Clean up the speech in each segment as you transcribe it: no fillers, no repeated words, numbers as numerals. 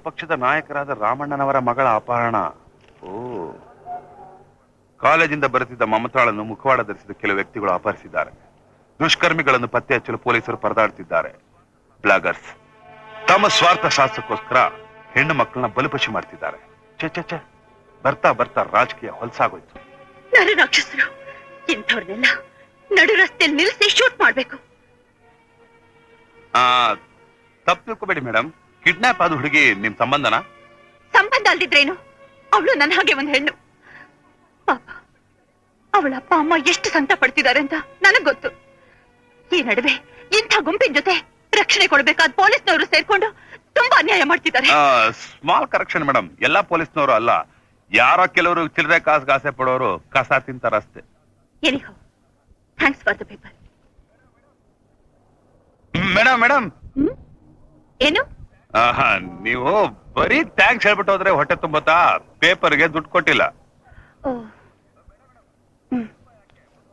ಪಕ್ಷದ ನಾಯಕರಾದ ರಾಮಣ್ಣನವರ ಮಗಳ ಅಪಹರಣ. ಓ, ಕಾಲೇಜಿಂದ ಬರುತ್ತಿದ್ದ ಮಮತಾಳನ್ನು ಮುಖವಾಡ ಧರಿಸಿದ ಕೆಲವು ವ್ಯಕ್ತಿಗಳು ಅಪಹರಿಸಿದ್ದಾರೆ. ದುಷ್ಕರ್ಮಿಗಳನ್ನು ಪತ್ತೆ ಹಚ್ಚಲು ಪೊಲೀಸರು ಪರದಾಡುತ್ತಿದ್ದಾರೆ. ಬ್ಲಾಗರ್ಸ್ ತಮ್ಮ ಸ್ವಾರ್ಥ ಶಾಸ್ತ್ರಕ್ಕೋಸ್ಕರ ಹೆಣ್ಣು ಮಕ್ಕಳನ್ನ ಬಲಿಪಶು ಮಾಡ್ತಿದ್ದಾರೆ. ಚೆ ಬರ್ತಾ ಬರ್ತಾ ರಾಜಕೀಯ ಹೊಲಸಾಗೋಯ್ತು. ರಾಕ್ಷಸರು ಇಂಥವ್ರನ್ನೆಲ್ಲ ನಡು ರಸ್ತೆಯಲ್ಲಿ ನಿಲ್ಲಿಸಿ ಶೂಟ್ ಮಾಡ್ಬೇಕು. ತಪ್ಪು ತಿಳ್ಕೊಬೇಡಿ ಮೇಡಮ್, ಕಿಡ್ನಾಪ್ ಆದ ಹುಡುಗಿ ನಿಮ್ ಸಂಬಂಧನ? ಸಂಬಂಧ ಅಲ್ದಿದ್ರೇನು, ಅವಳು ನನ್ನ ಹಾಗೆ ಒಂದು ಹೆಣ್ಣು. ಪಾಪ, ಅವಳ ಅಪ್ಪ ಅಮ್ಮ ಎಷ್ಟು ಸಂತ ಪಡ್ತಿದ್ದಾರೆ ಅಂತ ನನಗ್ ಗೊತ್ತು. ಈ ನಡುವೆ ಇಂಥ ಗುಂಪಿನ ಜೊತೆ ರಕ್ಷಣೆ ಕೊಡ್ಬೇಕಾದ ಪೊಲೀಸ್ನವರು ಸೇರ್ಕೊಂಡು ತುಂಬಾ ಅನ್ಯಾಯ ಮಾಡ್ತಿದ್ದಾರೆ. ಸ್ಮಾಲ್ ಕರೆಕ್ಷನ್ ಮೇಡಮ್, ಎಲ್ಲಾ ಪೊಲೀಸ್ನವರು ಅಲ್ಲ, ಯಾರೋ ಕೆಲವರು ಚಿಲ್ಲರೆ ಕಾಸ್ಗೆ ಆಸೆ ಪಡೋರು ಕಸ ತಿಂತಾರ ಅಷ್ಟೇ. Anyhow, thanks for the paper. Madam madam ಏನು ನೀವು ಬರೀ ಥ್ಯಾಂಕ್ಸ್ ಹೇಳ್ಬಿಟ್ಟು ಹೋದ್ರೆ ಹೊಟ್ಟೆ ತುಂಬತ್ತಾ? ಪೇಪರ್ಗೆ ದುಡ್ಡು ಕೊಟ್ಟಿಲ್ಲ.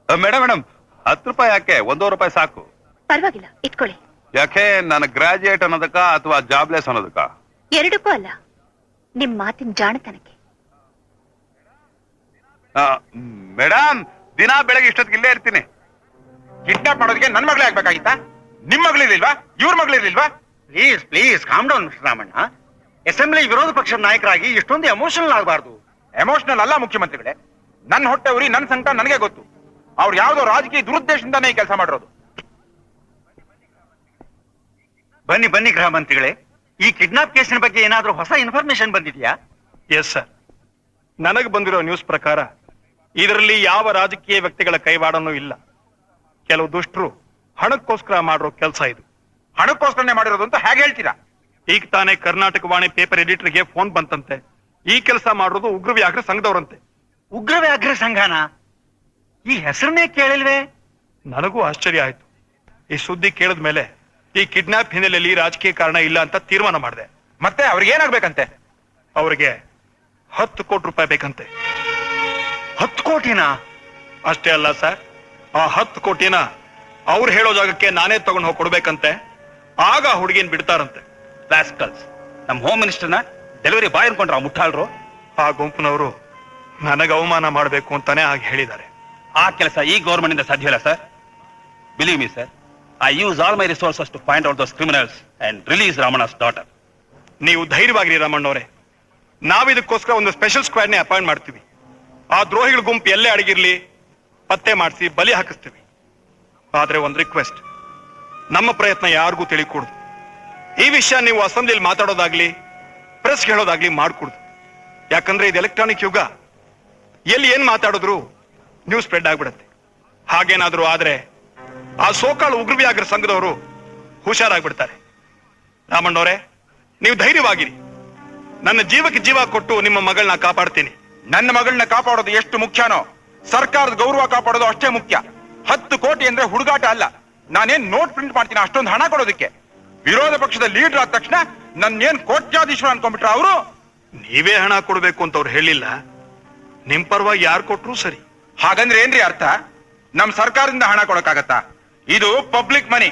ಮೇಡಮ್ ಮೇಡಮ್, 10 ರೂಪಾಯಿ ಯಾಕೆ? 1 ರೂಪಾಯಿ ಸಾಕು. ಪರವಾಗಿಲ್ಲ, ಇಟ್ಕೊಳ್ಳಿ. ಯಾಕೆ, ನಾನು ಗ್ರಾಜುಯೇಟ್ ಅನ್ನೋದಕ್ಕ ಅಥವಾ ಜಾಬ್ಲೆಸ್ ಅನ್ನೋದಕ್ಕ? ಎರಡಕ್ಕೂ ಅಲ್ಲ, ನಿಮ್ ಮಾತಿನ ಜಾಣತನಕ್ಕೆ. ಮೇಡಮ್, ದಿನಾ ಬೆಳಗ್ಗೆ ಇಷ್ಟೊತ್ತಿಗೆ ಇಲ್ಲೇ ಇರ್ತೀನಿ. ಕಿಡ್ನಾಪ್ ಮಾಡೋದಕ್ಕೆ ನನ್ ಮಗಳೇ ಆಗ್ಬೇಕಾಗಿತ್ತಾ? ನಿಮ್ ಮಗಳಿರ್ಲಿಲ್ವಾ? ಇವ್ರ ಮಗಳಿರ್ಲಿಲ್ವಾ? Please please calm down mister Ramanna. Assembly ವಿರೋಧ ಪಕ್ಷದ ನಾಯಕರಾಗಿ ಇಷ್ಟೊಂದು ಎಮೋಷನಲ್ ಆಗಬಾರ್ದು. ಎಮೋಷನಲ್ ಅಲ್ಲ ಮುಖ್ಯಮಂತ್ರಿಗಳೇ, ನನ್ನ ಹೊಟ್ಟೆ ಉರಿ, ನನ್ನ ಸಂಕಟ ನನಗೆ ಗೊತ್ತು. ಅವ್ರು ಯಾವ್ದೋ ರಾಜಕೀಯ ದುರುದ್ದೇಶದಿಂದಾನೇ ಈ ಕೆಲಸ ಮಾಡಿರೋದು. ಬನ್ನಿ ಬನ್ನಿ ಗೃಹ ಮಂತ್ರಿಗಳೇ, ಈ ಕಿಡ್ನಾಪ್ ಕೇಸಿನ ಬಗ್ಗೆ ಏನಾದ್ರೂ ಹೊಸ ಇನ್ಫಾರ್ಮೇಶನ್ ಬಂದಿದೆಯಾ? ಎಸ್ ಸರ್, ನನಗೆ ಬಂದಿರೋ ನ್ಯೂಸ್ ಪ್ರಕಾರ ಇದರಲ್ಲಿ ಯಾವ ರಾಜಕೀಯ ವ್ಯಕ್ತಿಗಳ ಕೈವಾಡನೂ ಇಲ್ಲ. ಕೆಲವು ದುಷ್ಟರು ಹಣಕ್ಕೋಸ್ಕರ ಮಾಡಿರೋ ಕೆಲಸ ಇದು. ಹಣಕ್ಕೋಸ್ಕರನೇ ಮಾಡಿರೋದು ಅಂತ ಹೇಗೆ ಹೇಳ್ತೀರಾ? ಈಗ ತಾನೇ ಕರ್ನಾಟಕ ವಾಣಿ ಪೇಪರ್ ಎಡಿಟರ್ಗೆ ಫೋನ್ ಬಂತಂತೆ. ಈ ಕೆಲಸ ಮಾಡೋದು ಉಗ್ರ ವ್ಯಾಘ್ರ ಸಂಘದವರಂತೆ. ಉಗ್ರ ವ್ಯಾಘ್ರ ಸಂಘನ? ಈ ಹೆಸರನ್ನೇ ಕೇಳಿಲ್ವೇ? ನನಗೂ ಆಶ್ಚರ್ಯ ಆಯ್ತು. ಈ ಸುದ್ದಿ ಕೇಳಿದ ಮೇಲೆ ಈ ಕಿಡ್ನಾಪ್ ಹಿನ್ನೆಲೆಯಲ್ಲಿ ರಾಜಕೀಯ ಕಾರಣ ಇಲ್ಲ ಅಂತ ತೀರ್ಮಾನ ಮಾಡಿದೆ. ಮತ್ತೆ ಅವ್ರಿಗೆ ಏನಾಗ್ಬೇಕಂತೆ? ಅವರಿಗೆ 10 ಕೋಟಿ ರೂಪಾಯಿ ಬೇಕಂತೆ. 10 ಕೋಟಿನಾ? ಅಷ್ಟೇ ಅಲ್ಲ ಸರ್, ಆ 10 ಕೋಟಿನ ಅವ್ರು ಹೇಳೋ ಜಾಗಕ್ಕೆ ನಾನೇ ತಗೊಂಡು ಹೋಗಿ ಕೊಡ್ಬೇಕಂತೆ. ಆಗ ಹುಡುಗಿನ ಬಿಡ್ತಾರಂತೆ. ರಾಸ್ಕಲ್ಸ್, ನಮ್ಮ ಹೋಮ್ ಮಿನಿಸ್ಟರ್ನ ಡೆಲಿವರಿ ಬಾಯ್ ಅನ್ಕೊಂಡ್ರ ಮುಟ್ಟಾಳ್ರು. ಆ ಗುಂಪಿನವರು ನನಗೆ ಅವಮಾನ ಮಾಡಬೇಕು ಅಂತಾನೆ ಹಾಗೆ ಹೇಳಿದ್ದಾರೆ. ಆ ಕೆಲಸ ಈ ಗವರ್ಮೆಂಟ್ ಇಂದ ಸಾಧ್ಯವಿಲ್ಲ sir. Believe me sir, I use all my resources to find out those criminals and release Ramanna's daughter. ನೀವು ಧೈರ್ಯವಾಗಿರಿ ರಾಮಣ್ಣವರೇ, ನಾವಿದಕ್ಕೋಸ್ಕರ ಒಂದು ಸ್ಪೆಷಲ್ ಸ್ಕ್ವಾಡ್ನೇ ಅಪಾಯಿಂಟ್ ಮಾಡ್ತೀವಿ. ಆ ದ್ರೋಹಿಗಳ ಗುಂಪು ಎಲ್ಲೇ ಅಡಗಿರ್ಲಿ ಪತ್ತೆ ಮಾಡಿಸಿ ಬಲಿ ಹಾಕಿಸ್ತೀವಿ. ಆದ್ರೆ ಒಂದು ರಿಕ್ವೆಸ್ಟ್, ನಮ್ಮ ಪ್ರಯತ್ನ ಯಾರಿಗೂ ತಿಳಿಕೂಡ್ದು. ಈ ವಿಷಯ ನೀವು ಅಸೆಂಬ್ಲಿಯಲ್ಲಿ ಮಾತಾಡೋದಾಗ್ಲಿ ಪ್ರೆಸ್ ಹೇಳೋದಾಗ್ಲಿ ಮಾಡ್ಕೂಡ್ದು. ಯಾಕಂದ್ರೆ ಇದು ಎಲೆಕ್ಟ್ರಾನಿಕ್ ಯುಗ, ಎಲ್ಲಿ ಏನ್ ಮಾತಾಡಿದ್ರು ನ್ಯೂಸ್ ಸ್ಪ್ರೆಡ್ ಆಗ್ಬಿಡತ್ತೆ. ಹಾಗೇನಾದ್ರೂ ಆದ್ರೆ ಆ ಸೋಕಾಳು ಉಗ್ರ ವ್ಯಾಘ್ರ ಸಂಘದವರು ಹುಷಾರಾಗ್ಬಿಡ್ತಾರೆ. ರಾಮಣ್ಣವರೇ, ನೀವು ಧೈರ್ಯವಾಗಿರಿ. ನನ್ನ ಜೀವಕ್ಕೆ ಜೀವ ಕೊಟ್ಟು ನಿಮ್ಮ ಮಗಳನ್ನ ಕಾಪಾಡ್ತೀನಿ. ನನ್ನ ಮಗಳನ್ನ ಕಾಪಾಡೋದು ಎಷ್ಟು ಮುಖ್ಯನೋ ಸರ್ಕಾರದ ಗೌರವ ಕಾಪಾಡೋದು ಅಷ್ಟೇ ಮುಖ್ಯ. 10 ಕೋಟಿ ಅಂದ್ರೆ ಹುಡುಗಾಟ ಅಲ್ಲ. ನಾನೇನ್ ನೋಟ್ ಪ್ರಿಂಟ್ ಮಾಡ್ತೀನಿ ಅಷ್ಟೊಂದು ಹಣ ಕೊಡೋದಕ್ಕೆ? ವಿರೋಧ ಪಕ್ಷದ ಲೀಡರ್ ಆದ ತಕ್ಷಣ ನನ್ನೇನ್ ಕೋಟ್ಯಾಧೀಶ್ವರ ಅನ್ಕೊಂಡ್ಬಿಟ್ರ ಅವರು? ನೀವೇ ಹಣ ಕೊಡ್ಬೇಕು ಅಂತ ಅವ್ರು ಹೇಳಿಲ್ಲ, ನಿಮ್ ಪರವಾಗಿ ಯಾರು ಕೊಟ್ರು ಸರಿ. ಹಾಗಂದ್ರೆ ಏನ್ರಿ ಅರ್ಥ? ನಮ್ ಸರ್ಕಾರದಿಂದ ಹಣ ಕೊಡಕ್ಕಾಗತ್ತಾ? ಇದು ಪಬ್ಲಿಕ್ ಮನಿ.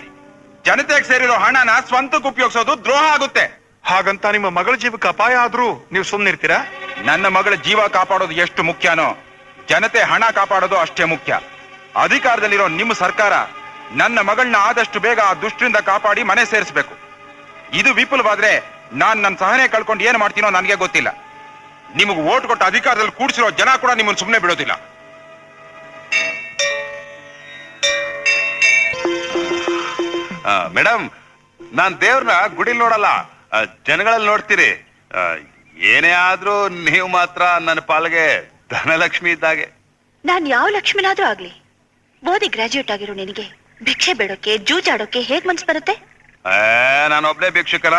ಜನತೆಗೆ ಸೇರಿರೋ ಹಣನ ಸ್ವಂತಕ್ಕೆ ಉಪಯೋಗಿಸೋದು ದ್ರೋಹ ಆಗುತ್ತೆ. ಹಾಗಂತ ನಿಮ್ಮ ಮಗಳ ಜೀವಕ್ಕೆ ಅಪಾಯ ಆದ್ರೂ ನೀವು ಸುಮ್ಮನಿರ್ತೀರಾ? ನನ್ನ ಮಗಳ ಜೀವ ಕಾಪಾಡೋದು ಎಷ್ಟು ಮುಖ್ಯನೋ ಜನತೆ ಹಣ ಕಾಪಾಡೋದು ಅಷ್ಟೇ ಮುಖ್ಯ. ಅಧಿಕಾರದಲ್ಲಿರೋ ನಿಮ್ಮ ಸರ್ಕಾರ ನನ್ನ ಮಗಳನ್ನ ಆದಷ್ಟು ಬೇಗ ಆ ದುಷ್ಟರಿಂದ ಕಾಪಾಡಿ ಮನೆ ಸೇರಿಸಬೇಕು. ಇದು ವಿಫಲವಾದ್ರೆ ನಾನ್ ನನ್ನ ಸಹನೆ ಕಳ್ಕೊಂಡು ಏನ್ ಮಾಡ್ತೀನೋ ನನಗೆ ಗೊತ್ತಿಲ್ಲ. ನಿಮಗೆ ವೋಟ್ ಕೊಟ್ಟು ಅಧಿಕಾರದಲ್ಲಿ ಕೂಡಿಸಿರೋ ಜನ ಕೂಡ ನಿಮ್ಮನ್ನು ಸುಮ್ಮನೆ ಬಿಡೋದಿಲ್ಲ. ಮೇಡಮ್, ನಾನ್ ದೇವ್ರನ್ನ ಗುಡಿಲ್ ನೋಡಲ್ಲ, ಜನಗಳಲ್ಲಿ ನೋಡ್ತೀರಿ. ಏನೇ ಆದ್ರೂ ನೀವು ಮಾತ್ರ ನನ್ನ ಪಾಲ್ಗೆ ಧನಲಕ್ಷ್ಮಿ ಇದ್ದಾಗೆ. ನಾನ್ ಯಾವ ಲಕ್ಷ್ಮಿನಾದ್ರೂ ಆಗ್ಲಿ, ಓದಿ ಗ್ರಾಜುಯೇಟ್ ಆಗಿರೋ ನಿನಗೆ ಭಿಕ್ಷೆ ಬೇಡೋಕೆ ಜೂಜಾಡೋಕೆ ಹೇಗ್ ಮನ್ಸ್ ಬರುತ್ತೆ? ನಾನೊಬ್ನೇ ಭಿಕ್ಷುಕನ?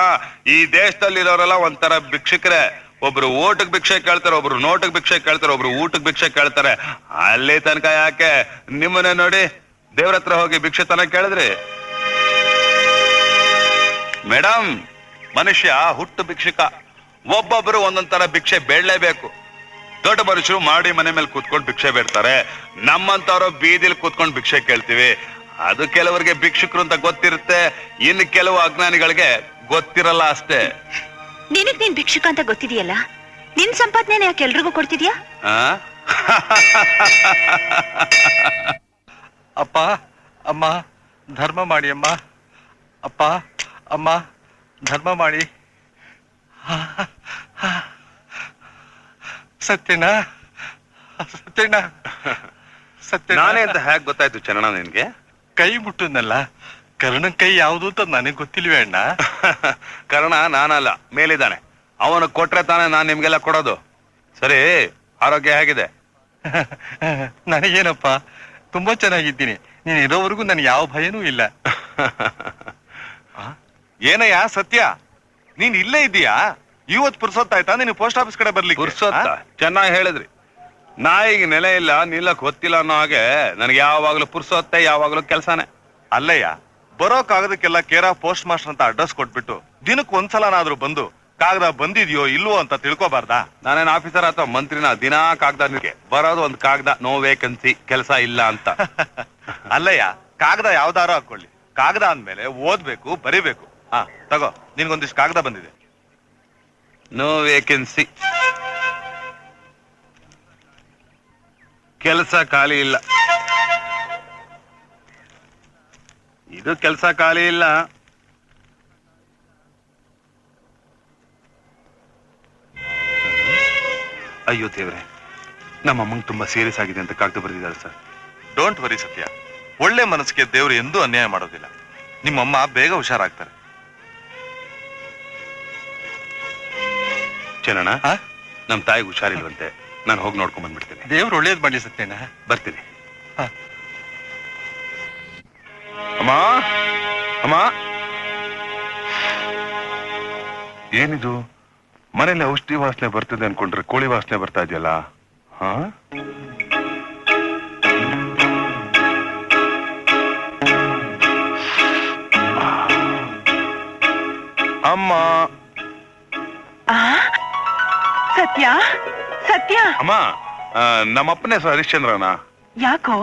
ಈ ದೇಶದಲ್ಲಿರೋರೆಲ್ಲ ಒಂಥರ ಭಿಕ್ಷುಕರೇ. ಒಬ್ರು ಓಟಕ್ ಭಿಕ್ಷೆ ಕೇಳ್ತಾರೆ, ಒಬ್ರು ನೋಟಕ್ ಭಿಕ್ಷೆ ಕೇಳ್ತಾರೆ, ಒಬ್ರು ಊಟಕ್ ಭಿಕ್ಷೆ ಕೇಳ್ತಾರೆ. ಅಲ್ಲಿ ತನಕ ಯಾಕೆ ನಿಮ್ಮನ್ನೇ ನೋಡಿ ದೇವ್ರ ಹತ್ರ ಹೋಗಿ ಭಿಕ್ಷೆ ತನ ಕೇಳಿದ್ರಿ? ಮೇಡಮ್, ಮನುಷ್ಯ ಹುಟ್ಟು ಭಿಕ್ಷುಕ. ಒಬ್ಬೊಬ್ರು ಒಂದೊಂದ್ ತರ ಭಿಕ್ಷೆ ಬೇಡಲೇಬೇಕು. ದೊಡ್ಡ ಮನುಷ್ಯರು ಮಾಡಿ ಮನೆ ಮೇಲೆ ಕೂತ್ಕೊಂಡು ಭಿಕ್ಷೆ ಬೇಡ್ತಾರೆ. ನಮ್ಮಂತವ್ರು ಬೀದಿಲಿ ಕೂತ್ಕೊಂಡು ಭಿಕ್ಷೆ ಕೇಳ್ತೀವಿ. ಅದು ಕೆಲವರಿಗೆ ಭಿಕ್ಷುಕರು ಅಂತ ಗೊತ್ತಿರುತ್ತೆ, ಇನ್ನು ಕೆಲವು ಅಜ್ಞಾನಿಗಳಿಗೆ ಗೊತ್ತಿರಲ್ಲ ಅಷ್ಟೇ. ನಿನಗ್ ನೀನ್ ಭಿಕ್ಷುಕ ಅಂತ ಗೊತ್ತಿದೆಯಲ್ಲ, ನಿನ್ ಸಂಪಾದನೆ ಯಾಕೆ ಎಲ್ರಿಗೂ ಕೊಡ್ತಿದ್ಯಾ? ಆ? ಅಪ್ಪ ಅಮ್ಮ ಧರ್ಮ ಮಾಡಿ ಅಮ್ಮ. ಅಪ್ಪ ಅಮ್ಮ ಧರ್ಮ ಮಾಡಿ. ಸತ್ಯನಾ ಸತ್ಯನಾ ಸತ್ಯ. ನಾನೇ ಅಂತ ಹೇಗ್ ಗೊತ್ತಾಯ್ತು ಚರಣ ನಿನ್ಗೆ? ಕೈ ಮುಟ್ಟದ್ನಲ್ಲ, ಕರ್ಣನ್ ಕೈ ಯಾವುದು ಅಂತ ನನಗೆ ಗೊತ್ತಿಲ್ವೇ ಅಣ್ಣ? ಕರ್ಣ ನಾನಲ್ಲ, ಮೇಲಿದ್ದಾನೆ. ಅವನು ಕೊಟ್ರೆ ತಾನೇ ನಾನ್ ನಿಮ್ಗೆಲ್ಲ ಕೊಡೋದು. ಸರಿ, ಆರೋಗ್ಯ ಹೇಗಿದೆ? ನನಗೇನಪ್ಪ, ತುಂಬಾ ಚೆನ್ನಾಗಿದ್ದೀನಿ. ನೀನ್ ಇರೋವರೆಗೂ ನನ್ಗೆ ಯಾವ ಭಯನೂ ಇಲ್ಲ. ಏನಯ್ಯ ಸತ್ಯ, ನೀನ್ ಇಲ್ಲೇ ಇದ್ದೀಯಾ? ಇವತ್ ಪುರ್ಸೊತ್ತಾಯ್ತಾ ನೀನು ಪೋಸ್ಟ್ ಆಫೀಸ್ ಕಡೆ ಬರ್ಲಿಕ್ಕೆ? ಪುರ್ಸೊತ್ತ? ಚೆನ್ನಾಗಿ ಹೇಳಿದ್ರಿ. ನಾಯಿಗೆ ನೆಲೆ ಇಲ್ಲ, ನಿಲ್ಲಕ್ ಹೊತ್ತಿಲ್ಲ ಅನ್ನೋ ಹಾಗೆ ನನಗೆ ಯಾವಾಗ್ಲೂ ಪುರ್ಸೊತ್ತೆ, ಯಾವಾಗ್ಲೂ ಕೆಲ್ಸಾನೆ. ಅಲ್ಲಯ್ಯ, ಬರೋಕಾಗದಕ್ಕೆಲ್ಲ ಕೇರ್ ಆಫ್ ಪೋಸ್ಟ್ ಮಾಸ್ಟರ್ ಅಂತ ಅಡ್ರೆಸ್ ಕೊಟ್ಬಿಟ್ಟು ದಿನಕ್ಕೆ ಒಂದ್ಸಲನಾದ್ರೂ ಬಂದು ಕಾಗದ ಬಂದಿದ್ಯೋ ಇಲ್ವೋ ಅಂತ ತಿಳ್ಕೊಬಾರ್ದಾ? ನಾನೇನ್ ಆಫೀಸರ್ ಅಥವಾ ಮಂತ್ರಿನ? ದಿನಾ ಕಾಗದ ಬರೋದು ಒಂದ್ ಕಾಗದ, ನೋ ವೇಕೆನ್ಸಿ, ಕೆಲಸ ಇಲ್ಲ ಅಂತ. ಅಲ್ಲಯ್ಯ, ಕಾಗದ ಯಾವ್ದಾರು ಹಾಕೊಳ್ಳಿ, ಕಾಗದ ಅಂದ್ಮೇಲೆ ಓದ್ಬೇಕು, ಬರಿಬೇಕು. ಹಾ ತಗೋ, ನಿನ್ಗೊಂದಿಷ್ಟು ಕಾಗದ ಬಂದಿದೆ. ನೋ ವೇಕೆನ್ಸಿ, ಕೆಲಸ ಖಾಲಿ ಇಲ್ಲ. ಇದು ಕೆಲಸ ಖಾಲಿ ಇಲ್ಲ. ಅಯ್ಯೋ ದೇವ್ರೆ, ನಮ್ಮ ಅಮ್ಮಂಗ್ ತುಂಬಾ ಸೀರಿಯಸ್ ಆಗಿದೆ ಅಂತ ಕಾಗದ ಬರೆದಿದ್ದಾರೆ ಸರ್. ಡೋಂಟ್ ವರಿ ಸತ್ಯ, ಒಳ್ಳೆ ಮನಸ್ಸಿಗೆ ದೇವ್ರು ಎಂದೂ ಅನ್ಯಾಯ ಮಾಡೋದಿಲ್ಲ. ನಿಮ್ಮಮ್ಮ ಬೇಗ ಹುಷಾರಾಗ್ತಾರೆ. ಚರಣ, ಆ? ನಮ್ ತಾಯಿಗೆ ಹುಷಾರಿಲ್ವಂತೆ, ನಾನು ಹೋಗಿ ನೋಡ್ಕೊಂಡ್ ಬಂದ್ಬಿಡ್ತೇನೆ. ದೇವ್ರು ಒಳ್ಳೇದ್ ಮಾಡಿ ಸತ್ಯನಾ. ಬರ್ತೀನಿ. ಹಾ. ಅಮ್ಮ, ಅಮ್ಮ, ಏನಿದು? ಮನೇಲಿ ಔಷಧಿ ವಾಸನೆ ಬರ್ತಿದೆ ಅನ್ಕೊಂಡ್ರೆ ಕೋಳಿ ವಾಸನೆ ಬರ್ತಾ ಇದೆಯಲ್ಲ? ಹಾ, ಅಮ್ಮ, ಸತ್ಯ ಸತ್ಯ, ಅಮ್ಮ, ನಮ್ಮಪ್ಪನೇ ಸರ್ ಹರಿಶ್ಚಂದ್ರನ. ಯಾಕೋ?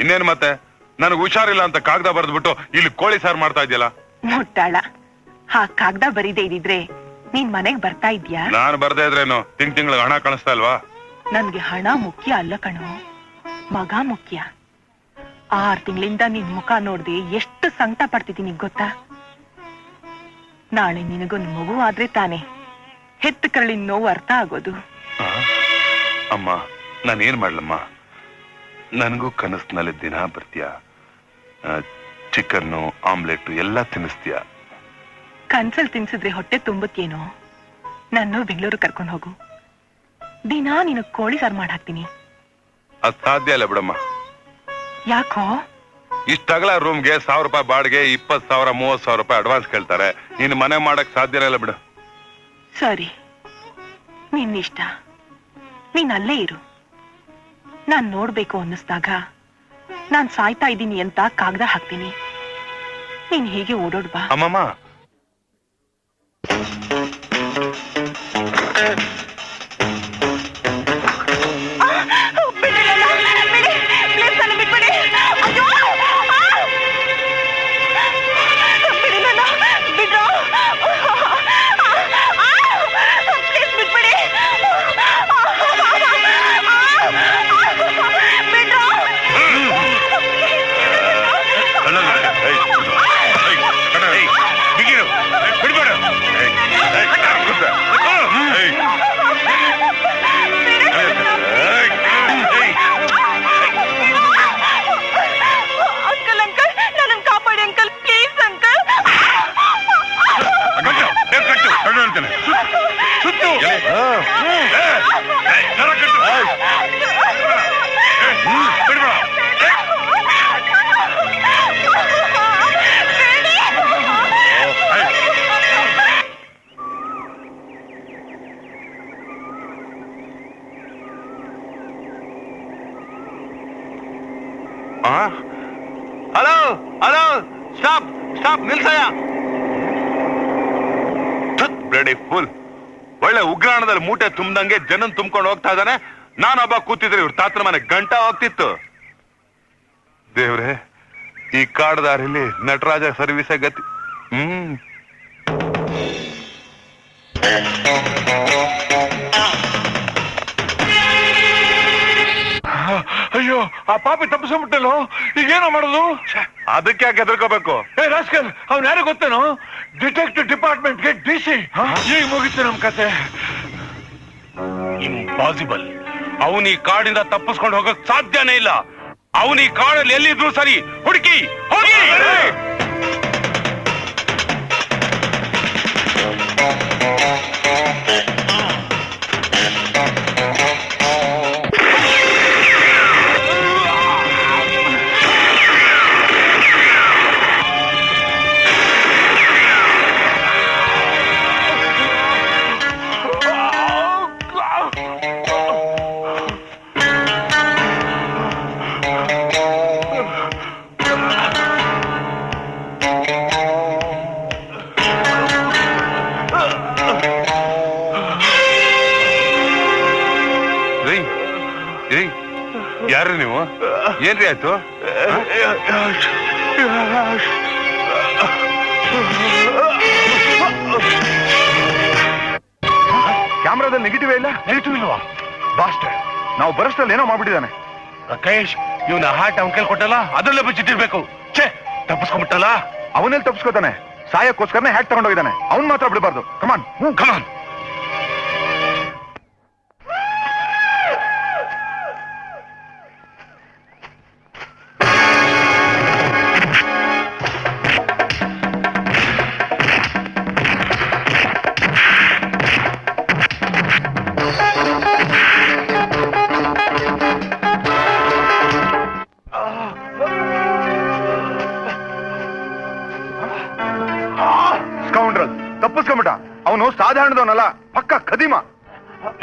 ಇನ್ನೇನು ಮತ್ತೆ, ನನಗೆ ಹುಷಾರಿಲ್ಲ ಅಂತ ಕಾಗದ ಬರೆದ್ಬಿಟ್ಟು ಇಲ್ಲಿ ಕೋಳಿ ಸಾರು ಮಾಡ್ತಾ ಇದೆಯಲ್ಲ? ಮುಟ್ಟಾಳ, ಹಾ ಕಾಗ್ದ ಬರೀದೇ ಇದ್ದಿದ್ರೆ ನೀನ್ ಮನೆಗ್ ಬರ್ತಾ ಇದ್ಯಾ? ನಾನು ಬರ್ದೇ ಇದ್ರೇನು ತಿಂಗಳಿಗೆ ಹಣ ಕಾಣಿಸ್ತಾ ಇಲ್ವಾ? ನನ್ಗೆ ಹಣ ಮುಖ್ಯ ಅಲ್ಲ ಕಣೋ, ಮಗ ಮುಖ್ಯ. 6 ತಿಂಗಳಿಂದ ನಿನ್ ಮುಖ ನೋಡ್ದೆ ಎಷ್ಟು ಸಂಕಟ ಪಡ್ತಿದ್ದೀನಿ ಗೊತ್ತಾ? ನಾಳೆ ನಿನಗೊಂದು ಮಗು ಆದ್ರೆ ತಾನೆ ಹೆತ್ತ ಕರಳಿನ ನೋವು ಅರ್ಥ ಆಗೋದು. ಅಮ್ಮ, ನಾನೇನ್ ಮಾಡ್ಲಮ್ಮ? ನನಗೂ ಕನಸಿನಲ್ಲಿ ದಿನ ಬರ್ತೀಯ, ಚಿಕನ್ನು ಆಮ್ಲೆಟ್ ಎಲ್ಲ ತಿನ್ನಿಸ್ತೀಯ. ಕನ್ಸಲ್ ತಿನ್ಸಿದ್ರೆ ಹೊಟ್ಟೆ ತುಂಬುತ್ತೇನೋ? ನಾನು ಬೆಂಗಳೂರು ಕರ್ಕೊಂಡು ಹೋಗು, ದಿನಾ ನೀನು ಕೋಳಿ ಸಾರು ಮಾಡಿ ಹಾಕ್ತೀನಿ. ಅದ್ ಸಾಧ್ಯ ಇಲ್ಲ ಬಿಡಮ್ಮ. ಯಾಕೋ? ಇಷ್ಟಗಲ ರೂಮ್ಗೆ 1000 ರೂಪಾಯಿ ಬಾಡಿಗೆ, 20,000 30,000 ರೂಪಾಯಿ ಅಡ್ವಾನ್ಸ್ ಕೇಳ್ತಾರೆ. ನೀನ್ ಮನೆ ಮಾಡಕ್ ಸಾಧ್ಯನೇ ಇಲ್ಲ ಬಿಡು. ಸರಿ, ನಿನ್ನಿಷ್ಟ. ನೀನ್ ಅಲ್ಲೇ ಇರು. ನಾನ್ ನೋಡ್ಬೇಕು ಅನ್ನಿಸ್ದಾಗ ನಾನ್ ಸಾಯ್ತಾ ಇದ್ದೀನಿ ಅಂತ ಕಾಗದ ಹಾಕ್ತೀನಿ. ನೀನ್ ಹೀಗೆ ಓಡೋಡ್ ಬಾ. ಅಮ್ಮಮ್ಮ, ಹಲೋ ಹಲೋ, ಸ್ಟಾಪ್ ಸ್ಟಾಪ್, ನಿಲ್ಸಯ್ಯ. ಬ್ಲಡಿ ಫುಲ್, ಒಳ್ಳೆ ಉಗ್ರಾಣದಲ್ಲಿ ಮೂಟೆ ತುಂಬ್ದಂಗೆ ಜನನ್ ತುಂಬ್ಕೊಂಡು ಹೋಗ್ತಾ ಇದ್ದಾನೆ. ನಾನೊಬ್ಬ ಕೂತಿದ್ರೆ ಇವ್ರ ತಾತನ ಮನೆ ಗಂಟ ಹೋಗ್ತಿತ್ತು. ದೇವ್ರೆ, ಈ ಕಾಡ್ದಾರಿಲಿ ನಟರಾಜ ಸರ್ವಿಸೇ ಗತಿ. ಅಯ್ಯೋ ಆ ಪಾಪಿ ತಪ್ಪಿಸ್ಕೊಂಡ್ಬಿಟ್ಟಲ್ಲೋ ಈಗೇನೋ ಮಾಡೋದು? ಅದಕ್ಕೆ ಯಾಕೆ ಹೆದರ್ಕೋಬೇಕು? ಏ ರಾಸ್ಕಲ್, ಅವ್ನು ಯಾರು ಗೊತ್ತೇನೋ? Detective ಡಿಪಾರ್ಟ್ಮೆಂಟ್ಗೆ DC. ಈಗ ಮುಗಿತು ನಮ್ ಕತೆ. ಇಂಪಾಸಿಬಲ್. ಅವನು ಈ ಕಾಡಿಂದ ತಪ್ಪಿಸ್ಕೊಂಡು ಹೋಗಕ್ ಸಾಧ್ಯನೇ ಇಲ್ಲ. ಅವನು ಈ ಕಾಡಲ್ಲಿ ಎಲ್ಲಿದ್ರು ಸರಿ, ಹುಡುಕಿ ಹೋಗಿ. ಯಾರು ನೀವು? ಏನ್ರಿ ಆಯ್ತು? ಕ್ಯಾಮ್ರಾದಲ್ಲಿ ನೆಗೆಟಿವ್ ಇಲ್ಲ? ನೆಗೆಟಿವ್ ಇಲ್ವಾ? ಬಾಸ್ಟರ್, ನಾವು ಬರೋಷ್ಟ್ರಲ್ಲಿ ಏನೋ ಮಾಡ್ಬಿಟ್ಟಿದ್ದಾನೆ. ರಾಕೇಶ್, ಇವನ ಹಾಟ್ ಅವನ್ ಕೈಲಿ ಕೊಟ್ಟಲ್ಲ, ಅದರಲ್ಲೇ ಬಚ್ಚಿಟ್ಟಿರ್ಬೇಕು. ಛೇ, ತಪ್ಪಿಸ್ಕೊಂಡ್ಬಿಟ್ಟಲ್ಲ. ಅವನಲ್ಲಿ ತಪ್ಪಿಸ್ಕೋತಾನೆ. ಸಾಯಕ್ಕೋಸ್ಕರನೇ ಹ್ಯಾಟ್ ತಗೊಂಡೋಗಿದ್ದಾನೆ. ಅವ್ನ್ ಮಾತ್ರ ಬಿಡಬಾರ್ದು. ಕಮಾನ್ ಕಮಾನ್. ತಪ್ಪಿಸ್ಕೊಂಬಿಟ್ಟ. ಅವನು ಸಾಧಾರಣದವನಲ್ಲ, ಪಕ್ಕ ಖದೀಮ.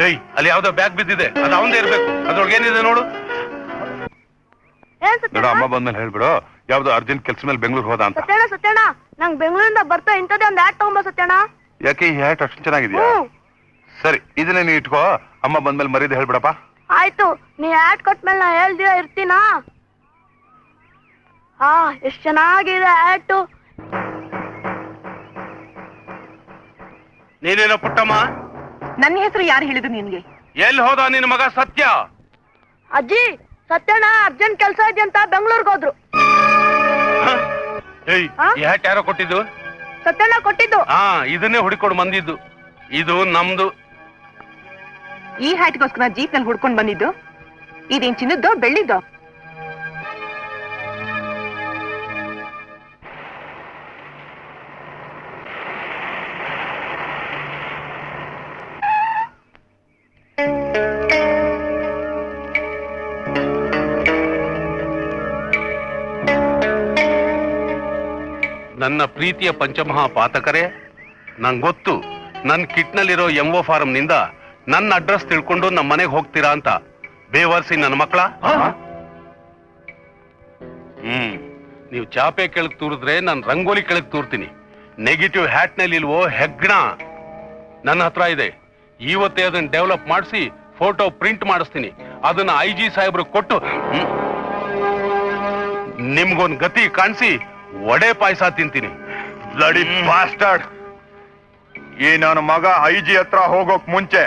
ಏಯ್, ಅಲ್ಲಿ ಯಾವ್ದೋ ಬ್ಯಾಗ್ ಬಿದ್ದಿದೆ, ಅದು ಅವಂದೇ ಇರ್ಬೇಕು. ಅದ್ರೊಳಗೆ ಏನಿದೆ ನೋಡು. ನೋಡು, ಅಮ್ಮ ಬಂದ್ಮೇಲೆ ಹೇಳ್ಬಿಡು ಯಾವ್ದೋ ಅರ್ಜೆಂಟ್ ಕೆಲ್ಸ ಮೇಲೆ ಬೆಂಗಳೂರು ಹೋದ ಅಂತ. ಸತ್ಯಣ್ಣ, ನಂಗ್ ಬೆಂಗಳೂರಿಂದ ಬರ್ತಾ ಇಂಥದ್ದೇ ಒಂದ್ ಆಡ್ ತಗೊಂಬ ಸತ್ಯಣ್ಣ. ಯಾಕೆ ಈ ಹ್ಯಾಟ್ ಅಷ್ಟು ಚೆನ್ನಾಗಿದ್ಯಾ? ಸರಿ, ಇದನ್ನೇ ನೀ ಇಟ್ಕೋ. ಅಮ್ಮ ಬಂದ್ಮೇಲೆ ಮರೀದೆ ಹೇಳ್ಬಿಡಪ್ಪ. ಆಯ್ತು, ನೀ ಆಡ್ ಕೊಟ್ಮೇಲೆ ನಾ ಹೇಳ್ದಿರ ಇರ್ತೀನಾ? ಎಷ್ಟ್ ಚೆನ್ನಾಗಿದೆ ಆಟು. ನೀನೇನೋ ಪುಟ್ಟಮ್ಮ? ನನ್ನ ಹೆಸರು ಯಾರು ಹೇಳಿದ್ರು ನಿನ್ಗೆ? ಎಲ್ಲಿ ಹೋದ ನಿನ್ನ ಮಗ ಸತ್ಯ? ಅಜ್ಜಿ, ಸತ್ಯಣ್ಣ ಅರ್ಜೆಂಟ್ ಕೆಲ್ಸ ಇದೆ ಅಂತ ಬೆಂಗಳೂರಿಗೆ ಹೋದ್ರು. ಏಯ್, ಈ ಹ್ಯಾಟ್ ಯಾರೋ ಕೊಟ್ಟಿದ್ದು? ಸತ್ಯಣ್ಣ ಕೊಟ್ಟಿದ್ದು. ಇದನ್ನೇ ಹುಡುಕೊಂಡು ಬಂದಿದ್ದು. ಇದು ನಮ್ದು. ಈ ಹ್ಯಾಟ್ಗೋಸ್ಕರ ಜೀಪ್ ನಲ್ಲಿ ಹುಡ್ಕೊಂಡ್ ಬಂದಿದ್ದು? ಇದೇನ್ ಚಿನ್ನದ್ದೋ ಬೆಳ್ಳಿದ್ದೋ? ನನ್ನ ಪ್ರೀತಿಯ ಪಂಚಮಹಾಪಾತಕರೇ, ನಂಗೊತ್ತು ನನ್ನ ಕಿಟ್ನಲ್ಲಿರೋ MO ಫಾರಂನಿಂದ ನನ್ನ ಅಡ್ರೆಸ್ ತಿಳ್ಕೊಂಡು ನಮ್ಮ ಮನೆಗೆ ಹೋಗ್ತೀರಾ ಅಂತ. ಬೇವರ್ಸಿ ನನ್ನ ಮಕ್ಕಳ. ನೀವು ಚಾಪೆ ಕೆಳಗ್ ತೂರಿದ್ರೆ ನಾನು ರಂಗೋಲಿ ಕೆಳಗ್ ತೂರ್ತೀನಿ. ನೆಗೆಟಿವ್ ಹ್ಯಾಟ್ ನಲ್ಲಿ ಇಲ್ವೋ ಹೆಗ್ಗಣ ನನ್ನ ಹತ್ರ ಇದೆ. ಇವತ್ತೇ ಅದನ್ನ ಡೆವಲಪ್ ಮಾಡಿಸಿ ಫೋಟೋ ಪ್ರಿಂಟ್ ಮಾಡಿಸ್ತೀನಿ. ಅದನ್ನ IG ಸಾಹೇಬ್ರು ಕೊಟ್ಟು ನಿಮ್ಗೊಂದ್ ಗತಿ ಕಾಣಿಸಿ ವಡೆ ಪಾಯಸ ತಿಂತೀನಿ. Bloody bastard. ಈ ನನ್ನ ಮಗ IG ಹತ್ರ ಹೋಗೋಕ್ ಮುಂಚೆ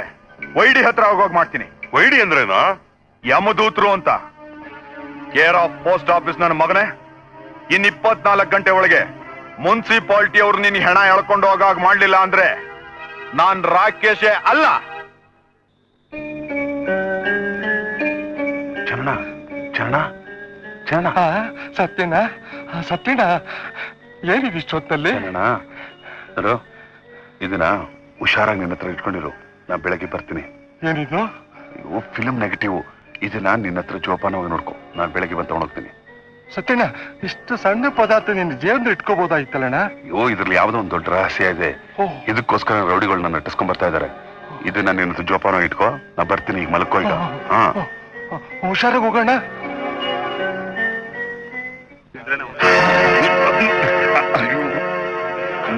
ವೈಡಿ ಹತ್ರ ಹೋಗೋಕ್ ಮಾಡ್ತೀನಿ. ವೈಡಿ ಅಂದ್ರೇನು? ಯಮದೂತ್ರು ಅಂತ. Care of post office. ನನ್ನ ಮಗನೇ, ಇನ್ 24 ಗಂಟೆ ಒಳಗೆ ಮುನ್ಸಿಪಾಲಿಟಿ ಅವ್ರು ನಿನ್ ಹೆಣ ಎಳ್ಕೊಂಡು ಹೋಗಾಗ ಮಾಡ್ಲಿಲ್ಲ ಅಂದ್ರೆ ನಾನ್ ರಾಕೇಶೇ ಅಲ್ಲ. ಚರಣ ಚರಣ ಚರಣ. ಸತ್ಯಣ್ಣ ಏನಿದೆ ಇಷ್ಟೊತ್ತಲ್ಲಿ? ನೋಡು, ಇದನ್ನ ಹುಷಾರಾಗಿ ನಿನ್ನ ಹತ್ರ ಇಟ್ಕೊಂಡಿರು. ನಾ ಬೆಳಗ್ಗೆ ಬರ್ತೀನಿ. ಏನಿದು? ಇವು ಫಿಲ್ಮ್ ನೆಗೆಟಿವ್. ಇದನ್ನ ನಿನ್ನ ಹತ್ರ ಜೋಪಾನವಾಗಿ ನೋಡ್ಕೊ. ನಾನ್ ಬೆಳಗ್ಗೆ ಬಂದು ತಗೊಂಡೋಗ್ತೀನಿ. ಸತ್ಯಣ್ಣ, ಇಷ್ಟು ಸಣ್ಣ ಪದಾರ್ಥ ನಿನ್ನ ಜೀವನ ಇಟ್ಕೋಬಹುದಾಯ್ತಲ್ಲಣ್ಣ? ಅಯ್ಯೋ, ಇದ್ರಲ್ಲಿ ಯಾವ್ದೋ ಒಂದು ದೊಡ್ಡ ರಹಸ್ಯ ಇದೆ. ಇದಕ್ಕೋಸ್ಕರ ರೌಡಿಗಳನ್ನ ನಟಿಸ್ಕೊಂಡ್ ಬರ್ತಾ ಇದಾರೆ. ಇದನ್ನ ನಿನ್ನ ಹತ್ರ ಜೋಪಾನವಾಗಿ ಇಟ್ಕೋ. ನಾ ಬರ್ತೀನಿ. ಈಗ ಮಲ್ಕೋ ಈಗ. ಹುಷಾರಾಗಿ ಹೋಗೋಣ.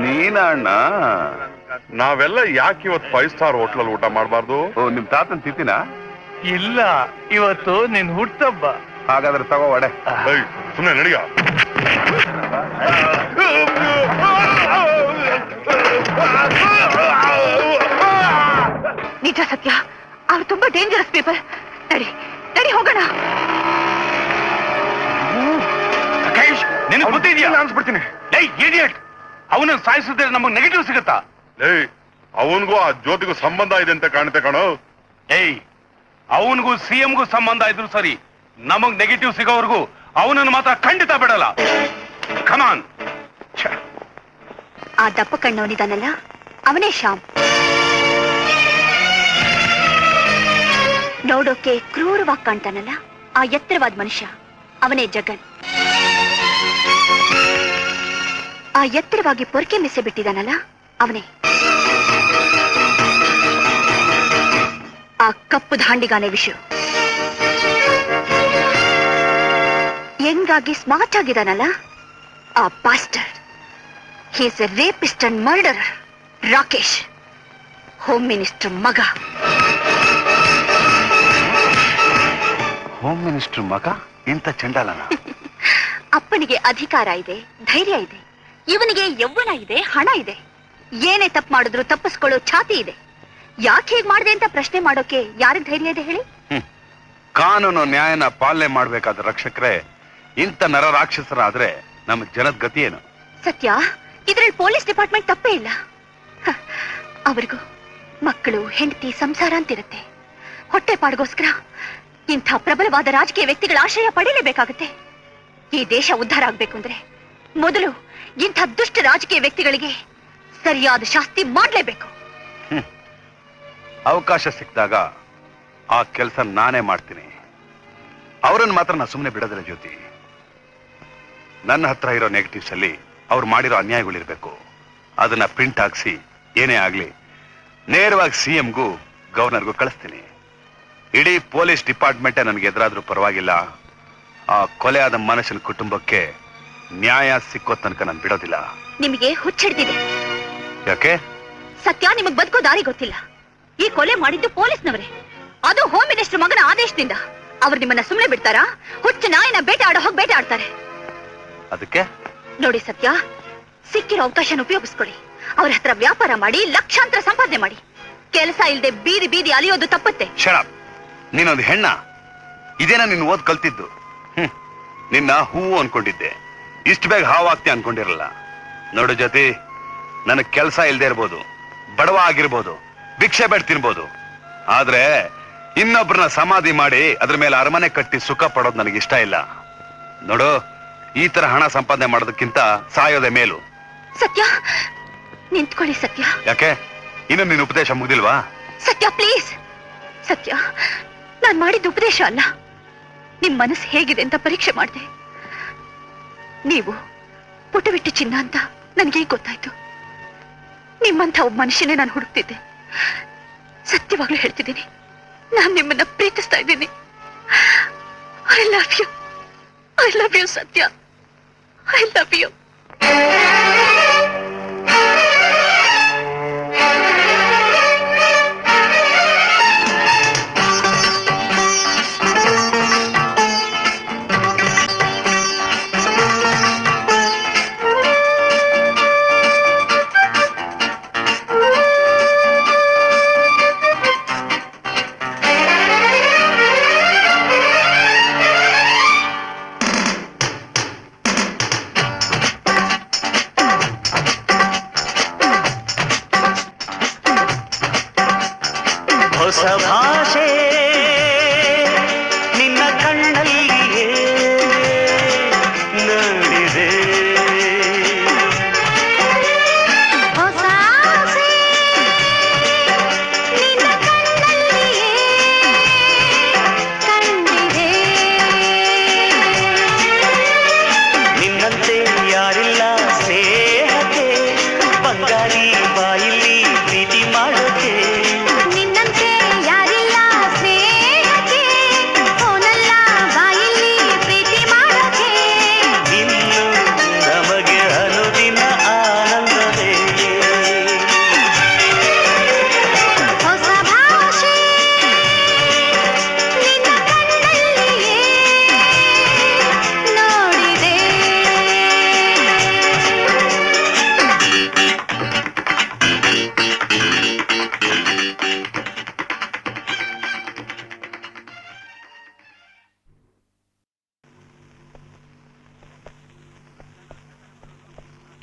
ನೀನ ಅಣ್ಣ? ನಾವೆಲ್ಲ ಯಾಕೆ ಇವತ್ತು 5 ಸ್ಟಾರ್ ಹೋಟ್ಲಲ್ಲಿ ಊಟ ಮಾಡಬಾರ್ದು? ಓ, ನಿಮ್ ತಾತನ್ ತಿಂತೀನಾ? ಇಲ್ಲ, ಇವತ್ತು ನಿನ್ ಹುಟ್ಟಬ್ಬ. ಹಾಗಾದ್ರೆ ತಗೋ ವಡೆ. ಸುಮ್ಮನೆ ನಡಿಯ. ನಿಜ ಸತ್ಯ, ಅವ್ರು ತುಂಬಾ ಡೇಂಜರಸ್ ಪೀಪಲ್. ನಡಿ ನಡಿ ಹೋಗೋಣ. ನಿನಗೆ ಗೊತ್ತಿದ್ಯಾ? ಅನ್ಸ್ಬಿಡ್ತೀನಿ. ಅವನ ಸಾಯಿಸಿದ್ರೆ ನಮಗ್ ನೆಗೆಟಿವ್ ಸಿಗುತ್ತಾ? ಏಯ್, ಅವನ್ಗೂ ಆ ಜ್ಯೋತಿಗೂ ಸಂಬಂಧ ಇದೆ ಅಂತ ಕಾಣುತ್ತೆ ಕಣೋ. ಏಯ್, ಅವನಿಗೂ ಸಿಎಂಗೂ ಸಂಬಂಧ ಇದ್ರು ಸರಿ, ನಮಗ್ ನೆಗೆಟಿವ್ ಸಿಗೋವರೆಗೂ ಅವನನ್ನು ಮಾತ್ರ ಖಂಡಿತ ಬಿಡಲ್ಲ. ಕಮಾನ್. ಆ ದಪ್ಪ ಕಣ್ಣವನಿದಾನಲ್ಲ, ಅವನೇ ಶ್ಯಾಮ್. ನೋಡೋಕೆ ಕ್ರೂರವಾಗಿ ಕಾಣ್ತಾನಲ್ಲ, ಆ ಎತ್ತರವಾದ ಮನುಷ್ಯ ಅವನೇ ಜಗನ್. ಆ ಎತ್ತರವಾಗಿ ಪೊರ್ಕೆ ಮೆಸೆ ಬಿಟ್ಟಿದಾನಲ್ಲ, ಅವನೇ ಆ ಕಪ್ಪು ದಾಂಡಿಗಾನೆ ವಿಷು. ಹೆಂಗಾಗಿ ಸ್ಮಾರ್ಟ್ ಆಗಿದಾನಲ್ಲ, ಆ pastor. He's a rapist and murderer. Rakesh, home minister ಮಗ. ಹೋಮ್ ಮಿನಿಸ್ಟರ್ ಮಗ ಇಂಥ ಚಂಡಾಲನ? ಅಪ್ಪನಿಗೆ ಅಧಿಕಾರ ಇದೆ, ಧೈರ್ಯ ಇದೆ. ಇವನಿಗೆ ಯೌವನ ಇದೆ, ಹಣ ಇದೆ. ಏನೇ ತಪ್ಪು ಮಾಡಿದ್ರು ತಪ್ಪಿಸ್ಕೊಳ್ಳೋ ಛಾತಿ ಇದೆ. ಯಾಕೆ ಹೀಗ್ ಮಾಡಿದೆ ಅಂತ ಪ್ರಶ್ನೆ ಮಾಡೋಕೆ ಯಾರಿಗೆ ಧೈರ್ಯ ಇದೆ ಹೇಳಿ? ಕಾನೂನು ನ್ಯಾಯನ ಪಾಲನೆ ಮಾಡ್ಬೇಕಾದ ರಕ್ಷಕರೇ ಇಂಥ ನರ ರಾಕ್ಷಸರಾದ್ರೆ ನಮ್ಮ ಜನದ ಗತಿ ಏನು? ಸತ್ಯ, ಇದ್ರಲ್ಲಿ ಪೊಲೀಸ್ ಡಿಪಾರ್ಟ್ಮೆಂಟ್ ತಪ್ಪೇ ಇಲ್ಲ. ಅವ್ರಿಗೂ ಮಕ್ಕಳು, ಹೆಂಡತಿ, ಸಂಸಾರ ಅಂತಿರುತ್ತೆ. ಹೊಟ್ಟೆ ಪಾಡ್ಗೋಸ್ಕರ ಇಂಥ ಪ್ರಬಲವಾದ ರಾಜಕೀಯ ವ್ಯಕ್ತಿಗಳ ಆಶ್ರಯ ಪಡೀಲೇಬೇಕಾಗುತ್ತೆ. ಈ ದೇಶ ಉದ್ಧಾರ ಆಗ್ಬೇಕು ಅಂದ್ರೆ ಮೊದಲು ಇಂಥ ದುಷ್ಟ ರಾಜಕೀಯ ವ್ಯಕ್ತಿಗಳಿಗೆ ಸರಿಯಾದ ಶಾಸ್ತಿ ಮಾಡ್ಲೇಬೇಕು. ಅವಕಾಶ ಸಿಕ್ಕಿದಾಗ ಆ ಕೆಲಸ ನಾನೇ ಮಾಡ್ತೀನಿ. ಅವರನ್ನು ಮಾತ್ರ ನಾ ಸುಮ್ಮನೆ ಬಿಡೋದಿಲ್ಲ ಜ್ಯೋತಿ. ನನ್ನ ಹತ್ರ ಇರೋ ನೆಗೆಟಿವ್ಸ್ ಅಲ್ಲಿ ಅವ್ರು ಮಾಡಿರೋ ಅನ್ಯಾಯಗಳಿರ್ಬೇಕು. ಅದನ್ನ ಪ್ರಿಂಟ್ ಹಾಕ್ಸಿ ಏನೇ ಆಗ್ಲಿ ನೇರವಾಗಿ ಸಿಎಂಗೂ ಗವರ್ನರ್ಗೂ ಕಳಿಸ್ತೀನಿ. ಇಡೀ ಪೊಲೀಸ್ ಡಿಪಾರ್ಟ್ಮೆಂಟೇ ನನಗೆ ಎದುರಾದ್ರೂ ಪರವಾಗಿಲ್ಲ, ಆ ಕೊಲೆಯಾದ ಮನುಷ್ಯನ ಕುಟುಂಬಕ್ಕೆ ನ್ಯಾಯ ಸಿಕ್ಕೋ ತನಕ ನಾನು ಬಿಡೋದಿಲ್ಲ. ನಿಮಗೆ ಹುಚ್ಚಿಡ್ದಿದೆ. ಯಾಕೆ? ಸತ್ಯ, ನಿಮಗ್ ಬದುಕೋ ದಾರಿ ಗೊತ್ತಿಲ್ಲ. ಈ ಕೊಲೆ ಮಾಡಿದ್ದು ಪೊಲೀಸ್ನವರೇ, ಅದು ಹೋಮ್ ಮಿನಿಸ್ಟರ್ ಮಗನ ಆದೇಶದಿಂದ. ಅವ್ರು ನಿಮ್ಮನ್ನ ಸುಮ್ಮನೆ ಬಿಡ್ತಾರಾ? ಹುಚ್ಚ ನಾಯಿನ ಬೇಟೆ ಆಡೋ ಹೋಗಿ ಬೇಟೆ ಆಡ್ತಾರೆ. ಅದಕ್ಕೆ ನೋಡಿ ಸತ್ಯ, ಸಿಕ್ಕಿರೋ ಅವಕಾಶನ ಉಪಯೋಗಿಸ್ಕೊಳ್ಳಿ. ಅವ್ರ ಹತ್ರ ವ್ಯಾಪಾರ ಮಾಡಿ ಲಕ್ಷಾಂತರ ಸಂಪಾದನೆ ಮಾಡಿ. ಕೆಲಸ ಇಲ್ಲದೆ ಬೀದಿ ಬೀದಿ ಅಲಿಯೋದು ತಪ್ಪುತ್ತೆ. ಶರಾಬ್, ನೀನೊಂದು ಹೆಣ್ಣ? ಇದೇನ ನಿನ್ ಓದ್ ಕಲ್ತಿದ್ದು? ನಿನ್ನ ಹೂವು ಅನ್ಕೊಂಡಿದ್ದೆ, ಇಷ್ಟು ಬೇಗ ಹಾವಾಗ್ತಿ ಅನ್ಕೊಂಡಿರಲ್ಲ. ನೋಡು ಜೊತೆ, ನನಗ್ ಕೆಲಸ ಇಲ್ದೇ ಇರ್ಬೋದು, ಬಡವ ಆಗಿರ್ಬೋದು, ಭಿಕ್ಷೆ ಬೇಡ ತಿನ್ಬೋದು, ಆದ್ರೆ ಇನ್ನೊಬ್ರನ್ನ ಸಮಾಧಿ ಮಾಡಿ ಅದ್ರ ಮೇಲೆ ಅರಮನೆ ಕಟ್ಟಿ ಸುಖ ಪಡೋದು ನನಗೆ ಇಷ್ಟ ಇಲ್ಲ. ನೋಡು, ಈ ತರ ಹಣ ಸಂಪಾದನೆ ಮಾಡೋದಕ್ಕಿಂತ ಸಾಯೋದೇ ಮೇಲು. ಸತ್ಯ, ನಿಂತ್ಕೊಳ್ಳಿ ಸತ್ಯ. ಯಾಕೆ? ಇನ್ನು ನಿನ್ನ ಉಪದೇಶ ಮುಗ್ದಿಲ್ವಾ? ಸತ್ಯ ಪ್ಲೀಸ್. ಸತ್ಯ, ನಾನ್ ಮಾಡಿದ ಉಪದೇಶ ಅಲ್ಲ, ನಿಮ್ ಮನಸ್ಸು ಹೇಗಿದೆ ಅಂತ ಪರೀಕ್ಷೆ ಮಾಡಿದೆ. ನೀವು ಪುಟವಿಟ್ಟು ಚಿನ್ನ ಅಂತ ನನಗೆ ಗೊತ್ತಾಯ್ತು. ನಿಮ್ಮಂಥ ಒಬ್ಬ ಮನುಷ್ಯನೇ ನಾನು ಹುಡುಕ್ತಿದ್ದೆ. ಸತ್ಯವಾಗ್ಲೂ ಹೇಳ್ತಿದ್ದೀನಿ, ನಾನು ನಿಮ್ಮನ್ನ ಪ್ರೀತಿಸ್ತಾ ಇದ್ದೀನಿ. I love you, I love you Satya, I love you.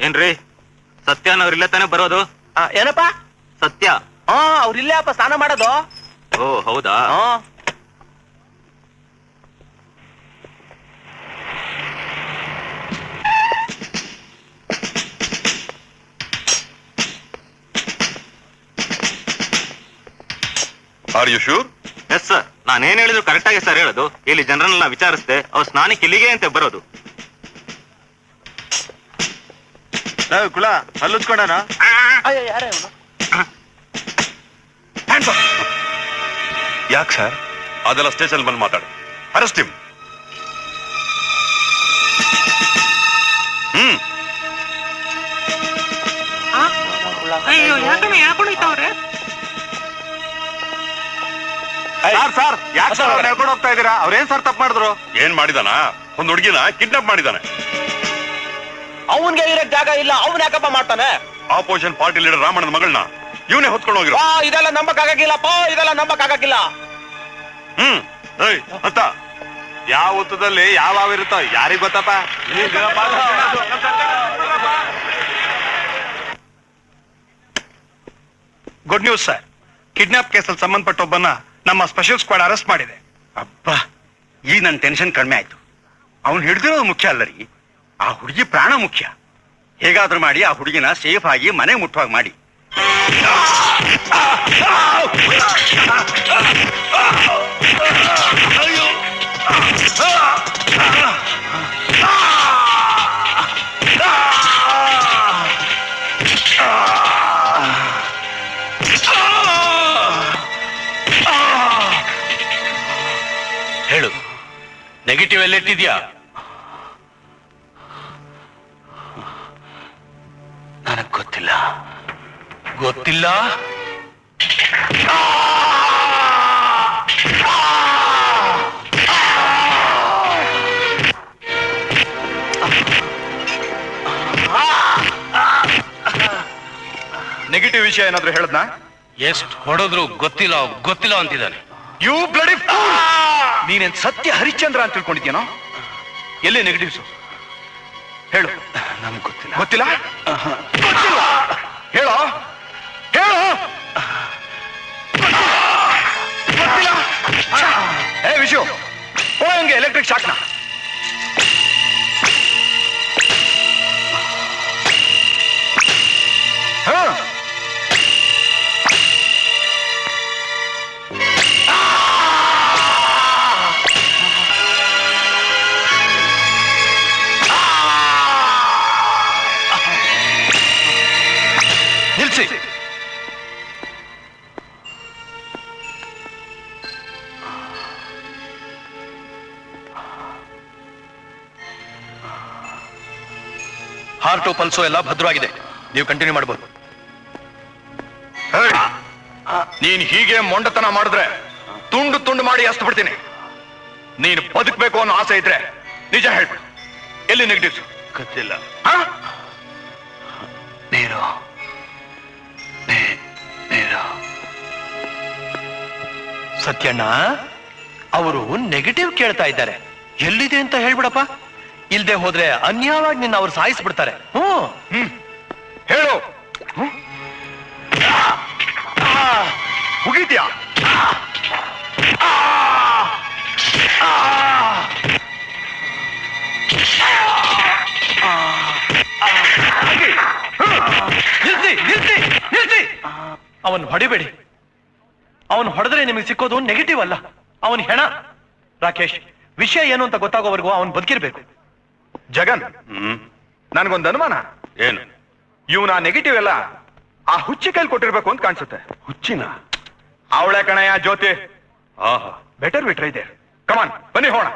ಏನ್ರಿ ಸತ್ಯನವ್ರಿಲ್ಲ ತಾನೇ ಬರೋದು? ಏನಪ್ಪ? ಸತ್ಯ. ಅವ್ರಿಲ್ಲೇ ಅಪ್ಪ ಸ್ನಾನ ಮಾಡೋದು. ಓ ಹೌದಾ? Are you sure? Yes sir, ನಾನೇನ್ ಹೇಳಿದ್ರು ಕರೆಕ್ಟ್ ಆಗಿ ಸರ್ ಹೇಳೋದು. ಇಲ್ಲಿ ಜನರನ್ನ ವಿಚಾರಿಸ್ದೆ ಅವ್ರು ಸ್ನಾನಕ್ಕೆ ಇಲ್ಲಿಗೆ ಅಂತ ಬರೋದು. ಕುಳ ಹಲ್ಲುಚ್ಕೊಂಡನ? ಯಾಕೆ ಸರ್? ಅದೆಲ್ಲ ಸ್ಟೇಷನ್ ಬಂದು ಮಾತಾಡಿ. Arrest him. ಸರ್ ಯಾಕೆ ಸರ್ ಹೇಳ್ಕೊಂಡು ಹೋಗ್ತಾ ಇದೀರಾ? ಅವ್ರೇನ್ ಸರ್ ತಪ್ಪು ಮಾಡಿದ್ರು? ಏನ್ ಮಾಡಿದಾನ? ಒಂದು ಹುಡುಗಿನ ಕಿಡ್ನಾಪ್ ಮಾಡಿದಾನೆ. ಅವನ್ಗೆ ಇರಕ್ ಜಾಗ ಇಲ್ಲ, ಅವನ್ ಯಾಕಪ್ಪ ಮಾಡ್ತಾನೆ? ಆಪೋಸಿಷನ್ ಪಾರ್ಟಿ ಲೀಡರ್ ರಾಮಣ್ಣನ ಮಗಳನ್ನ ಇವನೇ ಹೊತ್ಕೊಂಡು ಹೋಗಿರೋ. ಇದೆಲ್ಲ ನಂಬಕ್ಕಾಗಿಲ್ಲಪ್ಪ, ಇದೆಲ್ಲ ನಂಬಕ್ಕಾಗಿಲ್ಲ. ಅಂತ ಯಾವ ಹೊತ್ತದಲ್ಲಿ ಯಾವ ಇರುತ್ತೋ ಯಾರಿಗ್ ಗೊತ್ತಪ್ಪ. ಗುಡ್ ನ್ಯೂಸ್ ಸರ್, ಕಿಡ್ನಾಪ್ ಕೇಸಲ್ಲಿ ಸಂಬಂಧಪಟ್ಟ ಒಬ್ಬನ ನಮ್ಮ ಸ್ಪೆಷಲ್ ಸ್ಕ್ವಾಡ್ ಅರೆಸ್ಟ್ ಮಾಡಿದೆ. ಅಬ್ಬಾ, ಈಗ ನನ್ನ ಟೆನ್ಷನ್ ಕಡಿಮೆ ಆಯ್ತು. ಅವ್ನು ಹಿಡಿದಿರೋದು ಮುಖ್ಯ ಅಲ್ಲ ರೀ, ಆ ಹುಡುಗಿ ಪ್ರಾಣ ಮುಖ್ಯ. ಹೇಗಾದ್ರೂ ಮಾಡಿ ಆ ಹುಡುಗಿನ ಸೇಫ್ ಆಗಿ ಮನೆ ಮುಟ್ಟುವಾಗ ಮಾಡಿ. ಹೇಳು, ನೆಗೆಟಿವ್ ಎಲ್ಲಿಟ್ಟಿದ್ಯಾ? ನನಗ್ ಗೊತ್ತಿಲ್ಲ. ಗೊತ್ತಿಲ್ಲ? ನೆಗೆಟಿವ್ ವಿಷಯ ಏನಾದ್ರು ಹೇಳದ್ನಾ? ಎಷ್ಟು ಹೊಡೆದ್ರು ಗೊತ್ತಿಲ್ಲ ಗೊತ್ತಿಲ್ಲ ಅಂತಿದ್ದಾನೆ. You bloody fool! ನೀನೇನ್ ಸತ್ಯ ಹರಿಶ್ಚಂದ್ರ ಅಂತ ತಿಳ್ಕೊಂಡಿದ್ಯೇನೋ? ಎಲ್ಲಿ ನೆಗೆಟಿವ್ಸ್ ಹೇಳು. ನನಗ್ ಗೊತ್ತಿಲ್ಲ. ಗೊತ್ತಿಲ್ಲ? ಗೊತ್ತಿಲ್ಲ ಹೇಳೋ, ಹೇಳು. ಗೊತ್ತಿಲ್ಲ? ಏ ವಿಶು, ಹಂಗೆ ಎಲೆಕ್ಟ್ರಿಕ್ ಶಾಕ್ನ. ಹಾ, ನಿಲ್ಸಿ. ಹಾರ್ಟು ಪಲ್ಸು ಎಲ್ಲ ಭದ್ರವಾಗಿದೆ, ನೀವು ಕಂಟಿನ್ಯೂ ಮಾಡಬಹುದು. ನೀನ್ ಹೀಗೆ ಮೊಂಡತನ ಮಾಡಿದ್ರೆ ತುಂಡು ತುಂಡು ಮಾಡಿ ಅಷ್ಟು ಬಿಡ್ತೀನಿ. ನೀನು ಬದುಕಬೇಕು ಅನ್ನೋ ಆಸೆ ಇದ್ರೆ ನಿಜ ಹೇಳ್ಬಿಡು, ಎಲ್ಲಿ ನೆಗೆಟಿವ್ಸ್? ಗೊತ್ತಿಲ್ಲ. ನೀರು ನೀರು. ಸತ್ಯಣ್ಣ, ಅವರು ನೆಗೆಟಿವ್ ಕೇಳ್ತಾ ಇದ್ದಾರೆ, ಎಲ್ಲಿದೆ ಅಂತ ಹೇಳ್ಬಿಡಪ್ಪ. ಇಲ್ದೆ ಹೋದ್ರೆ ಅನ್ಯಾಯವಾಗಿ ನಿನ್ನ ಅವ್ರು ಸಾಯಿಸ್ಬಿಡ್ತಾರೆ. ಹೇಳು. ಮುಗಿದ್ಯಾ? ನಿಲ್ಸಿ ನಿಲ್ಸಿ ನಿಲ್ಸಿ. ಅವನ್ ಹೊಡಿಬೇಡಿ. ಅವನು ಹೊಡೆದ್ರೆ ನಿಮಗೆ ಸಿಕ್ಕೋದು ನೆಗೆಟಿವ್ ಅಲ್ಲ, ಅವನ್ ಹೆಣ. ರಾಕೇಶ್, ವಿಷಯ ಏನು ಅಂತ ಗೊತ್ತಾಗೋವರೆಗೂ ಅವನ್ ಬದುಕಿರ್ಬೇಕು. ಜಗನ್, ನನ್ಗೊಂದು ಅನುಮಾನ. ಏನು? ಇವನ ನೆಗೆಟಿವ್ ಎಲ್ಲ ಆ ಹುಚ್ಚಿ ಕೈಲಿ ಕೊಟ್ಟಿರ್ಬೇಕು ಅಂತ ಕಾಣಿಸುತ್ತೆ. ಹುಚ್ಚಿನ? ಅವಳೆ ಕಣಯ್ಯ ಜ್ಯೋತಿ. ಆಹಾ, ಬೆಟರ್ ವಿ ಟ್ರೈ ದೇರ್. ಕಮಾನ್, ಬನ್ನಿ ಹೋಣ.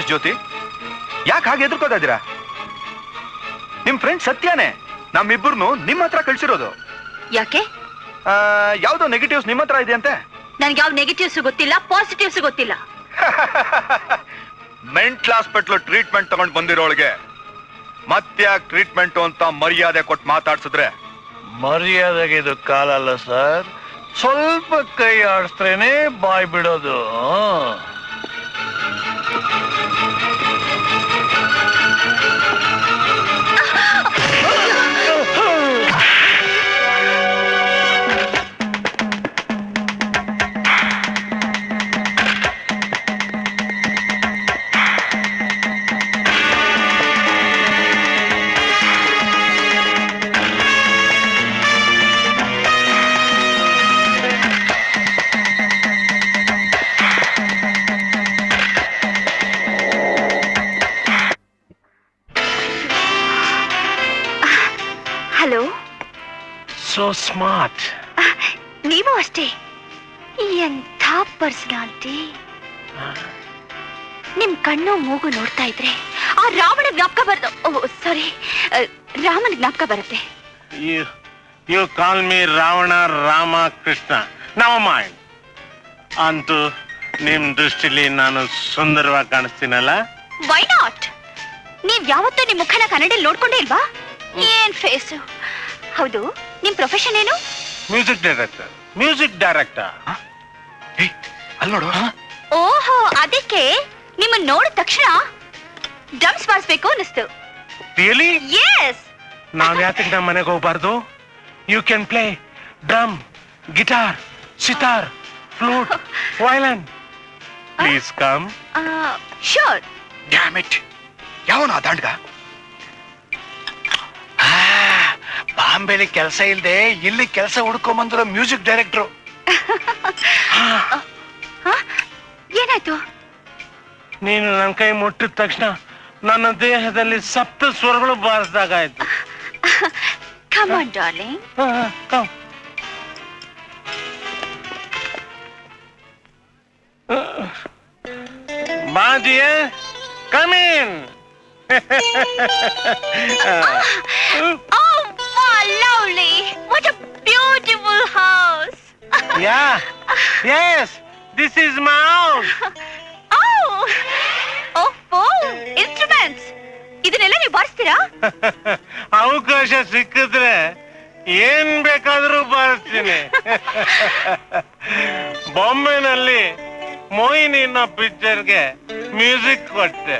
ಮಿಸ್ ಜ್ಯೋತಿ, ಯಾಕೆ ಹಾಗೆ ಎದುರ್ಕೋತಾ ಇದ್ದೀರಾ? ನಿಮ್ ಫ್ರೆಂಡ್ ಸತ್ಯಾನೇ ನಮ್ಮಿಬ್ಬರನ್ನು ನಿಮ್ಮ ಹತ್ರ ಕಳ್ಸಿರೋದು. ಯಾಕೆ? ಯಾವ್ದೋ ನೆಗೆಟಿವ್ಸ್ ನಿಮ್ಮ ಹತ್ರ ಇದೆ ಅಂತೆ. ನನ್ಗೆ ಯಾವ ನೆಗೆಟಿವ್ಸ್ ಗೊತ್ತಿಲ್ಲ, ಪಾಸಿಟಿವ್ಸ್ ಗೊತ್ತಿಲ್ಲ. ಮೆಂಟಲ್ ಹಾಸ್ಪಿಟ್ಲ್ ಟ್ರೀಟ್ಮೆಂಟ್ ತಗೊಂಡ್ ಬಂದಿರೋಳಿಗೆ ಮತ್ತ್ಯಾಕ್ ಟ್ರೀಟ್ಮೆಂಟ್ ಅಂತ ಮರ್ಯಾದೆ ಕೊಟ್ಟು ಮಾತಾಡ್ಸಿದ್ರೆ? ಮರ್ಯಾದೆಗೆ ಇದು ಕಾಲಲ್ಲ ಸರ್, ಸ್ವಲ್ಪ ಕೈ ಆಡಿಸ್ತ್ರೇನೆ ಬಾಯ್ ಬಿಡೋದು. ಹಲೋ. So smart. ನೀವು ಅಷ್ಟೇ, ಎಂಥ ಪರ್ಸನಾಲಿಟಿ. ನಿಮ್ ಕಣ್ಣು ಮೂಗು ನೋಡ್ತಾ ಇದ್ರೆ ಆ ರಾವಣ ಜ್ಞಾಪಕ ಸಾರಿ ರಾಮನ ಜ್ಞಾಪಕ ಬರುತ್ತೆ. You call me Ravana, Rama, Krishna, never mind. ಅಂತೂ ನಿಮ್ ದೃಷ್ಟಿಲಿ ನಾನು ಸುಂದರವಾಗಿ ಕಾಣಿಸ್ತೀನಲ್ಲ? Why not? ನೀವ್ ಯಾವತ್ತೂ ನಿಮ್ ಮುಖನ ಕನ್ನಡಲ್ಲಿ ನೋಡ್ಕೊಂಡೇ ಇಲ್ವಾ? ಏನ್ ಫೇಸ್. ಹೌದು, ನಿಮ್ ಪ್ರೊಫೆಷನ್ ಏನು? Music director. Music director. ಅಲ್ಲಿ ನೋಡು. ಓಹೋ, ಅದಕ್ಕೆ ನಿಮ್ಮನ್ನ ನೋಡಿದ ತಕ್ಷಣ ಡ್ರಮ್ಸ್ ಬಾರಿಸ್ಬೇಕು ಅನ್ನಿಸ್ತು. ರಿಯಲಿ? ಎಸ್. ನಾವ್ ಯಾತಕ್ಕೆ ನಮ್ಮ ಮನೆಗೆ ಹೋಗ್ಬಾರ್ದು? You can play drum, guitar, sitar, flute, violin. Please come. Sure. Damn it, ಯಾವನ ದಾಂಡ್ಗ? ಬಾಂಬೆಲಿ ಕೆಲಸ ಇಲ್ದೆ ಇಲ್ಲಿ ಕೆಲಸ ಹುಡ್ಕೊಂಬಂದಿರೋ ಮ್ಯೂಸಿಕ್ ಡೈರೆಕ್ಟ್ರು. ಏನಾಯ್ತು? ನೀನು ನನ್ನ ಕೈ ಮುಟ್ಟಿದ ತಕ್ಷಣ ನನ್ನ ದೇಹದಲ್ಲಿ ಸಪ್ತ ಸ್ವರಗಳು ಬಾರಿಸಿದಾಗಾಯ್ತು. Come on, darling. Come. Ma dear, come in. Oh, wow, lovely. What a beautiful house. Yeah, yes, this is my house. Oh, instruments. ಇದನ್ನೆಲ್ಲ ನೀವು ಬಾರಿಸ್ತೀರಾ? ಅವಕಾಶ ಸಿಕ್ಕಿದ್ರೆ ಏನ್ ಬೇಕಾದ್ರೂ ಬಾರಿಸ್ತೀನಿ. ಬಾಂಬೆನಲ್ಲಿ ಮೋಹಿನಿ ಅನ್ನೋ ಪಿಕ್ಚರ್ಗೆ ಮ್ಯೂಸಿಕ್ ಕೊಟ್ಟೆ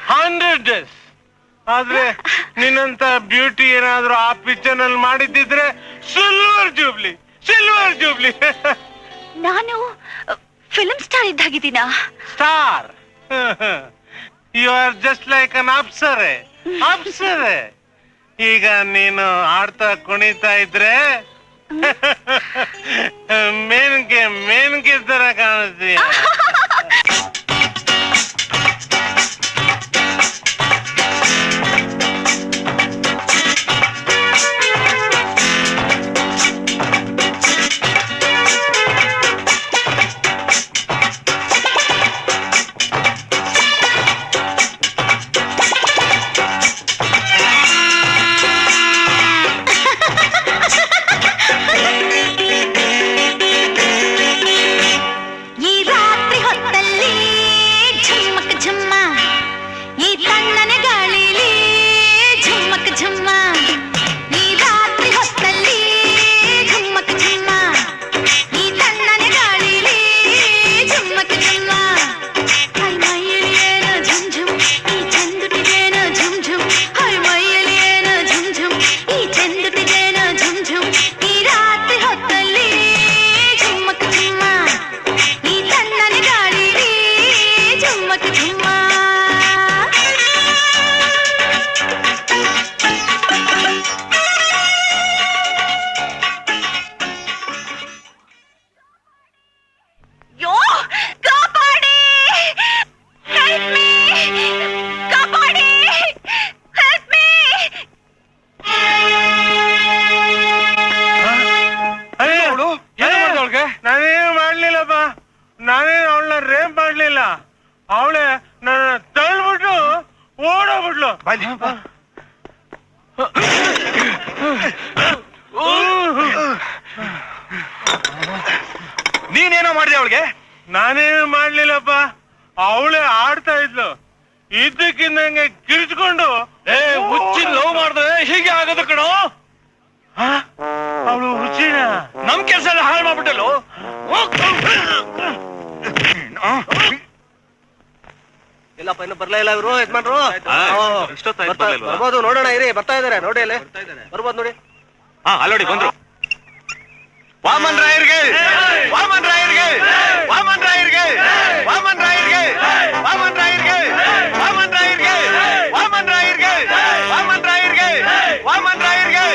100 days. ಆದ್ರೆ ನಿನ್ನಂತ ಬ್ಯೂಟಿ ಏನಾದ್ರೂ ಆ ಪಿಕ್ಚರ್ ನಲ್ಲಿ ಮಾಡಿದ್ದಿದ್ರೆ ಸಿಲ್ವರ್ ಜೂಬ್ಲಿ, ಸಿಲ್ವರ್ ಜೂಬ್ಲಿ. ನಾನು ಫಿಲ್ಮ್ ಸ್ಟಾರ್ ಇದ್ದಾಗಿದ್ದೀನಾ? Star? You are just like an ಅಪ್ಸರೆ, ಅಪ್ಸರೆ. ಈಗ ನೀನು ಆಡ್ತಾ ಕುಣಿತಾ ಇದ್ರೆ ಮೇನ್ಗೆ ತರ ಕಾಣಿಸ್ತೀಯ. ನಾನೇನು ಮಾಡ್ಲಿಲ್ಲಪ್ಪ, ನಾನೇನು ಅವಳನ್ನ ರೇಪ್ ಮಾಡ್ಲಿಲ್ಲ. ಅವಳೆ ನನ್ನ ತಳ್ಬಿಟ್ಟು ಓಡೋಗ್ಬಿಟ್ಲು. ನೀನೇನೋ ಮಾಡಿದೆ ಅವಳಿಗೆ? ನಾನೇನು ಮಾಡ್ಲಿಲ್ಲಪ್ಪ, ಅವಳೆ ಆಡ್ತಾ ಇದ್ಲು. ಇದ್ದಕ್ಕಿಂದಂಗೆ ಕಿರಿಚ್ಕೊಂಡು ಹುಚ್ಚಿ ಲವ್ ಮಾಡಿದ್ರೆ ಹೀಗೆ ಆಗೋದು ಕಣೋ. ಅವಳು ಹುಚ್ಚಿನ ನಮ್ ಕೆಲಸ ಎಲ್ಲ ಹಾಳು ಮಾಡ್ಬಿಟ್ಟಲು. ಇಲ್ಲಪ್ಪ ಇನ್ನು ಬರ್ಲೇ ಇಲ್ಲ ಇವರು ಯಜಮಾನ್ರು. ಇಷ್ಟೊತ್ತಾಯ್ತು ಬರ್ಲಿಲ್ವಾ? ಬರ್ಬೋದು, ನೋಡೋಣ ಇರಿ. ಬರ್ತಾ ಇದಾರೆ ನೋಡಿ ಅಲ್ಲಿ. ಬರ್ಬೋದು ನೋಡಿ. ಅಲ್ಲೋಡಿ ಬಂದ್ರು. ವಾಮನ್ ರಾಯರ್ಗೆ, ವಾಮನ್ ರಾಯರ್ಗೆ, ವಾಮನ್ ರಾಯರ್ಗೆ, ವಾಮನ್ ರಾಯರ್ಗೆ, ವಾಮನ್ ರಾಯರ್ಗೆ, ವಾಮನ್ ರಾಯರ್ಗೆ, ವಾಮನ್ ರಾಯರ್ಗೆ, ವಾಮನ್ ರಾಯರ್ಗೆ, ವಾಮನ್ ರಾಯರ್ಗೆ,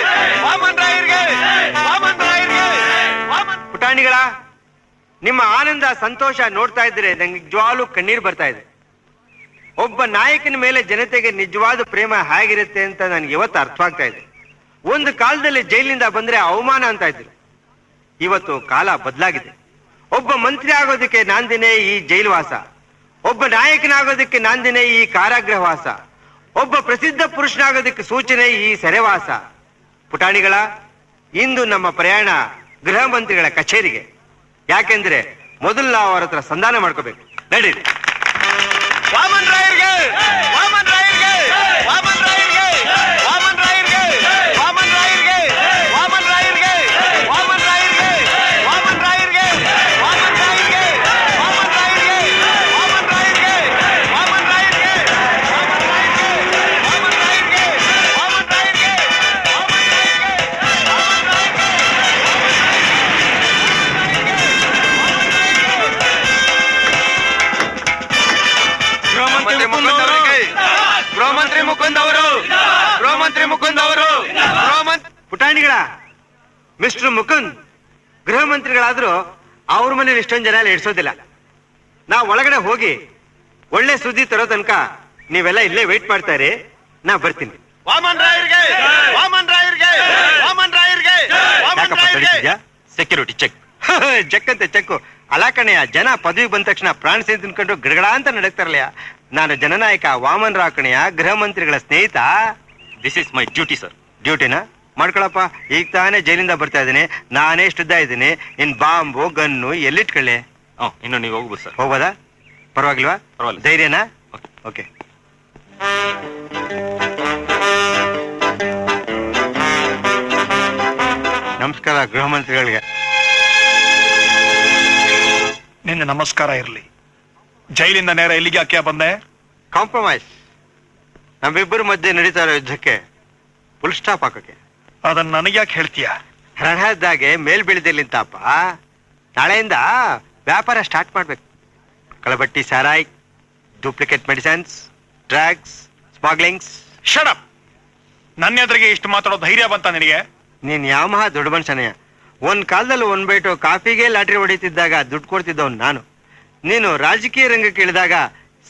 ವಾಮನ್ ರಾಯರ್ಗೆ, ವಾಮನ್ ರಾಯರ್ಗೆ, ವಾಮನ್. ಪುಟಾಣಿಗಳ ನಿಮ್ಮ ಆನಂದ ಸಂತೋಷ ನೋಡ್ತಾ ಇದ್ರೆ ನಂಗೆ ನಿಜವಾಗ್ಲೂ ಕಣ್ಣೀರು ಬರ್ತಾ ಇದೆ. ಒಬ್ಬ ನಾಯಕನ ಮೇಲೆ ಜನತೆಗೆ ನಿಜವಾದ ಪ್ರೇಮ ಹೇಗಿರುತ್ತೆ ಅಂತ ನನಗೆ ಇವತ್ತು ಅರ್ಥವಾಗ್ತಾ ಇದೆ. ಒಂದು ಕಾಲದಲ್ಲಿ ಜೈಲಿನಿಂದ ಬಂದ್ರೆ ಅವಮಾನ ಅಂತ ಇದ್ರು. ಇವತ್ತು ಕಾಲ ಬದಲಾಗಿದೆ. ಒಬ್ಬ ಮಂತ್ರಿ ಆಗೋದಕ್ಕೆ ನಾಂದಿನೇ ಈ ಜೈಲುವಾಸ, ಒಬ್ಬ ನಾಯಕನಾಗೋದಕ್ಕೆ ನಾಂದಿನೇ ಈ ಕಾರಾಗೃಹವಾಸ, ಒಬ್ಬ ಪ್ರಸಿದ್ಧ ಪುರುಷನಾಗೋದಕ್ಕೆ ಸೂಚನೆ ಈ ಸೆರೆವಾಸ. ಪುಟಾಣಿಗಳ ಇಂದು ನಮ್ಮ ಪ್ರಯಾಣ ಗೃಹ ಮಂತ್ರಿಗಳ ಕಚೇರಿಗೆ. ಯಾಕೆಂದ್ರೆ ಮೊದಲು ನಾವು ಅವರ ಹತ್ರ ಸಂಧಾನ ಮಾಡ್ಕೋಬೇಕು. ನಡೀರಿ. ವಾಮನ್ ರಾಯರ್ಗೆ, ವಾಮನ್ ರಾಯರ್ಗೆ, ವಾಮನ್ ರಾಯರ್ಗೆ, ವಾಮನ್ ರಾಯರ್ಗೆ, ವಾಮನ್ ರಾಯರ್ಗೆ, ವಾಮನ್ ರಾಯರ್ಗೆ, ವಾಮನ್ ರಾಯರ್ಗೆ, ವಾಮನ್ ರಾಯರ್ಗೆ, ವಾಮನ್ ರಾಯರ್ಗೆ, ವಾಮನ್ ರಾಯರ್ಗೆ, ವಾಮನ್ ರಾಯರ್ಗೆ, ವಾಮನ್ ರಾಯರ್ಗೆ, ವಾಮನ್ ರಾಯರ್ಗೆ, ವಾಮನ್ ರಾಯರ್ಗೆ, ವಾಮನ್ ರಾಯರ್ಗೆ, ವಾಮನ್ ಗೃಹಮಂತ್ರಿ ಮುಕುಂದ್ ಅವರಿಗೆ, ಗೃಹಮಂತ್ರಿ ಮುಕುಂದ್ ಅವರು, ಗೃಹಮಂತ್ರಿ ಮುಕುಂದ್ ಅವರು, ಪುಟಾಣಿಗಳ ಮಿಸ್ಟರ್ ಮುಕುಂದ್ ಗೃಹ ಮಂತ್ರಿಗಳಾದ್ರೂ ಅವ್ರ ಮನೇಲಿ ಇಷ್ಟೊಂದು ಜನ ಇಡ್ಸೋದಿಲ್ಲ. ನಾವು ಒಳಗಡೆ ಹೋಗಿ ಒಳ್ಳೆ ಸುದ್ದಿ ತರೋ ತನಕ ನೀವೆಲ್ಲ ಇಲ್ಲೇ ವೇಟ್ ಮಾಡ್ತಾ ಇರಿ. ನಾ ಬರ್ತೀನಿ. ವಾಮನ್ ರಾಯರ್ಗೆ, ವಾಮನ್ ರಾಯರ್ಗೆ, ವಾಮನ್ ರಾಯರ್ಗೆ, ವಾಮನ್ ಯಾಕಪ್ಪ ರಾಯರ್ಗೆ. ತಡೀತಿದ್ಯಾ? Security check. ಚೆಕ್ ಅಂತೆ ಚೆಕ್ಕು. ಅಲಾಕಣೆಯ ಜನ ಪದವಿ ಬಂದ ತಕ್ಷಣ ಪ್ರಾಣ ಸೇರಿ ತಿನ್ಕೊಂಡು ಗಿಡಗಳ ಅಂತ ನಡಕ್ತಾರಲ್ಲ. ನಾನು ಜನನಾಯಕ ವಾಮನ್ ರಾವ್ ಕಣೆಯ ಗೃಹ ಮಂತ್ರಿಗಳ ಸ್ನೇಹಿತ. This is my duty sir. ಡ್ಯೂಟಿನ ಮಾಡ್ಕೊಳಪ್ಪ. ಈಗ ತಾನೇ ಜೈಲಿಂದ ಬರ್ತಾ ಇದ್ದೀನಿ. ನಾನೇ ಶುದ್ಧ ಇದ್ದೀನಿ. ಇನ್ ಬಾಂಬು ಗನ್ನು ಎಲ್ಲಿಟ್ಕೊಳ್ಳಿ? ಇನ್ನು ನೀವು ಹೋಗ್ಬೋದು ಸರ್. ಹೋಗ್ಬೋದಾ? ಪರವಾಗಿಲ್ವಾ? ಪರವಾಗಿಲ್ಲ. ಧೈರ್ಯನಾ? ಓಕೆ. ನಮಸ್ಕಾರ ಗೃಹ ಮಂತ್ರಿಗಳಿಗೆ. ನಿನ್ನ ನಮಸ್ಕಾರ ಇರ್ಲಿ. ಜೈಲಿಂದ ನೇರ ಎಲ್ಲಿಗೆ ಯಾಕೆ ಬಂದೆ? ಕಾಂಪ್ರಮೈಸ್. ನಮ್ಮಿಬ್ಬರ ಮಧ್ಯೆ ನಡೀತಾ ಇರೋ ಯುದ್ಧಕ್ಕೆ ಫುಲ್ ಸ್ಟಾಪ್ ಹಾಕಕ್ಕೆ. ಅದನ್ನ ನನಗೆ ಯಾಕೆ ಹೇಳ್ತೀಯ? ರಣಹದ್ದಾಗೆ ಮೇಲ್ ಬೀಳದಿರ್ಲಿಂತಪ್ಪ. ನಾಳೆಯಿಂದ ವ್ಯಾಪಾರ ಸ್ಟಾರ್ಟ್ ಮಾಡ್ಬೇಕು. ಕಳಬಟ್ಟಿ ಸಾರಾಯ್, duplicate medicines, drugs, smugglings. Shut up. ನನ್ನ ಎದುರಿಗೆ ಇಷ್ಟು ಮಾತಾಡೋ ಧೈರ್ಯ ಬಂತ ನಿನಗೆ? ನೀನ್ ಯಾಮಹ ದೊಡ್ಡ ಮನುಷ್ಯನೆಯ. ಒಂದ್ ಕಾಲದಲ್ಲಿ ಒಂದ್ ಬೈಟು ಕಾಫಿಗೆ ಲಾಟ್ರಿ ಹೊಡಿತಿದ್ದಾಗ ದುಡ್ಡು ಕೊಡ್ತಿದ್ದವ್ ನಾನು. ನೀನು ರಾಜಕೀಯ ರಂಗಕ್ಕೆ ಇಳಿದಾಗ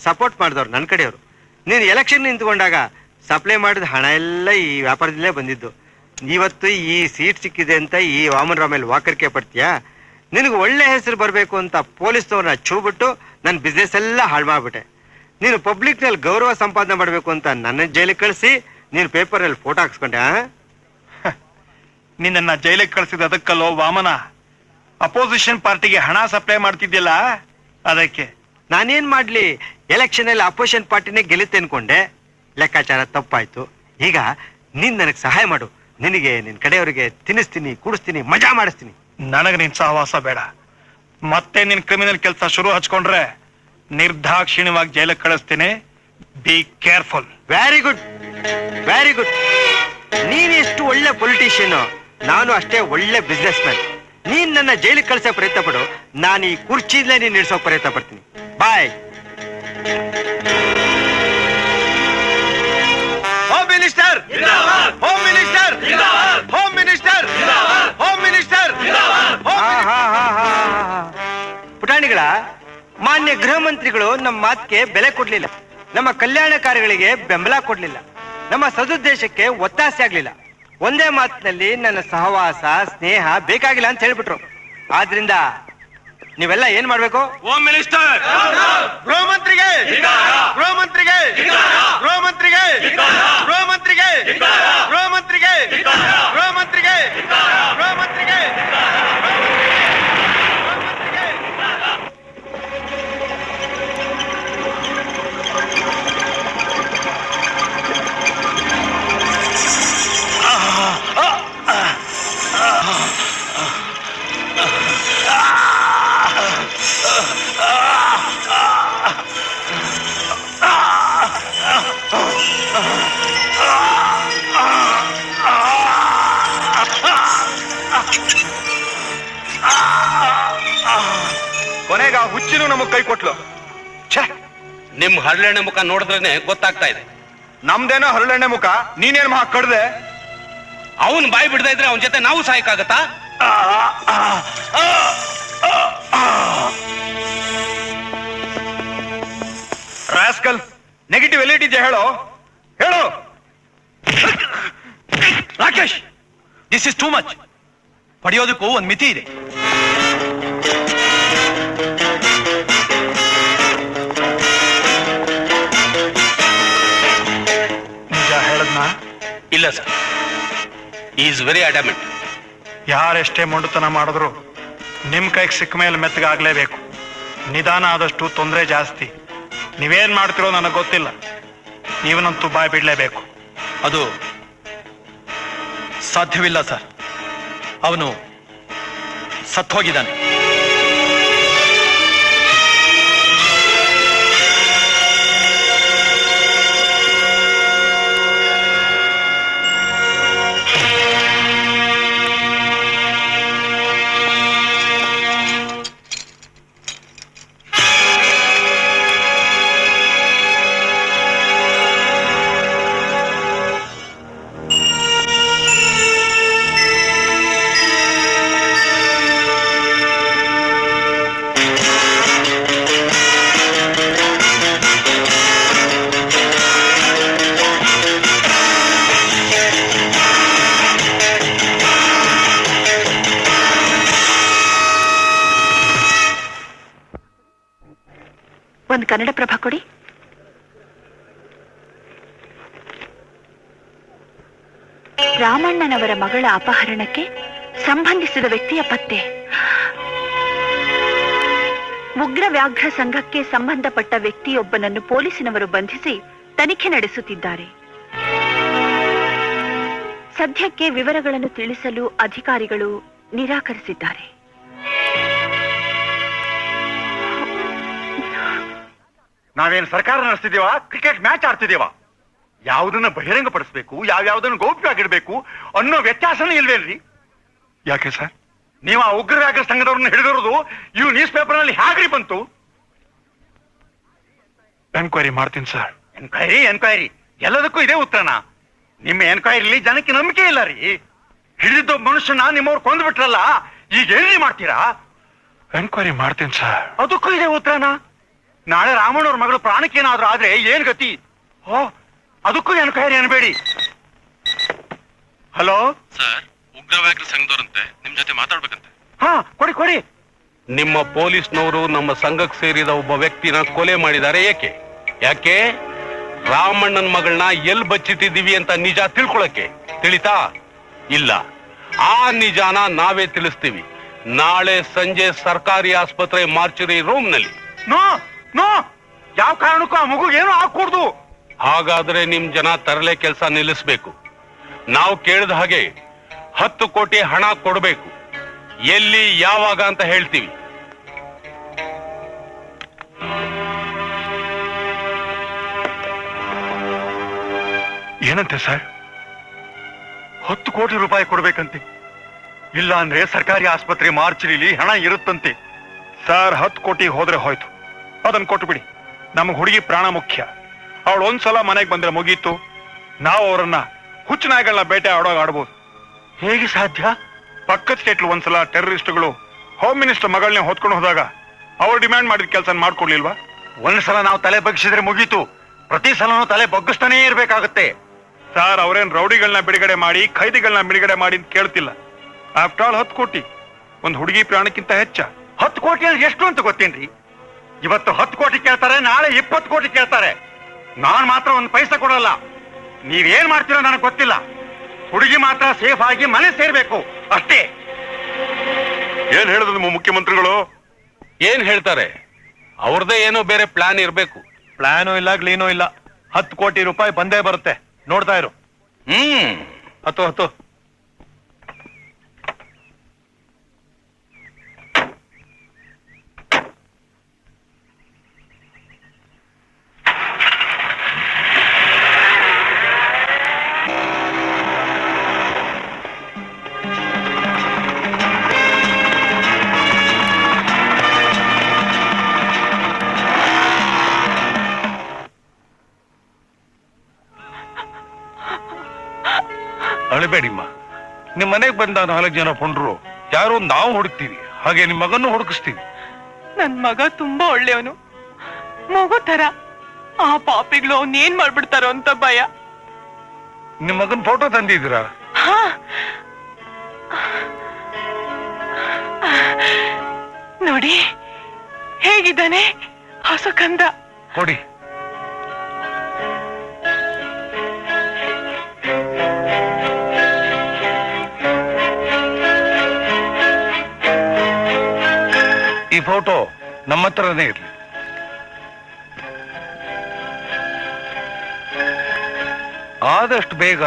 ಸಪೋರ್ಟ್ ಮಾಡಿದವ್ರು ನನ್ನ ಕಡೆಯವರು. ನೀನು ಎಲೆಕ್ಷನ್ ನಿಂತ್ಕೊಂಡಾಗ ಸಪ್ಲೈ ಮಾಡಿದ ಹಣ ಎಲ್ಲ ಈ ವ್ಯಾಪಾರದಲ್ಲೇ ಬಂದಿದ್ದು. ಇವತ್ತು ಈ ಸೀಟ್ ಸಿಕ್ಕಿದೆ ಅಂತ ಈ ವಾಮನ್ ರಾವ್ ಮೇಲೆ ವಾಕರಿಕೆ ಪಡ್ತೀಯಾ? ನಿನಗೆ ಒಳ್ಳೆ ಹೆಸರು ಬರಬೇಕು ಅಂತ ಪೊಲೀಸ್ನವ್ರನ್ನ ಚೂಬಿಟ್ಟು ನನ್ನ ಬಿಸ್ನೆಸ್ ಎಲ್ಲ ಹಾಳು ಮಾಡ್ಬಿಟ್ಟೆ. ನೀನು ಪಬ್ಲಿಕ್ನಲ್ಲಿ ಗೌರವ ಸಂಪಾದನೆ ಮಾಡಬೇಕು ಅಂತ ನನ್ನ ಜೈಲಿಗೆ ಕಳಿಸಿ ನೀನು ಪೇಪರಲ್ಲಿ ಫೋಟೋ ಹಾಕ್ಸ್ಕೊಂಡೆ. ನಿನ್ನ ಜೈಲಿಗೆ ಕಳಿಸಿದ ಅದಕ್ಕಲ್ಲೋ ವಾಮನ. ಅಪೋಸಿಷನ್ ಪಾರ್ಟಿಗೆ ಹಣ ಸಪ್ಲೈ ಮಾಡ್ತಿದ್ಯಲ್ಲ ಅದಕ್ಕೆ. ನಾನೇನ್ ಮಾಡ್ಲಿ? ಎಲೆಕ್ಷನ್ ಅಲ್ಲಿ ಅಪೋಸಿಷನ್ ಪಾರ್ಟಿನೇ ಗೆಲ್ಲುತ್ತೆ ಅನ್ಕೊಂಡೆ. ಲೆಕ್ಕಾಚಾರ ತಪ್ಪಾಯ್ತು. ಈಗ ನೀನ್ ನನಗೆ ಸಹಾಯ ಮಾಡು. ನಿನಗೆ ನಿನ್ ಕಡೆಯವರಿಗೆ ತಿನ್ನಿಸ್ತೀನಿ, ಕುಡಿಸ್ತೀನಿ, ಮಜಾ ಮಾಡಿಸ್ತೀನಿ. ನನಗೆ ನಿನ್ ಸಹವಾಸ ಬೇಡ. ಮತ್ತೆ ನಿನ್ ಕ್ರಿಮಿನಲ್ ಕೆಲಸ ಶುರು ಹಚ್ಕೊಂಡ್ರೆ ನಿರ್ದಾಕ್ಷಿಣ್ಯವಾಗಿ ಜೈಲಿಗೆ ಕಳಿಸ್ತೀನಿ. Be careful. Very good, very good. ನೀನ್ ಎಷ್ಟು ಒಳ್ಳೆ ಪೊಲಿಟಿಷಿಯನ್, ನಾನು ಅಷ್ಟೇ ಒಳ್ಳೆ ಬಿಸ್ನೆಸ್ ಮ್ಯಾನ್. ನೀನ್ ನನ್ನ ಜೈಲಿಗೆ ಕಳ್ಸೋ ಪ್ರಯತ್ನ ಪಡು, ನಾನು ಈ ಕುರ್ಚಿಲೇ ನೀನ್ ನಿಲ್ಸೋ ಪ್ರಯತ್ನ ಪಡ್ತೀನಿ. Bye. Home minister, home minister, home minister, home minister. ಪುಟಾಣಿಗಳ ಮಾನ್ಯ ಗೃಹ ಮಂತ್ರಿಗಳು ನಮ್ಮ ಮಾತಿಗೆ ಬೆಲೆ ಕೊಡ್ಲಿಲ್ಲ. ನಮ್ಮ ಕಲ್ಯಾಣ ಕಾರ್ಯಗಳಿಗೆ ಬೆಂಬಲ ಕೊಡ್ಲಿಲ್ಲ. ನಮ್ಮ ಸದುದ್ದೇಶಕ್ಕೆ ಒತ್ತಾಸೆ ಆಗ್ಲಿಲ್ಲ. ಒಂದೇ ಮಾತಿನಲ್ಲಿ ನನ್ನ ಸಹವಾಸ ಸ್ನೇಹ ಬೇಕಾಗಿಲ್ಲ ಅಂತ ಹೇಳ್ಬಿಟ್ರು. ಆದ್ರಿಂದ ನೀವೆಲ್ಲ ಏನ್ ಮಾಡ್ಬೇಕು? ಹೋಮ್ ಮಿನಿಸ್ಟರ್, ಗೃಹ ಮಂತ್ರಿಗೆ, ಗೃಹ ಮಂತ್ರಿಗೆ, ಗೃಹ ಮಂತ್ರಿಗೆ, ಗೃಹ ಮಂತ್ರಿಗೆ, ಗೃಹ ಮಂತ್ರಿಗೆ, ಗೃಹ ಮಂತ್ರಿಗೆ, ಗೃಹ ಮಂತ್ರಿಗೆ. ಕೊನೆಗ ಹುಚ್ಚಿನೂ ನಮಗ್ ಕೈ ಕೊಟ್ಲು. ನಿಮ್ ಹರಳೆಣ್ಣೆ ಮುಖ ನೋಡಿದ್ರೇನೆ ಗೊತ್ತಾಗ್ತಾ ಇದೆ. ನಮ್ದೇನೋ ಹರಳೆಣ್ಣೆ ಮುಖ, ನೀನೇನ್ ಮಹಾ ಕಡ್ದೆ? ಅವನ್ ಬಾಯಿ ಬಿಡದ ಇದ್ರೆ ಅವನ ಜೊತೆ ನಾವು ಸಾಯಕಾಗತ್ತಾ? ರಾಸ್ಕಲ್, ನೆಗೆಟಿವ್ ಎಲ್ಲಿ ಇಟ್ಟಿದ್ಯಾ ಹೇಳೋ, ಹೇಳು. Rakesh, this is too much. ಪಡೆಯೋದಕ್ಕೂ ಒಂದ್ ಮಿತಿ ಇದೆ. ನಿಜ ಹೇಳದ್ನಾ? ಇಲ್ಲ ಸರ್, ಈಸ್ ವೆರಿ ಅಡಮೆಂಟ್. ಯಾರೆಷ್ಟೇ ಮೊಂಡುತನ ಮಾಡಿದ್ರು ನಿಮ್ ಕೈಗೆ ಸಿಕ್ಕ ಮೇಲೆ ಮೆತ್ತಗಾಗ್ಲೇಬೇಕು. ನಿಧಾನ ಆದಷ್ಟು ತೊಂದರೆ ಜಾಸ್ತಿ. ನೀವೇನ್ ಮಾಡ್ತಿರೋ ನನಗೆ ಗೊತ್ತಿಲ್ಲ, ನೀವನಂತೂ ಬಾಯ್ ಬಿಡ್ಲೇಬೇಕು. ಅದು ಸಾಧ್ಯವಿಲ್ಲ ಸರ್. ಅವನು ಸತ್ತೋಗಿದ್ದಾನೆ. ಒಂದು ಕನ್ನಡ ಪ್ರಭ ಕೊಡಿ. ರಾಮಣ್ಣನವರ ಮಗಳ ಅಪಹರಣಕ್ಕೆ ಸಂಬಂಧಿಸಿದ ವ್ಯಕ್ತಿಯ ಪತ್ತೆ. ಉಗ್ರ ವ್ಯಾಘ್ರ ಸಂಘಕ್ಕೆ ಸಂಬಂಧಪಟ್ಟ ವ್ಯಕ್ತಿಯೊಬ್ಬನನ್ನು ಪೊಲೀಸಿನವರು ಬಂಧಿಸಿ ತನಿಖೆ ನಡೆಸುತ್ತಿದ್ದಾರೆ. ಸದ್ಯಕ್ಕೆ ವಿವರಗಳನ್ನು ತಿಳಿಸಲು ಅಧಿಕಾರಿಗಳು ನಿರಾಕರಿಸಿದ್ದಾರೆ. ನಾವೇನು ಸರ್ಕಾರ ನಡೆಸ್ತಿದೀವ, ಕ್ರಿಕೆಟ್ ಮ್ಯಾಚ್ ಆಡ್ತಿದೀವ? ಯಾವುದನ್ನ ಬಹಿರಂಗಪಡಿಸ್ಬೇಕು, ಯಾವ್ಯಾವ್ದನ್ನ ಗೌಪ್ಯವಾಗಿಡ್ಬೇಕು ಅನ್ನೋ ವ್ಯತ್ಯಾಸನೇ ಇಲ್ವೇನ್ರಿ? ಯಾಕೆ ಸರ್? ನೀವು ಆ ಉಗ್ರ ವ್ಯಾಘ್ರ ಸಂಘದವ್ರನ್ನ ಹಿಡಿದಿರೋದು ಇವು ನ್ಯೂಸ್ ಪೇಪರ್ ನಲ್ಲಿ ಹೇಗ್ರಿ ಬಂತು? ಎನ್ಕ್ವೈರಿ ಮಾಡ್ತೀನಿ ಸರ್. ಎನ್ಕ್ವೈರಿ ಎಲ್ಲದಕ್ಕೂ ಇದೇ ಉತ್ತರನಾ? ನಿಮ್ಮ ಎನ್ಕ್ವೈರಿಲಿ ಜನಕ್ಕೆ ನಂಬಿಕೆ ಇಲ್ಲ ರೀ. ಹಿಡಿದಿದ್ದ ಮನುಷ್ಯನ ನಿಮ್ಮವ್ರು ಕೊಂದ್ಬಿಟ್ರಲ್ಲ, ಈಗ ಏನ್ರಿ ಮಾಡ್ತೀರಾ? ಎನ್ಕ್ವೈರಿ ಮಾಡ್ತೀನಿ ಸರ್. ಅದಕ್ಕೂ ಇದೇ ಉತ್ತರನಾ? ನಾಳೆ ರಾಮಣ್ಣವ್ರ ಮಗಳು ಪ್ರಾಣಕ್ಕೇನಾದ್ರೂ ಆದ್ರೆ ಏನ್ ಗತಿ? ಓ, ಅದಕ್ಕೂ ಎನ್ಕ್ವೈರಿ ಅನ್ಬೇಡಿ. ಹಲೋ ಸರ್, ಉಗ್ರ ವ್ಯಾಘ್ರ ಸಂಘದವರಂತೆ, ನಿಮ್ ಜೊತೆ ಮಾತಾಡ್ಬೇಕಂತೆ. ಹಾ, ಕೊಡಿ ಕೊಡಿ. ನಿಮ್ಮ ಪೊಲೀಸ್ನವರು ನಮ್ಮ ಸಂಘಕ್ಕೆ ಸೇರಿದ ಒಬ್ಬ ವ್ಯಕ್ತಿನ ಕೊಲೆ ಮಾಡಿದ್ದಾರೆ. ಯಾಕೆ? ರಾಮಣ್ಣನ ಮಗಳನ್ನ ಎಲ್ಲಿ ಬಚ್ಚಿಟ್ಟಿದೀವಿ ಅಂತ ನಿಜ ತಿಳ್ಕೊಳಕ್ಕೆ. ತಿಳಿತಾ? ಇಲ್ಲ, ಆ ನಿಜಾನ ನಾವೇ ತಿಳಿಸ್ತೀವಿ ನಾಳೆ ಸಂಜೆ ಸರ್ಕಾರಿ ಆಸ್ಪತ್ರೆ ಮಾರ್ಚುರಿ ರೂಮ್ ನಲ್ಲಿ. ನೋ ನೋ, ಯಾವ ಕಾರಣಕ್ಕೂ ಆ ಮಗು ಏನು ಆಗ್ಕೂಡ್ದು. ಹಾಗಾದ್ರೆ ನಿಮ್ ಜನ ತರಲೆ ಕೆಲಸ ನಿಲ್ಲಿಸ್ಬೇಕು. ನಾವು ಕೇಳಿದ ಹಾಗೆ 10 ಕೋಟಿ ಹಣ ಕೊಡಬೇಕು. ಎಲ್ಲಿ, ಯಾವಾಗ ಅಂತ ಹೇಳ್ತೀವಿ. ಏನಂತೆ ಸರ್? 10 ಕೋಟಿ ರೂಪಾಯಿ ಕೊಡ್ಬೇಕಂತೆ? ಇಲ್ಲ ಅಂದ್ರೆ ಸರ್ಕಾರಿ ಆಸ್ಪತ್ರೆ ಮಾರ್ಚರಿಲಿ ಹಣ ಇರುತ್ತಂತೆ. ಸರ್, 10 ಕೋಟಿ ಹೋದ್ರೆ ಹೋಯ್ತು, ಅದನ್ನ ಕೊಟ್ಟು ಬಿಡಿ. ನಮಗ್ ಹುಡುಗಿ ಪ್ರಾಣ ಮುಖ್ಯ. ಅವಳು ಒಂದ್ಸಲ ಮನೆಗೆ ಬಂದ್ರೆ ಮುಗೀತು. ನಾವು ಅವರನ್ನ ಹುಚ್ಚು ನಾಯಿಗಳನ್ನ ಬೇಟೆ ಆಡ್ಬೋದು. ಹೇಗೆ ಸಾಧ್ಯ? ಪಕ್ಕದ ಸ್ಟೇಟ್ಲು ಒಂದ್ಸಲ ಟೆರರಿಸ್ಟ್ಗಳು ಹೋಮ್ ಮಿನಿಸ್ಟರ್ ಮಗಳನ್ನೇ ಹೊತ್ಕೊಂಡು ಹೋದಾಗ ಅವ್ರು ಡಿಮ್ಯಾಂಡ್ ಮಾಡಿದ ಕೆಲಸ ಮಾಡ್ಕೊಡ್ಲಿಲ್ವಾ? ಒಂದ್ಸಲ ನಾವು ತಲೆ ಬಗ್ಗಿಸಿದ್ರೆ ಮುಗೀತು. ಪ್ರತಿ ಸಲನೂ ತಲೆ ಬಗ್ಗಿಸ್ತಾನೇ ಇರ್ಬೇಕಾಗತ್ತೆ. ಸರ್, ಅವ್ರೇನ್ ರೌಡಿಗಳನ್ನ ಬಿಡುಗಡೆ ಮಾಡಿ, ಖೈದಿಗಳನ್ನ ಬಿಡುಗಡೆ ಮಾಡಿ ಅಂತ ಕೇಳ್ತಿಲ್ಲ. ಆಫ್ಟರ್ ಆಲ್ 10 ಕೋಟಿ ಒಂದು ಹುಡುಗಿ ಪ್ರಾಣಕ್ಕಿಂತ ಹೆಚ್ಚ. 10 ಕೋಟಿ ಅಂದ್ರೆ ಎಷ್ಟು ಅಂತ ಗೊತ್ತೇನ್ರಿ? ಇವತ್ತು 10 ಕೋಟಿ ಕೇಳ್ತಾರೆ, ನಾಳೆ 20 ಕೋಟಿ ಕೇಳ್ತಾರೆ. ನಾನ್ ಮಾತ್ರ ಒಂದು ಪೈಸೆ ಕೊಡಲ್ಲ. ನೀವೇನ್ ಮಾಡ್ತೀರೋ ನನಗೆ ಗೊತ್ತಿಲ್ಲ. ಹುಡುಗಿ ಮಾತ್ರ ಸೇಫ್ ಆಗಿ ಮನೆ ಸೇರ್ಬೇಕು ಅಷ್ಟೇ. ಏನ್ ಹೇಳಿದ್ರು ನಿಮ್ಮ ಮುಖ್ಯಮಂತ್ರಿಗಳು? ಏನ್ ಹೇಳ್ತಾರೆ? ಅವ್ರದೇ ಏನೋ ಬೇರೆ ಪ್ಲಾನ್ ಇರ್ಬೇಕು. ಪ್ಲಾನು ಇಲ್ಲ, ಕ್ಲೀನೂ ಇಲ್ಲ. 10 ಕೋಟಿ ರೂಪಾಯಿ ಬಂದೇ ಬರುತ್ತೆ, ನೋಡ್ತಾ ಇರು. ಹತ್ತು. ಅಳಬೇಡಿಮ್ಮ. ನಿಮ್ ಮನೆಗೆ ಬಂದ 4 ಜನ ಪುಂಡ್ರು ಯಾರೋ ನಾವು ಹುಡುಕ್ತೀವಿ, ಹಾಗೆ ನಿಮ್ ಮಗನ್ನು ಹುಡುಕಿಸ್ತೀವಿ. ನನ್ ಮಗ ತುಂಬಾ ಒಳ್ಳೆಯವನು, ಮಗು ತರ. ಆ ಪಾಪಿಗಳು ಅವ್ನ್ ಏನ್ ಮಾಡ್ಬಿಡ್ತಾರೋ ಅಂತ ಭಯ. ನಿಮ್ ಮಗನ್ ಫೋಟೋ ತಂದಿದ್ದೀರಾ? ನೋಡಿ ಹೇಗಿದ್ದಾನೆ, ಹೊಸ ಕಂದ. ಕೊಡಿ. ಈ ಫೋಟೋ ನಮ್ಮ ಹತ್ರನೇ ಇರ್ಲಿ. ಆದಷ್ಟು ಬೇಗ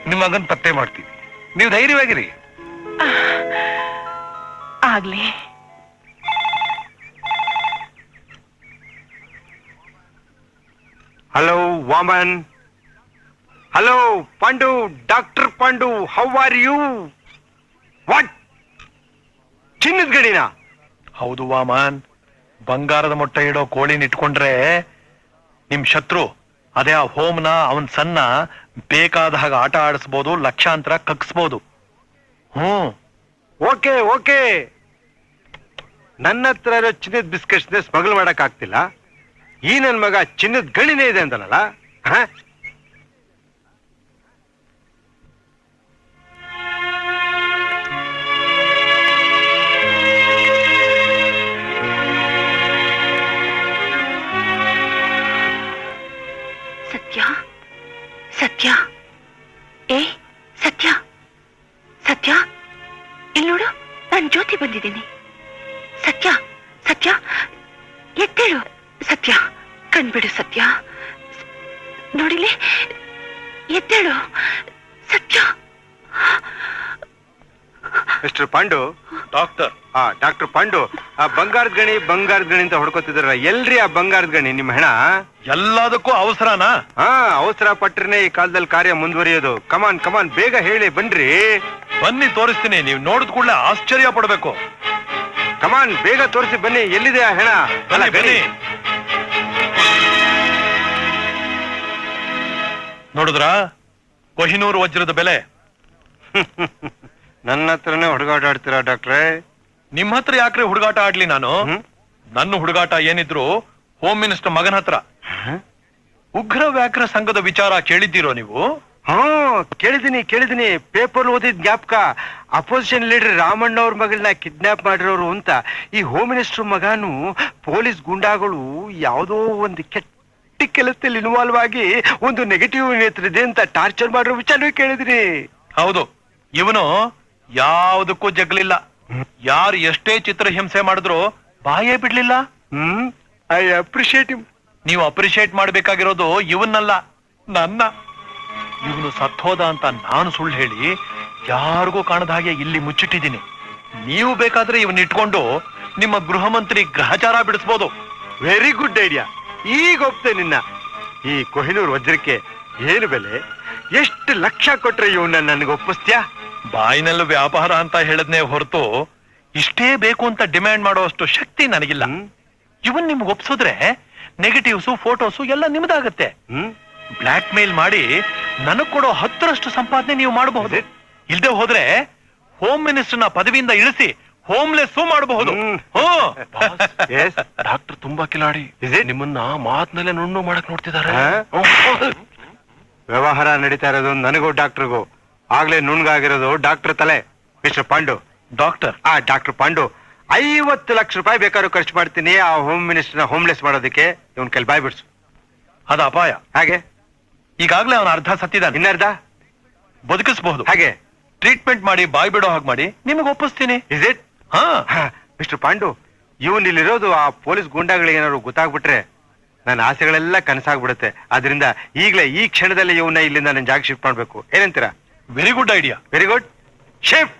ನಿಮ್ಮ ಮಗನ್ ಪತ್ತೆ ಮಾಡ್ತೀವಿ. ನೀವು ಧೈರ್ಯವಾಗಿರಿ. ಆಗ್ಲಿ. Hello Vaman. Hello Pandu, doctor Pandu, how are you? What? ಚಿನ್ನದ ಗಡಿನ? ಹೌದು ವಾಮನ್. ಬಂಗಾರದ ಮೊಟ್ಟೆ ಇಡೋ ಕೋಳಿನ ಇಟ್ಕೊಂಡ್ರೆ ನಿಮ್ ಶತ್ರು ಅದೇ ಆ ಹೋಮ್ನ ಅವನ್ ಸಣ್ಣ ಬೇಕಾದ ಹಾಗೆ ಆಟ ಆಡಿಸ್ಬೋದು, ಲಕ್ಷಾಂತರ ಕಕ್ಸ್ಬೋದು. Okay okay. ನನ್ನ ಹತ್ರ ಇರೋ ಚಿನ್ನದ ಬಿಸ್ಕೆಟ್ಸ್ ಸ್ಮಗಲ್ ಮಾಡಕ್ ಆಗ್ತಿಲ್ಲ. ಈ ನನ್ ಮಗ ಚಿನ್ನದ ಗಣಿನೇ ಇದೆ ಅಂತನಲ್ಲ. ಸತ್ಯ ಸತ್ಯ ಏ ಸತ್ಯ ಸತ್ಯ, ಇಲ್ಲಿ ನೋಡು, ನಾನು ಜ್ಯೋತಿ ಬಂದಿದ್ದೀನಿ. ಸತ್ಯ ಸತ್ಯ, ಎದ್ದೇಳು ಸತ್ಯ, ಕಣ್ಬಿಡು ಸತ್ಯ. ನೋಡಿಲಿ, ಎದ್ದೇಳು ಸತ್ಯ. Mister Pandu. Doctor. Doctor Pandu, ಆ ಬಂಗಾರದ ಗಣಿ ಅಂತ ಹೊಡ್ಕೋತಿದ್ರ. ಎಲ್ರಿ ಆ ಬಂಗಾರದ ಗಣಿ? ನಿಮ್ಮ ಹೆಣ ಎಲ್ಲದಕ್ಕೂ ಅವಸರನಾ? ಅವಸರ ಪಟ್ರೆ ಈ ಕಾಲದಲ್ಲಿ ಕಾರ್ಯ ಮುಂದುವರಿಯೋದು. ಕಮಾನ್ ಕಮಾನ್, ಬೇಗ ಹೇಳಿ, ಬನ್ರಿ. ಬನ್ನಿ ತೋರಿಸ್ತೀನಿ, ನೀವು ನೋಡಿದ ಕೂಡಲೇ ಆಶ್ಚರ್ಯ ಪಡ್ಬೇಕು. ಕಮಾನ್, ಬೇಗ ತೋರಿಸಿ ಬನ್ನಿ. ಎಲ್ಲಿದೆ ಆ ಹೆಣ? ಅಲ್ಲ, ಗಣಿ. ನೋಡಿದ್ರ ಕೊಹಿನೂರು ವಜ್ರದ ಬೆಲೆ? ನನ್ನ ಹತ್ರನೇ ಹುಡುಗಾಟ ಆಡ್ತೀರಾ ಡಾಕ್ಟ್ರೇ? ನಿಮ್ ಹತ್ರ ಯಾಕ್ರೆ ಹುಡುಗಾಟ ಆಡ್ಲಿ ನಾನು? ನನ್ನ ಹುಡುಗಾಟ ಏನಿದ್ರು ಹೋಮ್ ಮಿನಿಸ್ಟರ್ ಮಗನ ಹತ್ರ. ಉಗ್ರ ವ್ಯಾಘ್ರ ಸಂಘದ ವಿಚಾರ ಕೇಳಿದ್ದೀರೋ ನೀವು? ಕೇಳಿದೀನಿ. ಪೇಪರ್ ಓದಿದ್ ಜ್ಞಾಪಕ. ಅಪೋಸಿಷನ್ ಲೀಡರ್ ರಾಮಣ್ಣ ಅವ್ರ ಮಗಳನ್ನ ಕಿಡ್ನಾಪ್ ಮಾಡಿರೋರು ಅಂತ ಈ ಹೋಮ್ ಮಿನಿಸ್ಟರ್ ಮಗನು ಪೊಲೀಸ್ ಗುಂಡಾಗಳು ಯಾವುದೋ ಒಂದು ಕೆಟ್ಟ ಕೆಲಸದಲ್ಲಿ ಇನ್ವಾಲ್ವ್ ಆಗಿ ಒಂದು ನೆಗೆಟಿವ್ ನೇತ್ರಿದೆ ಅಂತ ಟಾರ್ಚರ್ ಮಾಡಿರೋ ವಿಚಾರ ಕೇಳಿದ್ರಿ. ಹೌದು, ಇವನು ಯಾವುದಕ್ಕೂ ಜಗ್ಲಿಲ್ಲ. ಯಾರು ಎಷ್ಟೇ ಚಿತ್ರಹಿಂಸೆ ಮಾಡಿದ್ರು ಬಾಯೇ ಬಿಡ್ಲಿಲ್ಲ. I appreciate him. ನೀವು ಅಪ್ರಿಶಿಯೇಟ್ ಮಾಡ್ಬೇಕಾಗಿರೋದು ಇವನ್ನಲ್ಲ, ನನ್ನ. ಇವನು ಸತ್ತೋದ ಅಂತ ನಾನು ಸುಳ್ಳು ಹೇಳಿ ಯಾರಿಗೂ ಕಾಣದ ಹಾಗೆ ಇಲ್ಲಿ ಮುಚ್ಚಿಟ್ಟಿದ್ದೀನಿ. ನೀವು ಬೇಕಾದ್ರೆ ಇವನ್ ಇಟ್ಕೊಂಡು ನಿಮ್ಮ ಗೃಹ ಮಂತ್ರಿ ಗ್ರಹಚಾರ ಬಿಡಿಸ್ಬೋದು. Very good idea. ಈಗ ಒಪ್ತೆ ನಿನ್ನ. ಈ ಕೊಹಿನೂರ್ ವಜ್ರಕ್ಕೆ ಏನು ಬೆಲೆ? ಎಷ್ಟು ಲಕ್ಷ ಕೊಟ್ರೆ ಇವನ್ನ ನನಗೆ ಒಪ್ಪಿಸ್ತ್ಯಾ? ಬಾಯಿನಲ್ಲೂ ವ್ಯಾಪಾರ ಅಂತ ಹೇಳದ್ನೇ ಹೊರತು ಇಷ್ಟೇ ಬೇಕು ಅಂತ ಡಿಮ್ಯಾಂಡ್ ಮಾಡುವಷ್ಟು ಶಕ್ತಿ ನನಗಿಲ್ಲ. ಇವನ್ ನಿಮ್ಗೆ ಒಪ್ಸಿದ್ರೆ ನೆಗೆಟಿವ್ಸು ಫೋಟೋಸು ಎಲ್ಲ ನಿಮ್ದಾಗತ್ತೆ. ಬ್ಲಾಕ್ ಮೇಲ್ ಮಾಡಿ ನನಗ್ ಕೊಡೋ 10ರಷ್ಟು ಸಂಪಾದನೆ ನೀವು ಮಾಡಬಹುದು. ಇಲ್ದೆ ಹೋದ್ರೆ ಹೋಮ್ ಮಿನಿಸ್ಟರ್ನ ಪದವಿಯಿಂದ ಇಳಿಸಿ ಹೋಮ್ಲೆಸ್ ಮಾಡಬಹುದು. ಡಾಕ್ಟರ್ ತುಂಬಾ ಕಿಲಾಡಿ. ನಿಮ್ಮನ್ನ ಮಾತ್ನಲ್ಲೇ ನುಣ್ಣು ಮಾಡಕ್ ನೋಡ್ತಿದ್ದಾರೆ. ವ್ಯವಹಾರ ನಡೀತಾ ಇರೋದು ನನಗೂ ಡಾಕ್ಟರ್ಗೂ. ಆಗ್ಲೇ ನುಣ್ಗಾಗಿರೋದು ಡಾಕ್ಟರ್ ತಲೆ. Mister Pandu. Doctor. Doctor Pandu, 50 lakh ರೂಪಾಯಿ ಬೇಕಾದ್ರೂ ಖರ್ಚು ಮಾಡ್ತೀನಿ ಆ ಹೋಮ್ ಮಿನಿಸ್ಟರ್ನ ಹೋಮ್ಲೆಸ್ ಮಾಡೋದಕ್ಕೆ. ಇವನ್ ಕೈಲಿ ಬಾಯ್ ಬಿಡ್ಸು. ಅದು ಅಪಾಯ. ಹಾಗೆ ಈಗಾಗ್ಲೇ ಅವನ ಅರ್ಧ ಸತ್ತಿದ್ದಾನೆ, ಇನ್ನರ್ಧ ಬದುಕಿಸಬಹುದು. ಹಾಗೆ ಟ್ರೀಟ್ಮೆಂಟ್ ಮಾಡಿ ಬಾಯ್ ಬಿಡೋ ಹಾಗೆ ಮಾಡಿ ನಿಮಗೆ ಒಪ್ಪಿಸ್ತೀನಿ. Is it? ಹಾ, ಮಿಸ್ಟರ್ ಪಾಂಡು, ಇವನ್ ಇಲ್ಲಿರೋದು ಆ ಪೊಲೀಸ್ ಗೂಂಡಾಗಳಿಗೆ ಏನಾದ್ರು ಗೊತ್ತಾಗ್ಬಿಟ್ರೆ ನನ್ನ ಆಸೆಗಳೆಲ್ಲ ಕನಸಾಗ್ಬಿಡುತ್ತೆ. ಆದ್ರಿಂದ ಈಗಲೇ ಈ ಕ್ಷಣದಲ್ಲಿ ಇವನ್ನ ಇಲ್ಲಿಂದ ನನ್ನ ಜಾಗ ಶಿಫ್ಟ್ ಮಾಡ್ಬೇಕು. ಏನಂತೀರಾ? Very good idea. Very good, shift.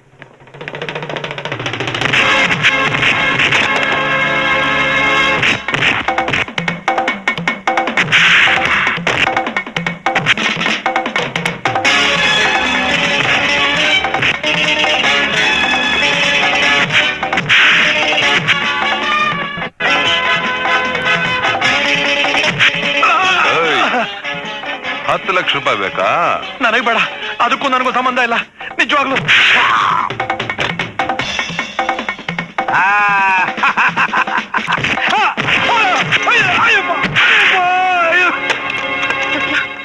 $10 lakh ಬೇಕಾ? ನನಗೆ ಬೇಡ, ಅದಕ್ಕೂ ನನಗೂ ಸಂಬಂಧ ಇಲ್ಲ ನಿಜವಾಗ್ಲು.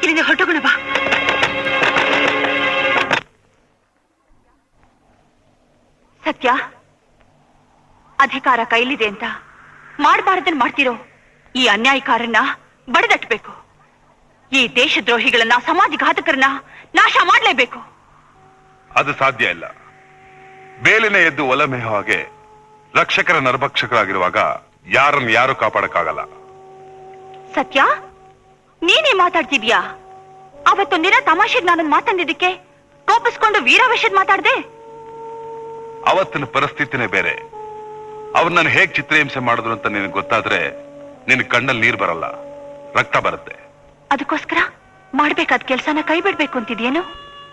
ಇಲ್ಲಿಂದ ಹೊರಟೋಗೋಣ ಬಾ. ಸತ್ಯ, ಅಧಿಕಾರ ಕೈಲಿದೆ ಅಂತ ಮಾಡಬಾರದನ್ನ ಮಾಡ್ತಿರೋ ಈ ಅನ್ಯಾಯಕಾರನ್ನ ಬಡಿದಟ್ಟಬೇಕು. ಈ ದೇಶದ್ರೋಹಿಗಳನ್ನ, ಸಮಾಜಘಾತಕರನ್ನ ನಾಶ ಮಾಡಲೇಬೇಕು. ಅದು ಸಾಧ್ಯ ಇಲ್ಲ. ಬೇಲಿನ ಎದ್ದು ಒಲಮೆಹ ಹಾಗೆ ರಕ್ಷಕರ ನರಭಕ್ಷಕರಾಗಿರುವಾಗ ಯಾರನ್ನು ಯಾರು ಕಾಪಾಡಕ್ಕಾಗಲ್ಲ. ಸತ್ಯ, ನೀನೇ ಮಾತಾಡ್ತಿದ್ಯಾ? ಅವತ್ತು ದಿನ ತಮಾಷೆಗೆ ನಾನು ಮಾತಂದಿದ್ದಕ್ಕೆ ಕೋಪಿಸ್ಕೊಂಡು ವೀರಾವೇಶದ್ ಮಾತಾಡ್ದೆ. ಅವತ್ತಿನ ಪರಿಸ್ಥಿತಿನೇ ಬೇರೆ. ಅವ್ರು ನಾನು ಹೇಗ್ ಚಿತ್ರಹಿಂಸೆ ಮಾಡಿದ್ರು ಅಂತ ನಿನಗೆ ಗೊತ್ತಾದ್ರೆ ನಿನ್ ಕಣ್ಣಲ್ಲಿ ನೀರ್ ಬರಲ್ಲ, ರಕ್ತ ಬರುತ್ತೆ. ಅದಕ್ಕೋಸ್ಕರ ಮಾಡ್ಬೇಕಾದ ಕೆಲ್ಸನ ಕೈ ಬಿಡ್ಬೇಕು ಅಂತಿದ್ಯೇನು?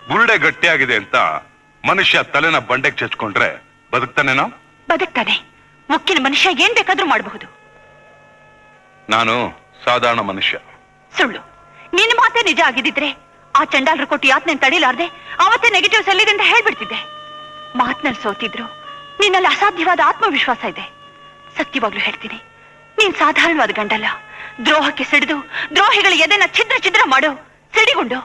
ಗುರುಡೆ ಗಟ್ಟಿಯಾಗಿದೆ ಅಂತ ಮನುಷ್ಯ ತಲೆನ ಬಂಡೆಗೆ ಚಚ್ಕೊಂಡ್ರೆ ಬದುಕ್ತಾನೇನೋ? ಬದುಕ್ತಾನೆ. ಮುಖ್ಯನ ಮನುಷ್ಯ ಏನ್ ಬೇಕಾದ್ರೂ ಮಾಡಬಹುದು. ನಾನು ಸಾಧಾರಣ ಮನುಷ್ಯ. ಸುಳ್ಳು. ನಿನ್ನ ಮಾತೇ ನಿಜ ಆಗಿದ್ದಿದ್ರೆ ಆ ಚಂಡಾಲರು ಕೊಟ್ಟು ಯಾತ್ನೆ ತಡಿಲಾರ್ದೆ ಅವತ್ತೇ ನೆಗೆಟಿವ್ಸ್ ಎಲ್ಲಿದೆ ಅಂತ ಹೇಳ್ಬಿಡ್ತಿದ್ದೆ. ಮಾತ್ನಲ್ಲಿ ಸೋತಿದ್ರು ನಿನ್ನಲ್ಲಿ ಅಸಾಧ್ಯವಾದ ಆತ್ಮವಿಶ್ವಾಸ ಇದೆ. ಸತ್ಯವಾಗ್ಲೂ ಹೇಳ್ತೀನಿ, ನೀನ್ ಸಾಧಾರಣವಾದ ಗಂಡಲ್ಲ. ದ್ರೋಹಕ್ಕೆ ಸಿಡಿದು ದ್ರೋಹಿಗಳ ಎದೆನ ಛಿದ್ರ ಛಿದ್ರ ಮಾಡೋ ಸಿಡಿಗುಂಡು.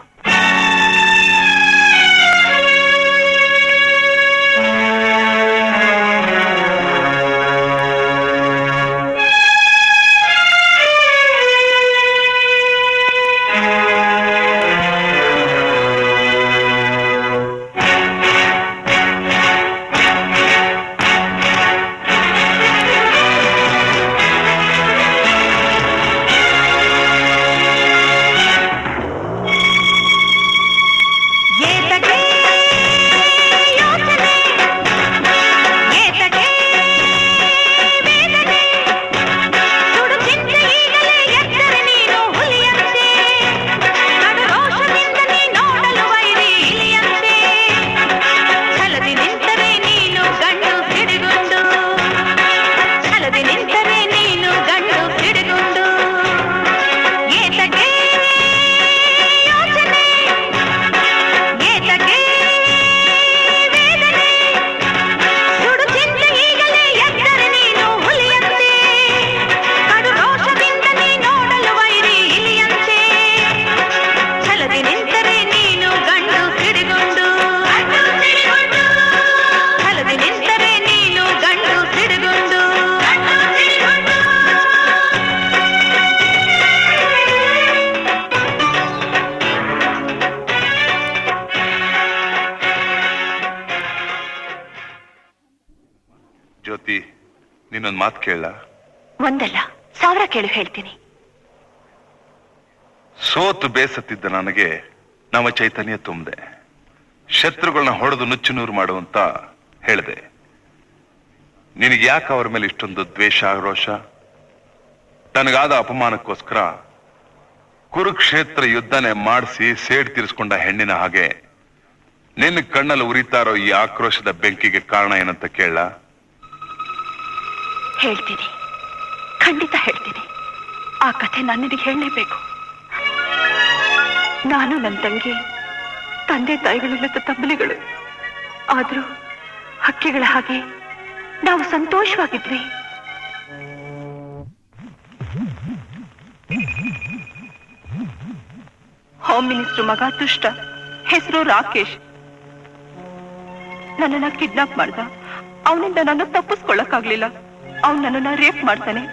ಜ್ಯೋತಿ, ನಿನ್ನೊಂದು ಮಾತು ಕೇಳ? ಒಂದಲ್ಲ 1000 ಕೇಳು ಹೇಳ್ತೀನಿ. ಸೋತು ಬೇಸತ್ತಿದ್ದ ನನಗೆ ನವ ಚೈತನ್ಯ ತುಂಬಿದೆ. ಶತ್ರುಗಳನ್ನ ಹೊಡೆದು ನುಚ್ಚು ನೂರು ಮಾಡುವಂತ ಹೇಳಿದೆ. ನಿನಗೆ ಯಾಕೆ ಅವ್ರ ಮೇಲೆ ಇಷ್ಟೊಂದು ದ್ವೇಷ, ರೋಷ? ತನಗಾದ ಅಪಮಾನಕ್ಕೋಸ್ಕರ ಕುರುಕ್ಷೇತ್ರ ಯುದ್ಧನೇ ಮಾಡಿಸಿ ಸೇಡ್ ತೀರಿಸ್ಕೊಂಡ ಹೆಣ್ಣಿನ ಹಾಗೆ ನಿನ್ನ ಕಣ್ಣಲ್ಲಿ ಉರಿತಾ ಇರೋ ಈ ಆಕ್ರೋಶದ ಬೆಂಕಿಗೆ ಕಾರಣ ಏನಂತ ಕೇಳ? ಹೇಳ್ತೀನಿ, ಖಂಡಿತ ಹೇಳ್ತೀನಿ. ಆ ಕಥೆ ನಾನು ನಿನಗೆ ಹೇಳಲೇಬೇಕು. ನಾನು ನನ್ನ ತಂಗಿ ತಂದೆ ತಾಯಿಗಳಿಲ್ಲದ ತಬ್ಬಲಿಗಳು. ಆದ್ರೂ ಹಕ್ಕಿಗಳ ಹಾಗೆ ನಾವು ಸಂತೋಷವಾಗಿದ್ವಿ. ಹೋಮ್ ಮಿನಿಸ್ಟರ್ ಮಗ ದುಷ್ಟ, ಹೆಸರು ರಾಕೇಶ್. ನನ್ನನ್ನ ಕಿಡ್ನಾಪ್ ಮಾಡ್ದ. ಅವನಿಂದ ನಾನು ತಪ್ಪಿಸ್ಕೊಳ್ಳಕ್ಕಾಗ್ಲಿಲ್ಲ. ಅವ್ನು ನನ್ನನ್ನ ರೇಪ್ ಮಾಡ್ತಾನೆ,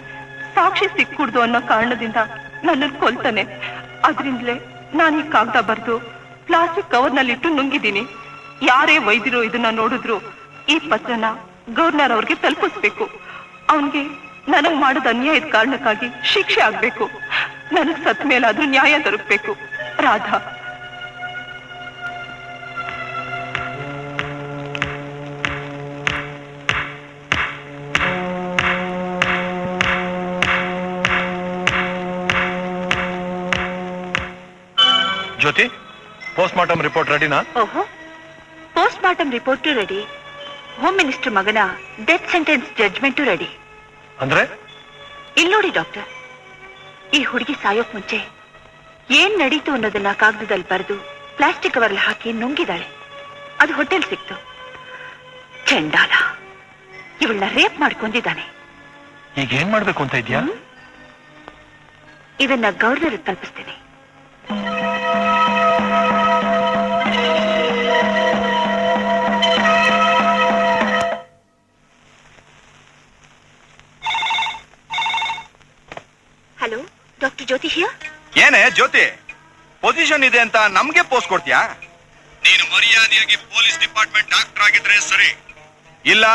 ಸಾಕ್ಷಿ ಸಿಕ್ಕೂಡ್ದು ಅನ್ನೋ ಕಾರಣದಿಂದ ನನ್ನನ್ನು ಕೊಲ್ತಾನೆ. ಅದ್ರಿಂದಲೇ ನಾನು ಈ ಕಾಗದ ಬರೆದು ಪ್ಲಾಸ್ಟಿಕ್ ಕವರ್ನಲ್ಲಿಟ್ಟು ನುಂಗಿದ್ದೀನಿ. ಯಾರೇ ವೈದ್ಯರು ಇದನ್ನ ನೋಡಿದ್ರು ಈ ಪತ್ರನ ಗವರ್ನರ್ ಅವ್ರಿಗೆ ತಲುಪಿಸ್ಬೇಕು. ಅವನ್ಗೆ ನನಗ್ ಮಾಡಿದ ಅನ್ಯಾಯದ ಕಾರಣಕ್ಕಾಗಿ ಶಿಕ್ಷೆ ಆಗ್ಬೇಕು. ನನಗ್ ಸತ್ ಮೇಲಾದ್ರೂ ನ್ಯಾಯ ದೊರಕಬೇಕು. ರಾಧಾ. ಜ್ಯೋತಿ, ಪೋಸ್ಟ್ ಮಾರ್ಟಮ್ ರಿಪೋರ್ಟ್ ರೆಡಿನಾ? ಓಹೋ, post mortem report ready. Home minister ಮಗನ ಡೆತ್ ಸೆಂಟೆನ್ಸ್ ಜಡ್ಜ್ಮೆಂಟು ರೆಡಿ. ಅಂದ್ರೆ ಇಲ್ಲಿ ನೋಡಿ ಡಾಕ್ಟರ್, ಈ ಹುಡುಗಿ ಸಾಯೋಕ್ ಮುಂಚೆ ಏನ್ ನಡೀತು ಅನ್ನೋದನ್ನ ಕಾಗದದಲ್ಲಿ ಬರೆದು ಪ್ಲಾಸ್ಟಿಕ್ ಕವರ್ಲ್ ಹಾಕಿ ನುಂಗಿದಾಳೆ. ಅದು ಹೋಟೆಲ್ ಸಿಕ್ತು. ಚಂಡಾಲ ಇವಳನ್ನ ರೇಪ್ ಮಾಡ್ಕೊಂಡಿದ್ದಾನೆ. ಈಗ ಏನ್ ಮಾಡ್ಬೇಕು ಅಂತ ಇದ್ಯಾ? ಇದನ್ನ ಗವರ್ನರ್ ತಲುಪಿಸ್ತೇನೆ. Hello, doctor Jyoti here. ಏನೇ ಜ್ಯೋತಿ, ಪೊಸಿಷನ್ ಇದೆ ಅಂತ ನಮ್ಗೆ ಪೋಸ್ಟ್ ಕೊಡ್ತೀಯಾ? ನೀನು ಮರ್ಯಾದೆಯಾಗಿ ಪೊಲೀಸ್ ಡಿಪಾರ್ಟ್ಮೆಂಟ್ ಡಾಕ್ಟರ್ ಆಗಿದ್ರೆ ಸರಿ, ಇಲ್ಲ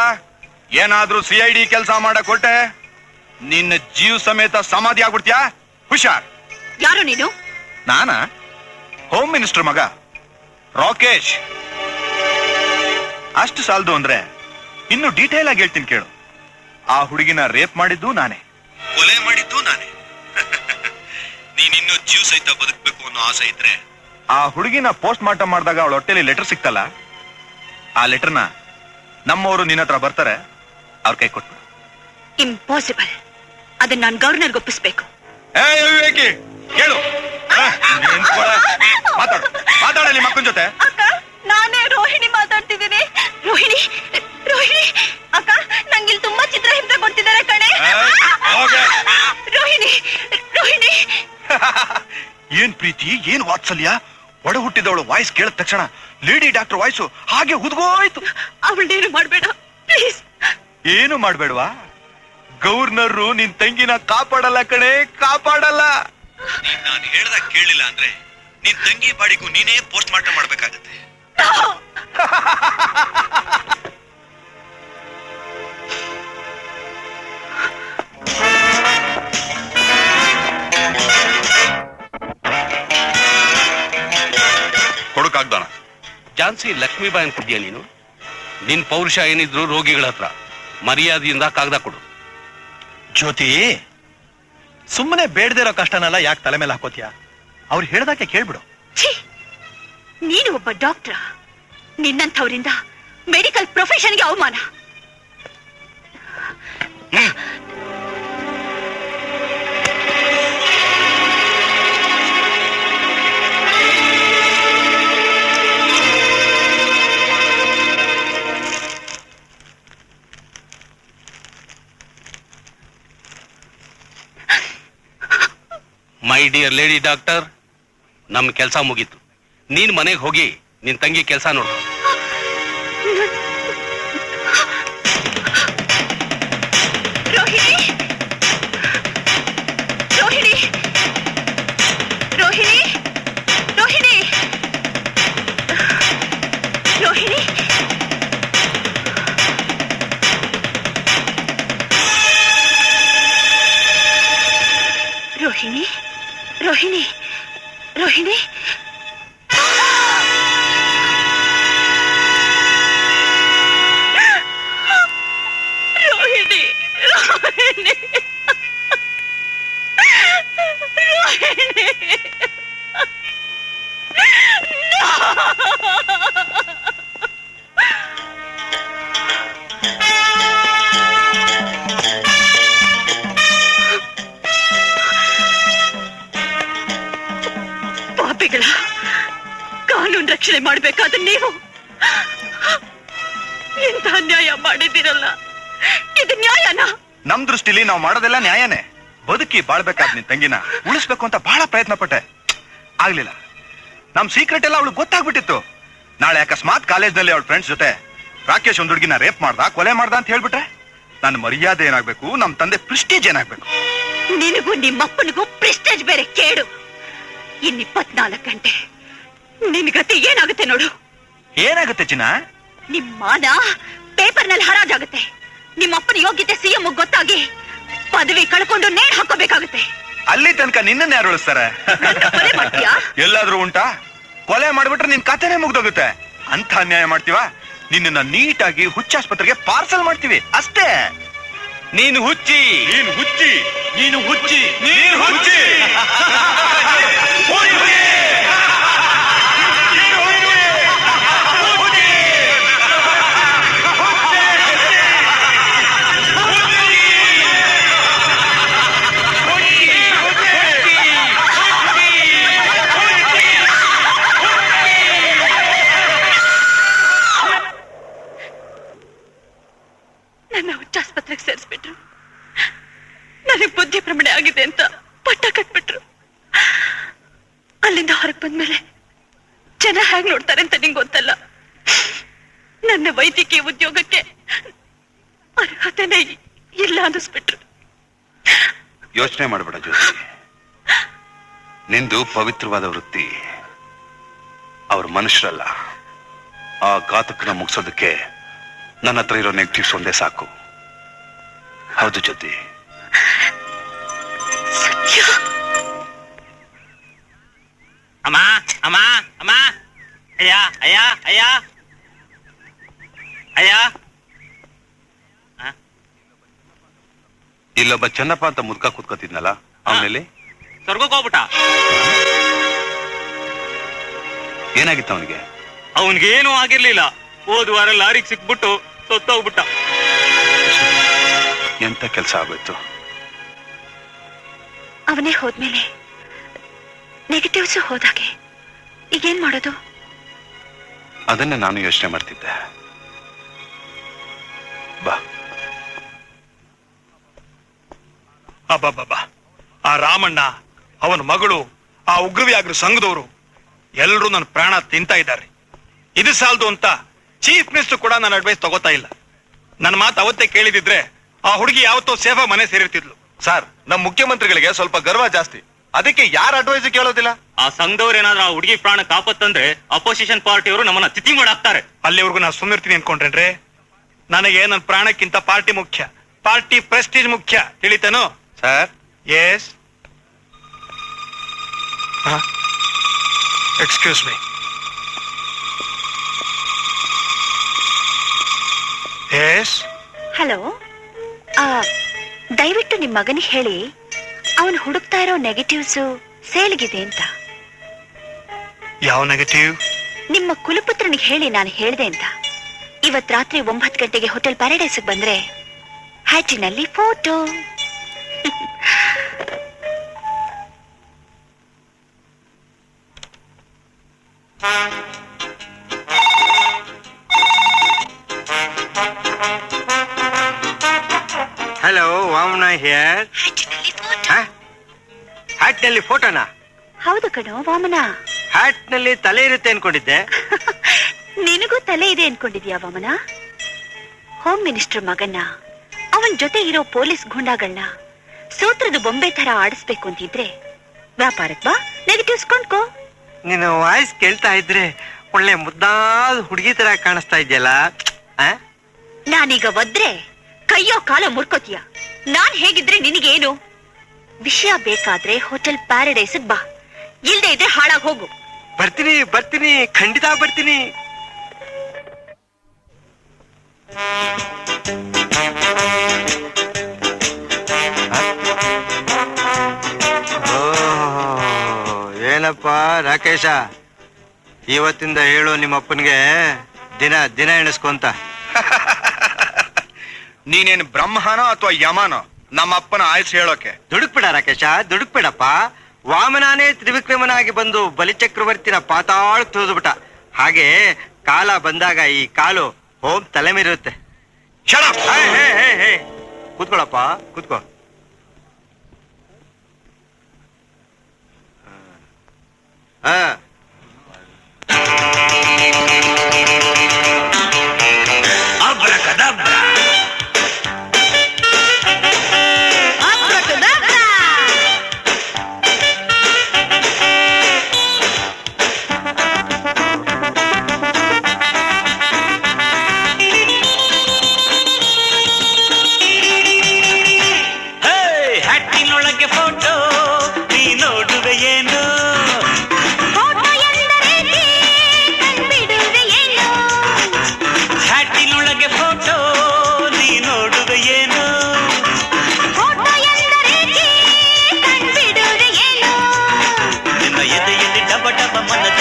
ಏನಾದ್ರೂ CID ಕೆಲಸ ಮಾಡಕ್ ಕೊಟ್ಟೆ ನಿನ್ನ ಜೀವ ಸಮೇತ ಸಮಾಧಿ ಆಗ್ಬಿಡ್ತೀಯಾ. ಹುಷಾರ್. ಯಾರು ನೀನು? ನಾನಾ? ಹೋಮ್ ಮಿನಿಸ್ಟರ್ ಮಗ ರಾಕೇಶ್. ಅಷ್ಟು ಸಾಲದು ಅಂದ್ರೆ ಇನ್ನು ಡೀಟೇಲ್ ಆಗಿ ಹೇಳ್ತೀನಿ ಕೇಳು. ಆ ಹುಡುಗಿನ ರೇಪ್ ಮಾಡಿದ್ದು ನಾನೇ, ಕೊಲೆ ಮಾಡಿದ್ದು ನಾನೇ. ನೀನಿನ್ನು ಜೀವ ಸಹಿತ ಬದುಕಬೇಕು ಅನ್ನೋ ಆಸೆ ಇದ್ರೆ ಆ ಹುಡುಗಿನ ಪೋಸ್ಟ್ ಮಾರ್ಟಮ್ ಮಾಡಿದಾಗ ಅವಳ ಹೊಟ್ಟೆಲಿ ಲೆಟರ್ ಸಿಕ್ತಲ್ಲ, ಆ ಲೆಟರ್ನ ನಮ್ಮವರು ನಿನ್ನ ಹತ್ರ ಬರ್ತಾರೆ, ಅವ್ರ ಕೈ ಕೊಟ್ಟು. ಇಂಪಾಸಿಬಲ್. ಅದನ್ನ ನಾನು ಗವರ್ನರ್ಗೆ ಒಪ್ಪಿಸ್ಬೇಕು. ವಿವೇಕಿ ಕೇಳು, ಮಾತಾಡು ಮಾತಾಡಲಿ ಮಕ್ಕನ ಜೊತೆ. ಅಕ್ಕ, ನಾನೇ ರೋಹಿಣಿ ಮಾತಾಡ್ತಿದ್ದೀನಿ. ರೋಹಿಣಿ, ರೋಹಿಣಿ ಅಕ್ಕ, ನಂಗೆ ಇಲ್ಲಿ ತುಂಬಾ ಚಿತ್ರ ಹಿಂಸೆ ಕೊಡ್ತಿದ್ದಾರೆ ಕಣೆ. ರೋಹಿಣಿ, ರೋಹಿಣಿ. ಏನ್ ಪ್ರೀತಿ, ಏನ್ ವಾತ್ಸಲ್ಯ. ಒಡ ಹುಟ್ಟಿದವಳು ವಾಯ್ಸ್ ಕೇಳಿದ ತಕ್ಷಣ ಲೇಡಿ ಡಾಕ್ಟರ್ ವಾಯ್ಸು ಹಾಗೆ ಹುದುಗೋಯ್ತು. ಅವಳೇನು ಮಾಡ್ಬೇಡ ಪ್ಲೀಸ್. ಏನು ಮಾಡ್ಬೇಡ್ವಾ? ಗವರ್ನರು ನಿನ್ ತಂಗಿನ ಕಾಪಾಡಲ್ಲ ಕಣೆ, ಕಾಪಾಡಲ್ಲ. ನೀನ್ ನಾನು ಹೇಳ್ದಾಗ ಕೇಳಿಲ್ಲ ಅಂದ್ರೆ ನಿನ್ ತಂಗಿ ಬಾಡಿಗೂ ನೀನೇ ಪೋಸ್ಟ್ ಮಾರ್ಟಮ್ ಮಾಡ್ಬೇಕಾಗತ್ತೆ. ಕೊಡಕಾಗ್ದಾನ? ಝಾನ್ಸಿ ಲಕ್ಷ್ಮೀಬಾಯಿ ಅನ್ಕೊದ್ಯಾ ನೀನು? ನಿನ್ ಪೌರುಷ ಏನಿದ್ರು ರೋಗಿಗಳ ಹತ್ರ ಮರ್ಯಾದೆಯಿಂದ ಕಾಗದ ಕೊಡು. ಜ್ಯೋತಿ, ಸುಮ್ಮನೆ ಬೇಡದಿರೋ ಕಷ್ಟನೆಲ್ಲ ಯಾಕೆ ತಲೆ ಮೇಲೆ ಹಾಕೋತೀಯ? ಅವ್ರು ಹೇಳ್ದಾಕೆ ಕೇಳ್ಬಿಡು. ನೀನು ಒಬ್ಬ ಡಾಕ್ಟರ್. ನಿನ್ನಂಥವರಿಂದ ಮೆಡಿಕಲ್ ಪ್ರೊಫೆಷನ್ಗೆ ಅವಮಾನ. ಮೈ ಡಿಯರ್ ಲೇಡಿ ಡಾಕ್ಟರ್, ನಮ್ ಕೆಲಸ ಮುಗೀತು. ನೀನ್ ಮನೆಗೆ ಹೋಗಿ ನಿನ್ ತಂಗಿ ಕೆಲಸ ನೋಡು. ರೋಹಿಣಿ, ರೋಹಿಣಿ, ರೋಹಿಣಿ, ರೋಹಿಣಿ, ರೋಹಿಣಿ. ರೋಹಿಣಿ, ರೋಹಿಣಿ, ರೋಹಿಣಿ. ರೋಹಿಣಿ, ರೋಹಿಣಿ, ರೋಹಿಣಿ. ಪಾಪಿಗಳ ಕಾನೂನು ರಕ್ಷಣೆ ಮಾಡ್ಬೇಕಾದ್ರೆ ನೀವು ಇಂಥ ಅನ್ಯಾಯ ಮಾಡಿದಿರಲ್ಲ. ಇದು ನ್ಯಾಯನಾ? ನಮ್ ದೃಷ್ಟಿಲಿ ನಾವು ಮಾಡೋದೆಲ್ಲ ನ್ಯಾಯನೇ. ಬದುಕಿ ಬಾಳ್ಬೇಕಾದ್ ನಿನ್ ತಂಗಿನ ಉಳಿಸ್ಬೇಕು ಅಂತ ಬಹಳ ಪ್ರಯತ್ನ ಪಟ್ಟೆ, ಆಗ್ಲಿಲ್ಲ. ನಮ್ ಸೀಕ್ರೆಟ್ ಎಲ್ಲ ಅವಳು ಗೊತ್ತಾಗ್ಬಿಟ್ಟಿತ್ತು. ನಾಳೆ ಅಕಸ್ಮಾತ್ ಕಾಲೇಜ್ನಲ್ಲಿ ಅವಳ ಫ್ರೆಂಡ್ಸ್ ಜೊತೆ ರಾಕೇಶ್ ಒಂದ್ ಹುಡುಗಿನ ರೇಪ್ ಮಾಡ್ದ, ಕೊಲೆ ಮಾಡ್ದ ಅಂತ ಹೇಳ್ಬಿಟ್ರೆ ನನ್ನ ಮರ್ಯಾದೆ ಏನಾಗ್ಬೇಕು, ನಮ್ ತಂದೆ ಪ್ರಿಸ್ಟೇಜ್ ಏನಾಗ್ಬೇಕು? ನಿನಗೂ ನಿಮ್ಮಪ್ಪನಿಗೂ ಪ್ರೆಸ್ಟೇಜ್ ಬೇರೆ ಕೇಡು. ಇನ್ 24 ಗಂಟೆ ನಿನ್ ಗತಿ ಏನಾಗುತ್ತೆ ನೋಡು. ಏನಾಗುತ್ತೆ ಚಿನ್ನ? ನಿಮ್ ಮಾನ ಪೇಪರ್ನಲ್ಲಿ ಹರಾಜಾಗುತ್ತೆ. ನಿಮ್ಮಪ್ಪನ ಯೋಗ್ಯತೆ ಸಿಎಂ ಗೊತ್ತಾಗಿ ಪದವಿ ಕಳ್ಕೊಂಡು ನೇಣ್ ಹಾಕೋಬೇಕಾಗುತ್ತೆ. ಅಲ್ಲಿ ತನಕ ನಿನ್ನನ್ನ ಯಾರು ಉಳಿಸ್ತಾರೆ? ಕೊಲೆ ಮಾಡ್ತೀಯಾ? ಎಲ್ಲಾದ್ರೂ ಉಂಟಾ? ಕೊಲೆ ಮಾಡ್ಬಿಟ್ರೆ ನಿನ್ ಕಥೆನೇ ಮುಗ್ದೋಗುತ್ತೆ. ಅಂತ ಅನ್ಯಾಯ ಮಾಡ್ತೀವ? ನಿನ್ನ ನೀಟಾಗಿ ಹುಚ್ಚಾಸ್ಪತ್ರೆಗೆ ಪಾರ್ಸಲ್ ಮಾಡ್ತೀವಿ ಅಷ್ಟೇ. ನೀನು ಹುಚ್ಚಿ, ನೀನು ಹುಚ್ಚಿ, ನೀನು ಹುಚ್ಚಿ, ನೀನು ಹುಚ್ಚಿ. ನನ್ನ ಹುಚ್ಚಾಸ್ಪತ್ರೆಗೆ ಸೇರಿಸ್ಬಿಟ್ರು. ನನಗೆ ಬುದ್ಧಿ ಭ್ರಮಣೆ ಆಗಿದೆ ಅಂತ ಪಟ್ಟ ಕಟ್ಬಿಟ್ರು. ಅಲ್ಲಿಂದ ಹೊರಗೆ ಬಂದ್ಮೇಲೆ ಜನ ಹೇಗ್ ನೋಡ್ತಾರೆ ಅಂತ ನಿಂಗೆ ಗೊತ್ತಲ್ಲ. ನನ್ನ ವೈದ್ಯಕೀಯ ಉದ್ಯೋಗಕ್ಕೆ ಅರ್ಹತೆನೇ ಇಲ್ಲ ಅನ್ನಿಸ್ಬಿಟ್ರು. ಯೋಚನೆ ಮಾಡಬೇಡ ಜ್ಯೋತಿ, ನಿಂದು ಪವಿತ್ರವಾದ ವೃತ್ತಿ. ಅವ್ರ ಮನುಷ್ಯರಲ್ಲ. ಆ ಘಾತಕನ ಮುಗಿಸೋದಕ್ಕೆ ನನ್ನ ಹತ್ರ ಇರೋ ನೆಗೆಟಿವ್ಸ್ ಒಂದೇ ಸಾಕು. ಹೌದು ಜ್ಯೋತಿ. ಅಮ್ಮ ಅಮ್ಮ ಅಮ್ಮ, ಅಯ್ಯ ಅಯ್ಯ ಅಯ್ಯ ಅಯ್ಯ. ಇಲ್ಲೊಬ್ಬ ಚೆನ್ನಪ್ಪ ಅಂತ ಮುದ್ಕ ಕೂತ್ಕೋತಿದ್ನಲ್ಲ, ಅವನಲ್ಲಿ ಸ್ವರ್ಗಕ್ಕೆ ಹೋಗ್ಬಿಟ್ಟ. ಏನಾಗಿತ್ತು ಅವನಿಗೆ? ಅವನ್ಗೇನು ಆಗಿರ್ಲಿಲ್ಲ. ಹೋದ ವಾರ ಲಾರಿಗೆ ಸಿಕ್ಬಿಟ್ಟು ಸತ್ತೋಗ್ಬಿಟ್ಟ. ಎಂತ ಕೆಲಸ ಆಗೋಯ್ತು? ಅವನೇ ಹೋದ್ಮೇಲೆ ನೆಗೆಟಿವ್ಸ್ ಹೋದಾಗೆ ಈಗೇನ್ ಮಾಡೋದು? ಅದನ್ನೇ ನಾನು ಯೋಚನೆ ಮಾಡ್ತಿದ್ದೆ. ಬಾ. ಅಬ್ಬಬ್ಬಬ್ಬಾ, ಆ ರಾಮಣ್ಣ, ಅವನ ಮಗಳು, ಆ ಉಗ್ರವ್ಯಾಘ್ರ ಸಂಘದವರು ಎಲ್ಲರೂ ನನ್ನ ಪ್ರಾಣ ತಿಂತಾ ಇದ್ದಾರೆ. ಇದು ಸಾಲದು ಅಂತ ಚೀಫ್ ಮಿನಿಸ್ಟರ್ ಕೂಡ ನನ್ನ ಅಡ್ವೈಸ್ ತಗೋತಾ ಇಲ್ಲ. ನನ್ನ ಮಾತು ಅವತ್ತೇ ಕೇಳಿದಿದ್ರೆ ಆ ಹುಡುಗಿ ಯಾವತ್ತೋ ಸೇಫಾ ಮನೆ ಸೇರಿರ್ತಿದ್ಲು. ಸರ್, ನಮ್ ಮುಖ್ಯಮಂತ್ರಿಗಳಿಗೆ ಸ್ವಲ್ಪ ಗರ್ವ ಜಾಸ್ತಿ, ಅದಕ್ಕೆ ಯಾರ ಅಡ್ವೈಸ್ ಕೇಳೋದಿಲ್ಲ. ಆ ಸಂಘದವ್ರು ಏನಾದ್ರೂ ಆ ಹುಡುಗಿ ಪ್ರಾಣ ಕಾಪತ್ತಂದ್ರೆ ಅಪೋಸಿಷನ್ ಪಾರ್ಟಿಯವರು ನಮ್ಮನ್ನ ತಿಥಿ ಮಾಡಾಕ್ತಾರೆ. ಅಲ್ಲಿವರೆಗೂ ನಾನು ಸುಮ್ಮನಿರ್ತೀನಿ ಅನ್ಕೊಂಡ್ರೇನ್ರೆ? ನನಗೆ ನನ್ನ ಪ್ರಾಣಕ್ಕಿಂತ ಪಾರ್ಟಿ ಮುಖ್ಯ, ಪಾರ್ಟಿ ಪ್ರೆಸ್ಟೀಜ್ ಮುಖ್ಯ. ತಿಳಿತೇನೋ? Sir, yes. Excuse me. Yes. Hello, ದಯವಿಟ್ಟು ನಿಮ್ ಮಗನಿಗೆ ಹೇಳಿ ಅವನು ಹುಡುಕ್ತಾ ಇರೋ ನೆಗೆಟಿವ್ಸ್ ಸೇಲ್ಗಿದೆ ಅಂತ. ಯಾವ ನೆಗೆಟಿವ್? ನಿಮ್ಮ ಕುಲಪುತ್ರನಿಗೆ ಹೇಳಿ ನಾನು ಹೇಳ್ದೆ ಅಂತ. ಇವತ್ ರಾತ್ರಿ 9 ಗಂಟೆಗೆ ಹೋಟೆಲ್ ಪ್ಯಾರಡೈಸ್ ಬಂದ್ರೆ ಹ್ಯಾಟಿನಲ್ಲಿ photo. Hello, Vamana here. Hat ನಲ್ಲಿ ಫೋಟೋನಾ? ಹೌದು ಕಣೋ ವಾಮನ. ಹ್ಯಾಟ್ ನಲ್ಲಿ ತಲೆ ಇರುತ್ತೆ ಅನ್ಕೊಂಡಿದ್ದೆ. ನಿನಗೂ ತಲೆ ಇದೆ ಅನ್ಕೊಂಡಿದ್ಯಾ ವಾಮನ? ಹೋಮ್ ಮಿನಿಸ್ಟರ್ ಮಗನ್ನ, ಅವನ್ ಜೊತೆ ಇರೋ ಪೊಲೀಸ್ ಗುಂಡಾಗಳನ್ನ ಸೂತ್ರದ ಬೊಂಬೆ ತರ ಆಡಿಸ್ಬೇಕು ಅಂತಿದ್ರೆ ವ್ಯಾಪಾರಕ್ ಬಾ, ನೆಗೆಟಿವ್ಸ್ ಕೊಂಡ್ಕೋ. ನಿನ್ನ ವಾಯ್ಸ್ ಕೇಳ್ತಾ ಇದ್ರೆ ಒಳ್ಳೆ ಮುದ್ದಾದ ಹುಡುಗಿ ತರ ಕಾಣಿಸ್ತಾ ಇದೆಯಲ್ಲ. ನಾನೀಗ ಒದ್ರೆ ಕೈಯೋ ಕಾಲೋ ಮುರ್ಕೋತೀಯ. ನಾನ್ ಹೇಗಿದ್ರೆ ನಿನಗೇನು? ವಿಷಯ ಬೇಕಾದ್ರೆ ಹೋಟೆಲ್ ಪ್ಯಾರಡೈಸ್ ಬಾ, ಇಲ್ದೇ ಇದ್ರೆ ಹಾಳಾಗ್ ಹೋಗು. ಬರ್ತೀನಿ ಬರ್ತೀನಿ, ಖಂಡಿತ ಬರ್ತೀನಿ. ಏನಪ್ಪ ರಾಕೇಶ, ಇವತ್ತಿಂದ ಹೇಳು ನಿಮ್ಮಪ್ಪನಿಗೆ ದಿನ ದಿನ ಎಣಿಸ್ಕೊಂತ. ನೀನೇನು ಬ್ರಹ್ಮನೋ ಅಥವಾ ಯಮನೋ ನಮ್ಮಪ್ಪನ ಆಯ್ಸ್ ಹೇಳೋಕೆ? ದುಡುಕ್ಬಿಡ ರಾಕೇಶ, ದುಡುಕ್ಬಿಡಪ್ಪ. ವಾಮನಾನೇ ತ್ರಿವಿಕ್ರಮನಾಗಿ ಬಂದು ಬಲಿಚಕ್ರವರ್ತಿನ ಪಾತಾಳ ತುಳಿದ್ಬಿಟ್ಟ. ಹಾಗೆ ಕಾಲ ಬಂದಾಗ ಈ ಕಾಲು ಹೋಮ್ ತಲೆ ಮೇಲಿರುತ್ತೆ. ಕೂತ್ಕೊಳಪ್ಪ, ಕೂತ್ಕೋ.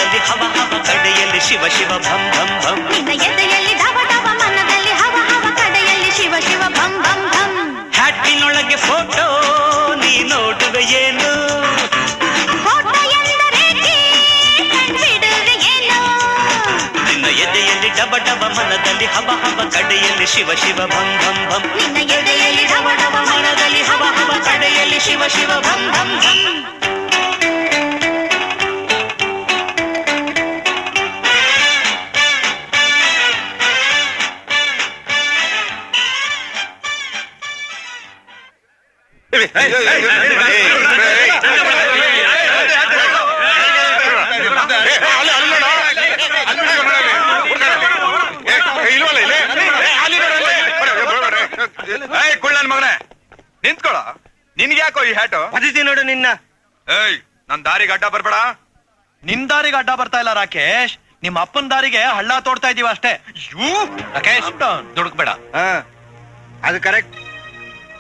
ಮನದಲ್ಲಿ ಹವ ಹವ ಕಡೆಯಲ್ಲಿ ಶಿವ ಶಿವ ಭಂ ಭಂ ಭಂ ನಿನ್ನ ಎದೆಯಲ್ಲಿ ಧವ ಧವ ಮನದಲ್ಲಿ ಹವ ಹವ ಕಡೆಯಲ್ಲಿ ಶಿವ ಶಿವ ಭಂ ಭಂ ಭಂ ಹ್ಯಾಟಿನೊಳಗೆ ಫೋಟೋ ನೀ ನೋಡುವೆ ಏನು ಫೋಟೋ ಎಂದರೇಕೆ ಕಂಡುಬಿಡುವೆ ಏನು ನಿನ್ನ ಎದೆಯಲ್ಲಿ ಡಬ ಡಬ ಮನದಲ್ಲಿ ಹವ ಹವ ಕಡೆಯಲ್ಲಿ ಶಿವ ಶಿವ ಭಂ ಭಂ ಭಂ ನಿನ್ನ ಎದೆಯಲ್ಲಿ ಧವ ಧವ ಮನದಲ್ಲಿ ಹವ ಹವ ಕಡೆಯಲ್ಲಿ ಶಿವ ಶಿವ ಭಂ ಭಂ ಭಂ ಕುಳ್ಳನ್ ಮಗನೇ ನಿಂತ್ಕೊಳ ನಿನ್ಗೆ ಯಾಕೋ ಈ ಹ್ಯಾಟು ಪದ್ಧತಿ ನೋಡು ನಿನ್ನ. ಏಯ್ ನನ್ ದಾರಿಗೆ ಅಡ್ಡ ಬರ್ಬೇಡ. ನಿನ್ ದಾರಿಗೆ ಅಡ್ಡ ಬರ್ತಾ ಇಲ್ಲ ರಾಕೇಶ್, ನಿಮ್ಮ ಅಪ್ಪನ ದಾರಿಗೆ ಹಳ್ಳ ತೋಡ್ತಾ ಇದೀವ ಅಷ್ಟೇ. ರಾಕೇಶ್ ದುಡುಕ್ಬೇಡ. ಅದು ಕರೆಕ್ಟ್.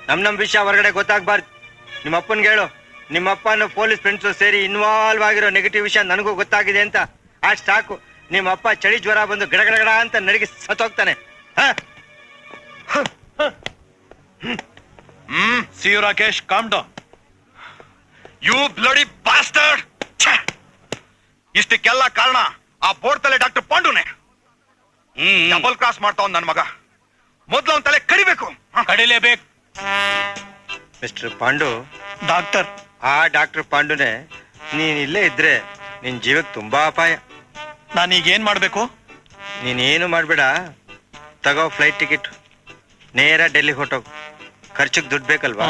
ನಮ್ ವಿಷಯ ಹೊರಗಡೆ ಗೊತ್ತಾಗ್ಬಾರ್ದು. ನಿಮ್ಮ ಅಪ್ಪನ್ಗೆ ಹೇಳು, ನಿಮ್ಮ ಅಪ್ಪನ ಪೊಲೀಸ್ ಫ್ರೆಂಡ್ಸ್ ಸೇರಿ ಇನ್ವಾಲ್ವ್ ಆಗಿರೋ ನೆಗೆಟಿವ್ ವಿಷಯ ನನಗೂ ಗೊತ್ತಾಗಿದೆ ಅಂತ. ಅಷ್ಟ್ ಸಾಕು. ನಿಮ್ಮ ಅಪ್ಪ ಚಳಿ ಜ್ವರ ಬಂದು ಗಡಗಡಗಡ ಅಂತ ನಡಿಗೆ ಸತ್ತೋಗ್ತಾನೆ. See you, Rakesh. Calm down. You bloody bastard. ಇಷ್ಟಕ್ಕೆಲ್ಲ ಕಾರಣ ಆ ಬೋರ್ಡ್ ತಲೆ ಡಾಕ್ಟರ್ ಪಾಂಡುನೆ. ಡಬಲ್ ಕ್ರಾಸ್ ಮಾಡ್ತಾವ್ ನನ್ ಮಗ. ಮೊದ್ಲು ಅವನ್ ತಲೆ ಕಡಿಬೇಕು. ಕಡಿಲೇಬೇಕು. Mister Pandu, doctor. ಆ ಡಾಕ್ಟರ್ ಪಾಂಡುನೆ ನೀನ್ ಇಲ್ಲೇ ಇದ್ರೆ ನಿನ್ ಜೀವಕ್ಕೆ ತುಂಬಾ ಅಪಾಯ. ನಾನೀಗ ಏನ್ ಮಾಡ್ಬೇಕು? ನೀನೇನು ಮಾಡ್ಬೇಡ. ತಗೋ ಫ್ಲೈಟ್ ಟಿಕೆಟ್, ನೇರ ಡೆಲ್ಲಿ ಹೊಟ್ಟೋಗು. ಖರ್ಚಿಗೆ ದುಡ್ಡು ಬೇಕಲ್ವಾ?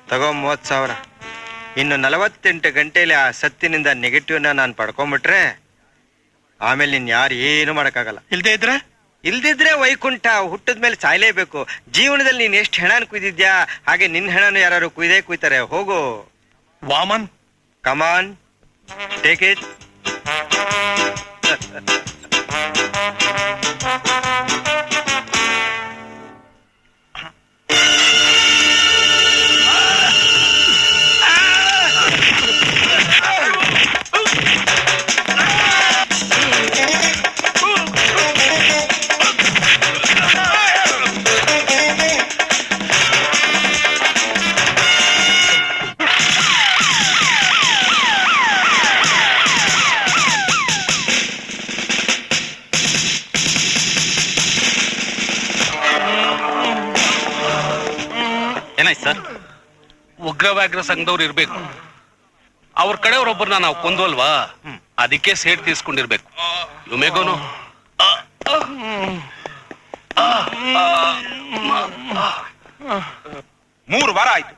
ತಗೋ 30,000. ಇನ್ನು 48 ಗಂಟೆಯಲ್ಲಿ ಆ ಸತ್ತಿನಿಂದ ನೆಗೆಟಿವ್ನ ನಾನು ಪಡ್ಕೊಂಡ್ಬಿಟ್ರೆ ಆಮೇಲೆ ನೀನ್ ಯಾರು ಏನು ಮಾಡಕ್ಕಾಗಲ್ಲ. ಇಲ್ದಿದ್ರೆ ವೈಕುಂಠ. ಹುಟ್ಟದ ಮೇಲೆ ಸಾಯ್ಲೇಬೇಕು. ಜೀವನದಲ್ಲಿ ನೀನ್ ಎಷ್ಟು ಹೆಣನ್ ಕುಯ್ದಿದ್ಯಾ ಹಾಗೆ ನಿನ್ ಹೆಣನು ಯಾರು ಕುಯ್ದೇ ಕುಯ್ತಾರೆ. ಹೋಗು ವಾಮನ್. ಕಮಾನ್, ಟೇಕ್ ಇಟ್. ಏನಾಯ್ತು ಸರ್? ಉಗ್ರವ್ಯಾಘ್ರ ಸಂಘದವ್ರು ಇರ್ಬೇಕು. ಅವ್ರ ಕಡೆಯವ್ರೊಬ್ಬರನ್ನ ನಾವು ಕೊಂದ್ವಲ್ವಾ, ಅದಕ್ಕೆ ಸೇಡ್ ತೀರ್ಸ್ಕೊಂಡಿರ್ಬೇಕು. ಯುಮೆಗೋನು 3 ವಾರ ಆಯ್ತು,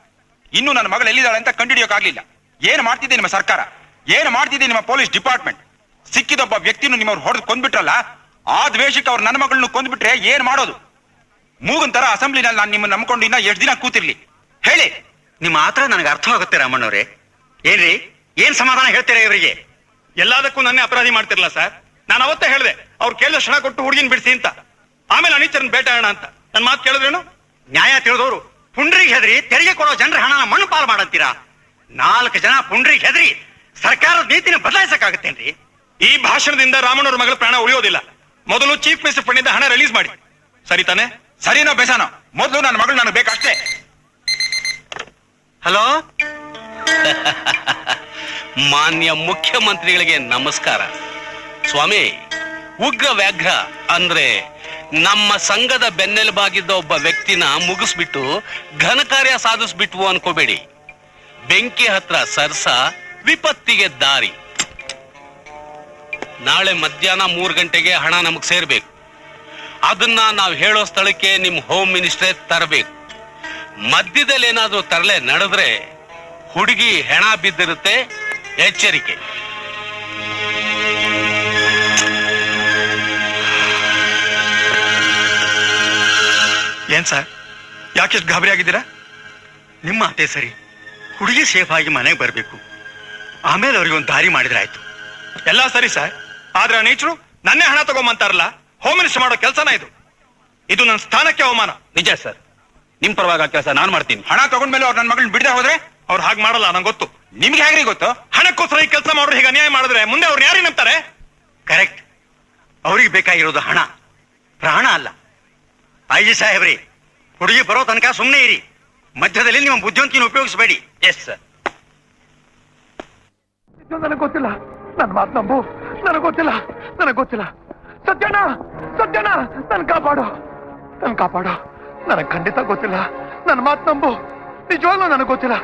ಇನ್ನು ನನ್ನ ಮಗಳು ಎಲ್ಲಿದ್ದಾಳೆ ಅಂತ ಕಂಡುಹಿಡಿಯೋಕ್ಕಾಗ್ಲಿಲ್ಲ. ಏನ್ ಮಾಡ್ತಿದೆ ನಿಮ್ಮ ಸರ್ಕಾರ? ಏನ್ ಮಾಡ್ತಿದೆ ನಿಮ್ಮ ಪೊಲೀಸ್ ಡಿಪಾರ್ಟ್ಮೆಂಟ್? ಸಿಕ್ಕಿದೊಬ್ಬ ವ್ಯಕ್ತಿನೂ ನಿಮ್ಮವ್ರು ಹೊಡೆದು ಕೊಂದ್ಬಿಟ್ರಲ್ಲ, ಆ ದ್ವೇಷಕ್ಕೆ ಅವ್ರು ನನ್ನ ಮಗಳನ್ನ ಕೊಂದ್ಬಿಟ್ರೆ ಏನ್ ಮಾಡೋದು? ಮೂಗನ್ ತರ ಅಸೆಂಬ್ಲಿನಲ್ಲಿ ನಾನು ನಿಮ್ಮನ್ನ ನಂಬ್ಕೊಂಡು ಇನ್ನ ಎಷ್ಟು ದಿನ ಕೂತಿರ್ಲಿ ಹೇಳಿ? ನಿಮ್ಮ ಆತರ ನನಗೆ ಅರ್ಥವಾಗುತ್ತೆ ರಾಮಣ್ಣವ್ರೆ. ಏನ್ರಿ, ಏನ್ ಸಮಾಧಾನ ಹೇಳ್ತೀರಾ ಇವರಿಗೆ? ಎಲ್ಲದಕ್ಕೂ ನನ್ನೇ ಅಪರಾಧಿ ಮಾಡ್ತಿರಲ್ಲ ಸರ್. ನಾನು ಅವತ್ತೇ ಹೇಳಿದೆ ಅವ್ರು ಕೇಳಿದ ಕ್ಷಣ ಕೊಟ್ಟು ಹುಡುಗಿನ ಬಿಡಿಸಿ ಅಂತ. ಆಮೇಲೆ ಅನಿಚರನ್ ಬೇಟಾಡೋಣ ಅಂತ. ನನ್ ಮಾತು ಕೇಳಿದ್ರೇನು? ನ್ಯಾಯ ತಿಳಿದವರು ಪುಂಡ್ರಿಗೆ ಹೆದರಿ ತೆರಿಗೆ ಕೊಡೋ ಜನರ ಹಣನ ಮಣ್ಣು ಪಾಲು ಮಾಡಂತೀರಾ? 4 ಜನ ಪುಂಡ್ರಿಗೆ ಹೆದರಿ ಸರ್ಕಾರದ ನೀತಿನ ಬದಲಾಯಿಸಕ್ಕಾಗತ್ತೇನ್ರಿ? ಈ ಭಾಷಣದಿಂದ ರಾಮಣ್ಣವ್ರ ಮಗಳ ಪ್ರಾಣ ಉಳಿಯೋದಿಲ್ಲ. ಮೊದಲು ಚೀಫ್ ಮಿನಿಸ್ಟರ್ ಫಂಡಿಂದ ಹಣ ರಿಲೀಸ್ ಮಾಡಿ. ಸರಿ ತಾನೆ? ಸರಿನೋ ಬೇಸಾನೋ, ಮೊದಲು ನನ್ನ ಮಗಳು ನನಗೆ ಬೇಕಷ್ಟೇ. ಹಲೋ, ಮಾನ್ಯ ಮುಖ್ಯಮಂತ್ರಿಗಳಿಗೆ ನಮಸ್ಕಾರ. ಸ್ವಾಮಿ, ಉಗ್ರ ವ್ಯಾಘ್ರ ಅಂದ್ರೆ ನಮ್ಮ ಸಂಘದ ಬೆನ್ನೆಲುಬಾಗಿದ್ದ ಒಬ್ಬ ವ್ಯಕ್ತಿನ ಮುಗಿಸ್ಬಿಟ್ಟು ಘನ ಕಾರ್ಯ ಸಾಧಿಸ್ಬಿಟ್ವು ಅನ್ಕೋಬೇಡಿ. ಬೆಂಕಿ ಹತ್ರ ಸರ್ಸ, ವಿಪತ್ತಿಗೆ ದಾರಿ. ನಾಳೆ ಮಧ್ಯಾಹ್ನ 3 ಗಂಟೆಗೆ ಹಣ ನಮಗ್ ಸೇರ್ಬೇಕು. ಅದನ್ನ ನಾವು ಹೇಳೋ ಸ್ಥಳಕ್ಕೆ ನಿಮ್ ಹೋಮ್ ಮಿನಿಸ್ಟ್ರೇ ತರಬೇಕು. ಮಧ್ಯದಲ್ಲಿ ಏನಾದ್ರೂ ತರಲೆ ನಡೆದ್ರೆ ಹುಡುಗಿ ಹೆಣ ಬಿದ್ದಿರುತ್ತೆ, ಎಚ್ಚರಿಕೆ. ಏನ್ ಸರ್, ಯಾಕೆಷ್ಟು ಗಾಬರಿ ಆಗಿದ್ದೀರಾ? ನಿಮ್ಮ ಮಾತೇ ಸರಿ. ಹುಡುಗಿ ಸೇಫ್ ಆಗಿ ಮನೆಗೆ ಬರ್ಬೇಕು, ಆಮೇಲೆ ಅವ್ರಿಗೆ ಒಂದು ದಾರಿ ಮಾಡಿದ್ರೆ ಆಯ್ತು. ಎಲ್ಲ ಸರಿ ಸರ್, ಆದ್ರೆ ನೀಚರು ನನ್ನೇ ಹಣ ತಗೊಂಬಂತಾರಲ್ಲ, ಹೋಮ್ ಮಿನಿಸ್ಟರ್ ಮಾಡೋ ಕೆಲಸನ ಇದು. ಇದು ನನ್ನ ಸ್ಥಾನಕ್ಕೆ ಅವಮಾನ. ನಿಜ ಸರ್, ನಿಮ್ ಪರವಾಗಿ ಕೆಲಸ ನಾನ್ ಮಾಡ್ತೀನಿ. ಹಣ ತಗೊಂಡ್ಮೇಲೆ ಅವ್ರು ನನ್ನ ಮಗಳನ್ನ ಬಿಡದೆ ಹೋದ್ರೆ ಅವ್ರು ಹಾಗೆ ಮಾಡಲ್ಲ ನಂಗೆ ಗೊತ್ತು. ನಿಮ್ಗೆ ಹೇಗ್ರಿ ಗೊತ್ತು? ಹಣಕ್ಕೋಸ್ಕರ ಈ ಕೆಲಸ ಮಾಡೋರು ಹೀಗೆ ಅನ್ಯಾಯ ಮಾಡಿದ್ರೆ ಮುಂದೆ ಅವ್ರು ಯಾರಿಗೆ ನಂಬ್ತಾರೆ? ಕರೆಕ್ಟ್. ಅವ್ರಿಗೆ ಬೇಕಾಗಿರೋದು ಹಣ, ಪ್ರಾಣ ಅಲ್ಲ. ಐಜಿ ಸಾಹೇಬ್ರಿ, ಹುಡುಗಿ ಬರೋ ತನಕ ಸುಮ್ಮನೆ ಇರಿ. ಮಧ್ಯದಲ್ಲಿ ನಿಮ್ಮ ಬುದ್ಧಿವಂತಿನ ಉಪಯೋಗಿಸಬೇಡಿ. Yes sir. ನನಗೆ ಗೊತ್ತಿಲ್ಲ, ನನ್ನ ಮಾತು ನಂಬು. ನನಗೆ ಗೊತ್ತಿಲ್ಲ, ನನಗೆ ಗೊತ್ತಿಲ್ಲ. ಸತ್ಯಣ್ಣ, ಸತ್ಯಣ್ಣ, ನನ್ ಕಾಪಾಡು, ನನ್ ಕಾಪಾಡು. ನನಗೆ ಖಂಡಿತ ಗೊತ್ತಿಲ್ಲ, ನನ್ನ ಮಾತು ನಂಬು. ನಿಜವಾಗ್ಲೂ ನನಗೆ ಗೊತ್ತಿಲ್ಲ.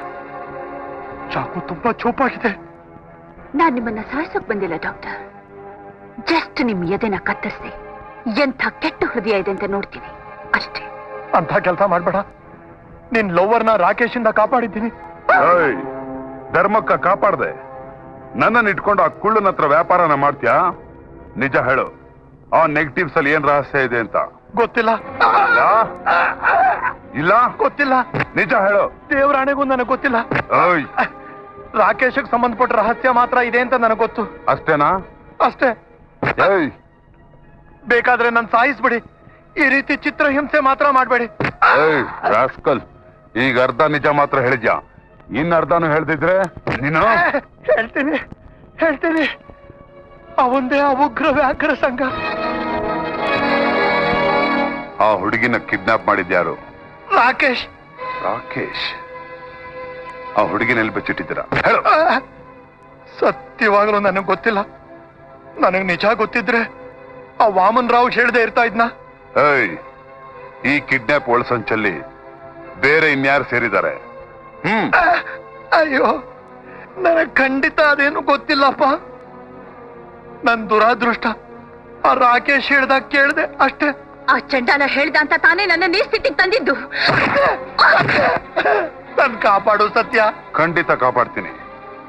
ಚಾಕು ತುಂಬಾ ಚೂಪಾಗಿದೆ. ನಾನ್ ನಿಮ್ಮನ್ನ ಸಾಯಿಸೋಕ್ ಬಂದಿಲ್ಲ ಡಾಕ್ಟರ್. ಜಸ್ಟ್ ನಿಮ್ ಎದೆನ ಕತ್ತರಿಸಿ ಎಂಥ ಕೆಟ್ಟ ಹೃದಯ ಇದೆ ಅಂತ ನೋಡ್ತೀನಿ ಅಷ್ಟೇ. ಅಂತ ಕೆಲಸ ಮಾಡ್ಬೇಡ. ನಿನ್ ಲೋವರ್ನ ರಾಕೇಶಿಂದ ಕಾಪಾಡಿದ್ದೀನಿ. ಏಯ್, ಧರ್ಮಕ್ಕ ಕಾಪಾಡ್ದೆ ನನ್ನನ್ನು ಇಟ್ಕೊಂಡು ಆ ಕುಳ್ಳನ ಹತ್ರ ವ್ಯಾಪಾರನ ಮಾಡ್ತೀಯಾ? ನಿಜ ಹೇಳು, ಆ ನೆಗೆಟಿವ್ಸ್ ಅಲ್ಲಿ ಏನ್ ರಹಸ್ಯ ಇದೆ ಅಂತ. ಗೊತ್ತಿಲ್ಲ. ಇಲ್ಲ ಗೊತ್ತಿಲ್ಲ. ನಿಜ ಹೇಳು. ದೇವರಾಣೆಗೂ ನನಗೆ ಗೊತ್ತಿಲ್ಲ. ಓಯ್, ರಾಕೇಶಕ್ ಸಂಬಂಧಪಟ್ಟ ರಹಸ್ಯ ಮಾತ್ರ ಇದೆ ಅಂತ ನನಗೆ ಗೊತ್ತು. ಅಷ್ಟೇನಾ? ಅಷ್ಟೇ. ಏಯ್, ಬೇಕಾದ್ರೆ ನನ್ ಸಾಯಿಸ್ಬಿಡಿ, ಈ ರೀತಿ ಚಿತ್ರಹಿಂಸೆ ಮಾತ್ರ ಮಾಡ್ಬೇಡಿ. ಏಯ್ ರಾಸ್ಕಲ್, ಈಗ ಅರ್ಧ ನಿಜ ಮಾತ್ರ ಹೇಳಿದ್ಯಾ, ಇನ್ ಅರ್ಧನು ಹೇಳ್ದಿದ್ರೆ ನೀನು. ಹೇಳ್ತೀನಿ, ಹೇಳ್ತೀನಿ. ಅವಂದೇ ಆ ಉಗ್ರ ವ್ಯಾಘ್ರ ಸಂಘ. ಆ ಹುಡುಗಿನ ಕಿಡ್ನಾಪ್ ಮಾಡಿದ್ಯಾರು? ರಾಕೇಶ್. ರಾಕೇಶ್? ಆ ಹುಡುಗಿನಲ್ಲಿ ಬಚ್ಚಿಟ್ಟಿದ್ದೀರಾ? ಹೇಳು. ಸತ್ಯವಾಗ್ಲೂ ನನಗೆ ಗೊತ್ತಿಲ್ಲ. ನನಗ್ ನಿಜ ಗೊತ್ತಿದ್ರೆ ಆ ವಾಮನ್ ರಾವ್ ಹೇಳ್ದೆ ಇರ್ತಾ ಇದ್ನ. ಏಯ್, ಈ ಕಿಡ್ನಾಪ್ ಒಳಸಂಚಲ್ಲಿ ಬೇರೆ ಇನ್ಯಾರು ಸೇರಿದ್ದಾರೆ? ಅಯ್ಯೋ, ನನಗ್ ಖಂಡಿತ ಅದೇನು ಗೊತ್ತಿಲ್ಲಪ್ಪ. ನನ್ ದುರಾದೃಷ್ಟ ಆ ರಾಕೇಶ್ ಹೇಳ್ದಾಗ ಕೇಳ್ದೆ ಅಷ್ಟೇ. ಆ ಚಂಡಾಲ ಹೇಳ್ದ ಅಂತ ತಾನೇ ನನ್ನ ನೀರ್ ಸ್ಥಿತಿಗೆ ತಂದಿದ್ದು. ನನ್ ಕಾಪಾಡು ಸತ್ಯ. ಖಂಡಿತ ಕಾಪಾಡ್ತೀನಿ.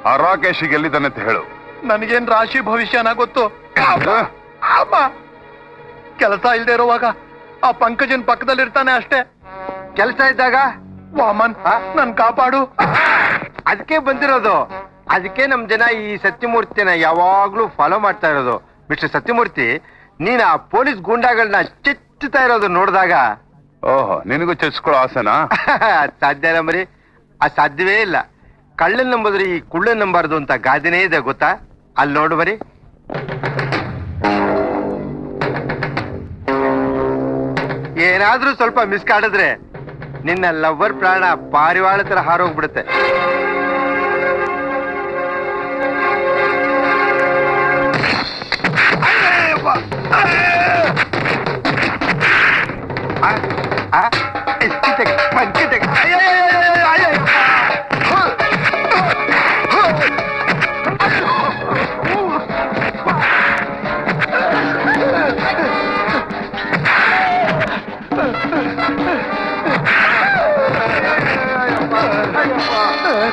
ಆ ರಾಕೇಶಿಗೆ ಎಲ್ಲಿದ್ದಾನೆ ಅಂತ ಹೇಳು. ನನಗೇನ್ ರಾಶಿ ಭವಿಷ್ಯನ ಗೊತ್ತು. ಅಮ್ಮ, ಕೆಲಸ ಇಲ್ದೇ ಇರುವಾಗ ಆ ಪಂಕಜನ್ ಪಕ್ಕದಲ್ಲಿ ಇರ್ತಾನೆ ಅಷ್ಟೇ. ಕೆಲಸ ಇದ್ದಾಗ ವಾಮನ್ ನನ್ ಕಾಪಾಡು. ಅದಕ್ಕೆ ಬಂದಿರೋದು. ಅದಕ್ಕೆ ನಮ್ ಜನ ಈ ಸತ್ಯಮೂರ್ತಿನ ಯಾವಾಗ್ಲೂ ಫಾಲೋ ಮಾಡ್ತಾ ಇರೋದು. ಮಿಸ್ಟರ್ ಸತ್ಯಮೂರ್ತಿ, ನೀನ್ ಆ ಪೊಲೀಸ್ ಗೂಂಡಾಗಳನ್ನ ಚಿಚ್ಚುತ್ತಾ ಇರೋದು ನೋಡಿದಾಗ ಓಹೋ, ನಿನಗೂ ಚಚ್ಕೊಳ್ಳೋ ಆಸೆನಾ? ಸಾಧ್ಯನ ಮರಿ? ಅದು ಸಾಧ್ಯವೇ ಇಲ್ಲ. ಕಳ್ಳನ್ ನಂಬುದ್ರೆ ಈ ಕುಳ್ಳನ್ ನಂಬಾರ್ದು ಅಂತ ಗಾದೆನೇ ಇದೆ ಗೊತ್ತಾ? ಅಲ್ಲಿ ನೋಡು ಬರಿ. ಏನಾದ್ರೂ ಸ್ವಲ್ಪ ಮಿಸ್ ಕಾಡಿದ್ರೆ ನಿನ್ನ ಲವ್ವರ್ ಪ್ರಾಣ ಪಾರಿವಾಳ ತರ ಹಾರೋಗ್ಬಿಡುತ್ತೆ.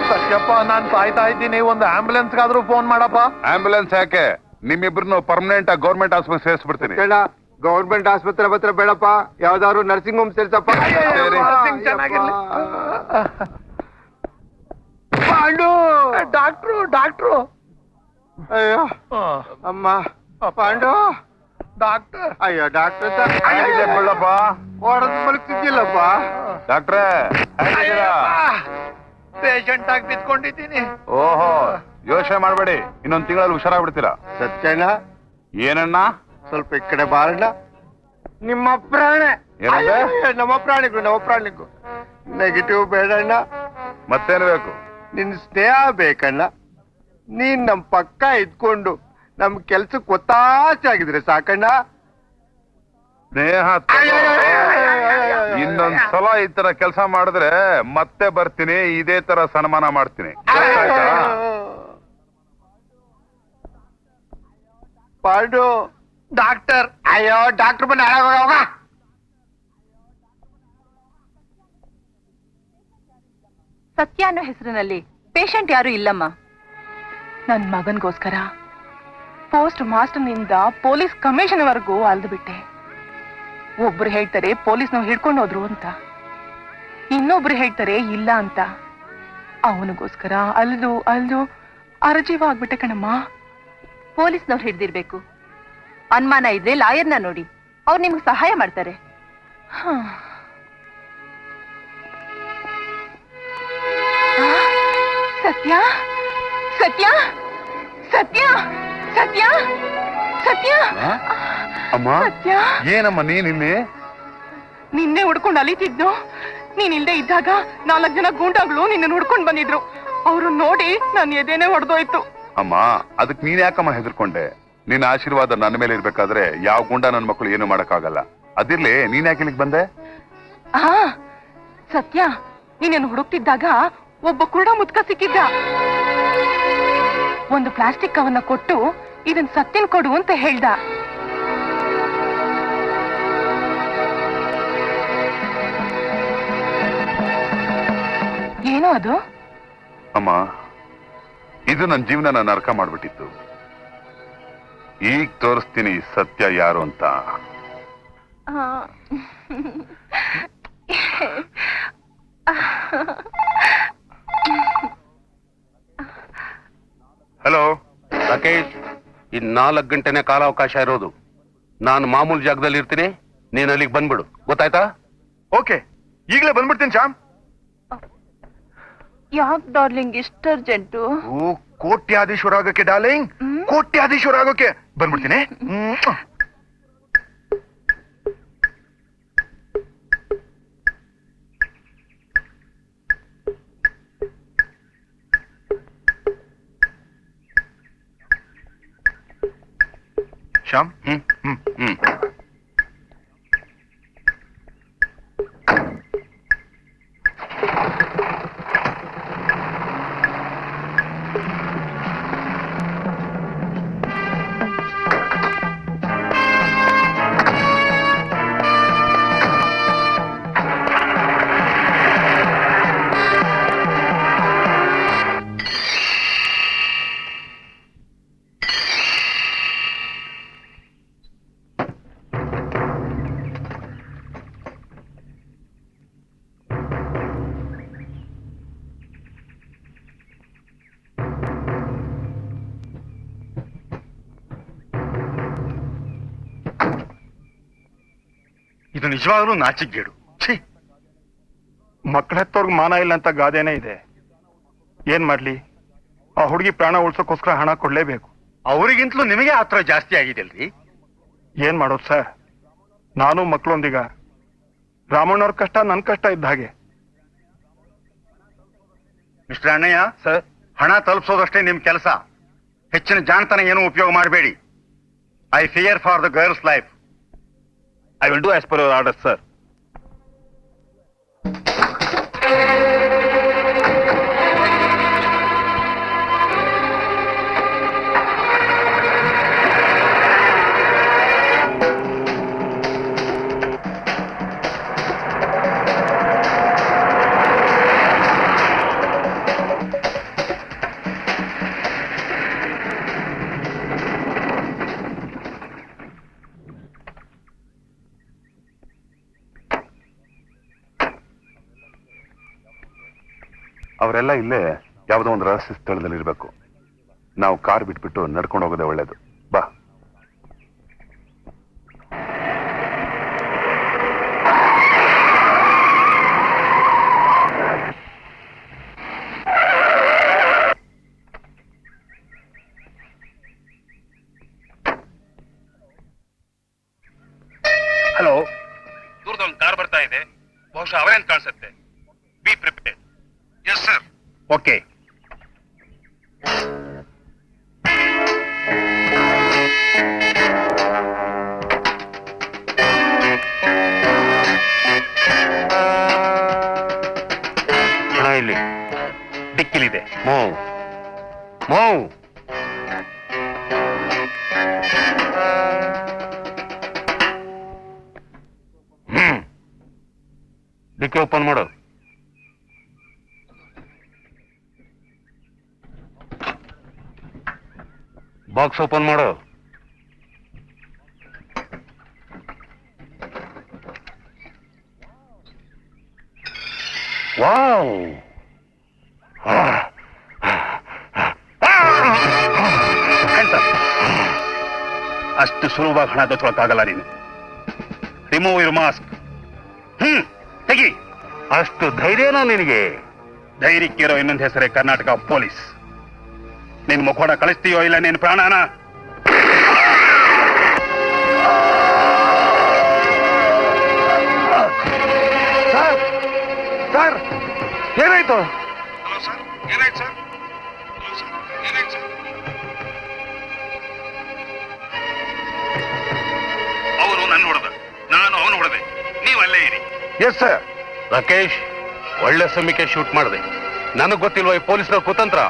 ಸತ್ಯಪ್ಪ, ನಾನ್ ಸಾಯ್ತಾ ಇದ್ದೀನಿ. ಒಂದು ಆಂಬುಲೆನ್ಸ್ಗಾದ್ರೂ ಫೋನ್ ಮಾಡಪ್ಪ. ಆಂಬ್ಯುಲೆನ್ಸ್ ಯಾಕೆ? ನಿಮ್ಮಿಬ್ರು ಪರ್ಮನೆಂಟ್ ಆಗಿ ಗೌರ್ಮೆಂಟ್ ಆಸ್ಪತ್ರೆ ಸೇರಿಸ್ಬಿಡ್ತೀನಿ. ಗೌರ್ಮೆಂಟ್ ಆಸ್ಪತ್ರೆ ಹತ್ರ ಬೇಡಪ್ಪ, ಯಾವ್ದಾದ್ರು ನರ್ಸಿಂಗ್ ಹೋಮ್ ಸೇರ್ಸಪ್ಪ. ಚೆನ್ನಾಗಿರ್ಲಿ. Doctor, doctor. ಅಯ್ಯೋ ಅಮ್ಮ, ಪಾಂಡು ಡಾಕ್ಟರ್. ಅಯ್ಯೋ ಡಾಕ್ಟರ್ ಬಿಡಪ್ಪ, ಮಲಗ್ತಿದ್ದಿಲ್ಲಪ್ಪ. ಡಾಕ್ಟ್ರೇ, ಪೇಷಂಟ್ ಆಗಿ ಬಿದ್ಕೊಂಡಿದ್ದೀನಿ. ಓಹೋ, ಯೋಚನೆ ಮಾಡ್ಬೇಡಿ, ಇನ್ನೊಂದ್ ತಿಂಗಳಲ್ಲಿ ಹುಷಾರಾಗ್ಬಿಡ್ತೀರಾ. ಸತ್ಯಣ್ಣ, ಏನಣ್ಣ? ಸ್ವಲ್ಪ ಈ ಕಡೆ ಬಾರಣ್ಣ. ನಿಮ್ಮ ಪ್ರಾಣ. ಏನಂದೆ? ನಮ್ಮ ಪ್ರಾಣಿಗೂ ನೆಗೆಟಿವ್ ಬೇಡಣ್ಣ. ಮತ್ತೇನು ಬೇಕು? ನಿನ್ ಸ್ನೇಹ ಬೇಕಣ್ಣ. ನೀನ್ ನಮ್ ಪಕ್ಕ ಇದ್ಕೊಂಡು ನಮ್ ಕೆಲ್ಸಕ್ಕೆ ಒತ್ತಾಸೆ ಆಗಿದ್ರೆ ಸಾಕಣ್ಣ. ಸ್ನೇಹ ಇನ್ನೊಂದ್ಸಲ ಈ ತರ ಕೆಲಸ ಮಾಡಿದ್ರೆ ಮತ್ತೆ ಬರ್ತೀನಿ, ಇದೇ ತರ ಸನ್ಮಾನ ಮಾಡ್ತೀನಿ. ಪಾಂಡು. ಡಾಕ್ಟರ್. ಅಯ್ಯೋ ಡಾಕ್ಟರ್ ಬಂದು ಹಾಳಾಗೋಗ. ಸತ್ಯ ಅನ್ನೋ ಹೆಸರಿನಲ್ಲಿ ಪೇಷಂಟ್ ಯಾರು ಇಲ್ಲಮ್ಮ. ನನ್ ಮಗನ್ಗೋಸ್ಕರ ಪೋಸ್ಟ್ ಮಾಸ್ಟರ್ ನಿಂದ ಪೊಲೀಸ್ ಕಮಿಷನ್ ವರೆಗೂ ಅಲ್ದು ಬಿಟ್ಟೆ. ಒಬ್ರು ಹೇಳ್ತಾರೆ ಪೊಲೀಸ್ನವ್ರು ಹಿಡ್ಕೊಂಡು ಹೋದ್ರು ಅಂತ, ಇನ್ನೊಬ್ರು ಹೇಳ್ತಾರೆ ಇಲ್ಲ ಅಂತ. ಅವನಿಗೋಸ್ಕರ ಅಲ್ದು ಅಲ್ದು ಅರಜೀವ ಆಗ್ಬಿಟ್ಟೆ ಕಣಮ್ಮ. ಪೊಲೀಸ್ನವ್ರು ಹಿಡ್ದಿರ್ಬೇಕು. ಅನುಮಾನ ಇದ್ರೆ ಲಾಯರ್ನ ನೋಡಿ, ಅವ್ರು ನಿಮ್ಗೆ ಸಹಾಯ ಮಾಡ್ತಾರೆ. ಸತ್ಯ ಸತ್ಯ ಸತ್ಯ ಸತ್ಯ ಸತ್ಯ ಅಮ್ಮ ಸತ್ಯ ಏನಮ್ಮ ನೀನಿಲ್ಲಿ ನಿನ್ನೆ ಹುಡ್ಕೊಂಡು ಅಲಿತಿದ್ದು ನೀನ್ ಇಲ್ದೆ ಇದ್ದಾಗ 4 ಜನ ಗೂಂಡಾಗಳು ನಿನ್ನ ಹುಡ್ಕೊಂಡ್ ಬಂದಿದ್ರು ಅವ್ರು ನೋಡಿ ನನ್ ಎದೆನೆ ಹೊಡೆದೋಯ್ತು. ಅಮ್ಮ ಅದಕ್ ನೀನ್ ಯಾಕಮ್ಮ ಹೆದರ್ಕೊಂಡೆ? ನಿನ್ನ ಆಶೀರ್ವಾದ ನನ್ನ ಮೇಲೆ ಇರ್ಬೇಕಾದ್ರೆ ಯಾವ ಗುಂಡ ನನ್ನ ಮಕ್ಕಳು ಏನು ಮಾಡಕ್ಕಾಗಲ್ಲ. ಅದಿರ್ಲಿ ನೀನ್ ಯಾಕೆ ಇಲ್ಲಿಗೆ ಬಂದೆ? ಆ ಸತ್ಯ ನೀನೇನು ಹುಡುಕ್ತಿದ್ದಾಗ ಒಬ್ಬ ಕುರುಡ ಮುದ್ಕ ಸಿಕ್ಕಿದ್ದ. ಒಂದು ಪ್ಲಾಸ್ಟಿಕ್ ಕವನ್ನ ಕೊಟ್ಟು ಇದನ್ ಸತ್ಯನ್ ಕೊಡು ಅಂತ ಹೇಳ್ದ. ಏನೋ ಅದು? ಅಮ್ಮ ಇದು ನನ್ನ ಜೀವನ ನರಕ ಮಾಡ್ಬಿಟ್ಟಿತ್ತು. ಈಗ ತೋರಿಸ್ತೀನಿ ಸತ್ಯ ಯಾರು ಅಂತ. ಹಲೋ ರಾಕೇಶ್, ಇನ್ 4 ಗಂಟೆನೆ ಕಾಲಾವಕಾಶ ಇರೋದು. ನಾನು ಮಾಮೂಲು ಜಾಗದಲ್ಲಿ ಇರ್ತೀನಿ, ನೀನ್ ಅಲ್ಲಿಗೆ ಬಂದ್ಬಿಡು, ಗೊತ್ತಾಯ್ತಾ? ಓಕೆ, ಈಗಲೇ ಬಂದ್ಬಿಡ್ತೀನಿ ಶ್ಯಾಮ್. ಯಾಕೆ ಡಾರ್ಲಿಂಗ್ ಇಷ್ಟ ಅರ್ಜೆಂಟು? ಓ ಕೋಟ್ಯಾಧೀಶ್ವರ ಆಗೋಕೆ ಡಾರ್ಲಿಂಗ್, ಕೋಟ್ಯಾಧೀಶ್ವರ ಆಗೋಕೆ ಬಂದ್ಬಿಡ್ತೀನಿ. ಶ್ಯಾಮ್ ಇದು ನಿಜವಾಗ್ಲೂ ನಾಚಿಗೇಡು. ಛೀ, ಮಕ್ಕಳ ಹೆತ್ತವ್ರಿಗೆ ಮಾನ ಇಲ್ಲ ಅಂತ ಗಾದೆನೇ ಇದೆ. ಏನ್ ಮಾಡ್ಲಿ, ಆ ಹುಡುಗಿ ಪ್ರಾಣ ಉಳ್ಸೋಕ್ಕೋಸ್ಕರ ಹಣ ಕೊಡ್ಲೇಬೇಕು. ಅವರಿಗಿಂತಲೂ ನಿಮಗೆ ಆತರ ಜಾಸ್ತಿ ಆಗಿದೆಲ್ರಿ. ಏನ್ ಮಾಡೋದು ಸರ್, ನಾನು ಮಕ್ಕಳೊಂದಿಗ ರಾಮಣ್ಣವ್ರ ಕಷ್ಟ ನನ್ ಕಷ್ಟ ಇದ್ದ ಹಾಗೆ. ಮಿಸ್ಟರ್ ಅಣ್ಣಯ್ಯ ಸರ್, ಹಣ ತಲುಪಿಸೋದಷ್ಟೇ ನಿಮ್ ಕೆಲಸ. ಹೆಚ್ಚಿನ ಜಾಣತನ ಏನು ಉಪಯೋಗ ಮಾಡಬೇಡಿ. I fear for the girls life. I will do as per your order sir. ಅವರೆಲ್ಲ ಇಲ್ಲೇ ಯಾವುದೋ ಒಂದು ರಹಸ್ಯ ಸ್ಥಳದಲ್ಲಿ ಇರಬೇಕು. ನಾವು ಕಾರ್ ಬಿಟ್ಬಿಟ್ಟು ನಡ್ಕೊಂಡು ಹೋಗೋದೇ ಒಳ್ಳೇದು. ಬಾ. ಹಲೋ, ದೂರದೊಂದು ಕಾರ್ ಬರ್ತಾ ಇದೆ, ಬಹುಶಃ ಅವರೇ ಅಂತ ಕಾಣಿಸುತ್ತೆ. Be prepared. Yes sir. Okay. ಹಣ ಇಲ್ಲಿ ಡಿಕ್ಕಿಲಿದೆ. Move move. ಡಿಕ್ಕಿ ಓಪನ್ ಮಾಡು. ಬಾಕ್ಸ್ ಓಪನ್ ಮಾಡು. ವಾವ್, ಅಷ್ಟು ಸುಲಭವಾಗಿ ಹಣ ದೊರಕಾಗಲ್ಲ ನೀನು. Remove your mask. ತೆಗಿ. ಅಷ್ಟು ಧೈರ್ಯನಾ ನಿನಗೆ? ಧೈರ್ಯಕ್ಕಿರೋ ಇನ್ನೊಂದು ಹೆಸರೇ ಕರ್ನಾಟಕ ಪೊಲೀಸ್. ನಿನ್ ಮುಖೋಡ ಕಳಿಸ್ತೀಯೋ ಇಲ್ಲ ನಿನ್ ಪ್ರಾಣನ? ಸರ್ ಏನಾಯ್ತು? ಅವರು ನನ್ನ ಹೊಡೆದ, ನಾನು ಅವನು ಹೊಡೆದೆ, ನೀವು ಅಲ್ಲೇ ಇರಿ. Yes sir. ರಾಕೇಶ್, ಒಳ್ಳೆ ಸಮಯಕ್ಕೆ ಶೂಟ್ ಮಾಡಿದೆ. ನನಗ್ ಗೊತ್ತಿಲ್ವಾ ಈ ಪೊಲೀಸ್ನವ್ರ ಕುತಂತ್ರ?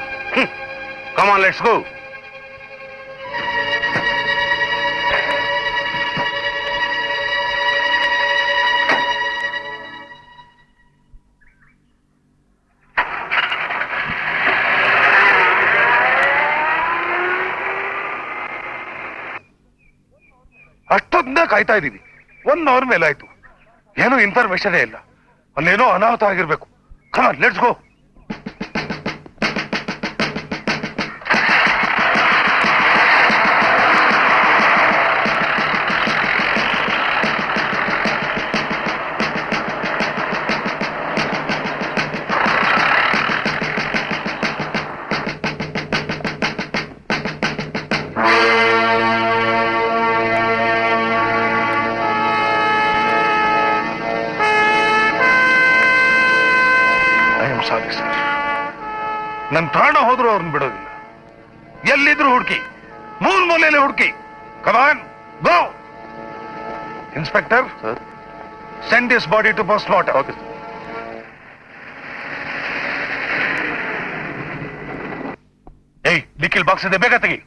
ಕಮಾನ್, ಲೆಟ್ಸ್ ಗೋ. ಅಷ್ಟೊಂದ ಕಾಯ್ತಾ ಇದೀವಿ, 1 ಅವರ್ ಮೇಲೆ ಆಯ್ತು, ಏನೋ ಇನ್ಫಾರ್ಮೇಶನ್ ಇಲ್ಲ. ಅಲ್ಲೇನೋ ಅನಾಹುತ ಆಗಿರ್ಬೇಕು. ಕಮಾನ್, ಲೆಟ್ಸ್ ಗೋ. ಸಾರಿ ಸರ್, ನನ್ನ ಪ್ರಾಣ ಹೋದ್ರೂ ಅವ್ರನ್ನ ಬಿಡೋದಿಲ್ಲ. ಎಲ್ಲಿದ್ರು ಹುಡುಕಿ, ಮೂಲೆಯಲ್ಲಿ ಹುಡುಕಿ. Come on, go. Inspector, send this body to post mortem. Okay. ಏಯ್, ಡಿಕ್ಕಿಲ್ ಬಾಕ್ಸ್ ಇದೆ, ಬೇಗ ತೆಗಿ.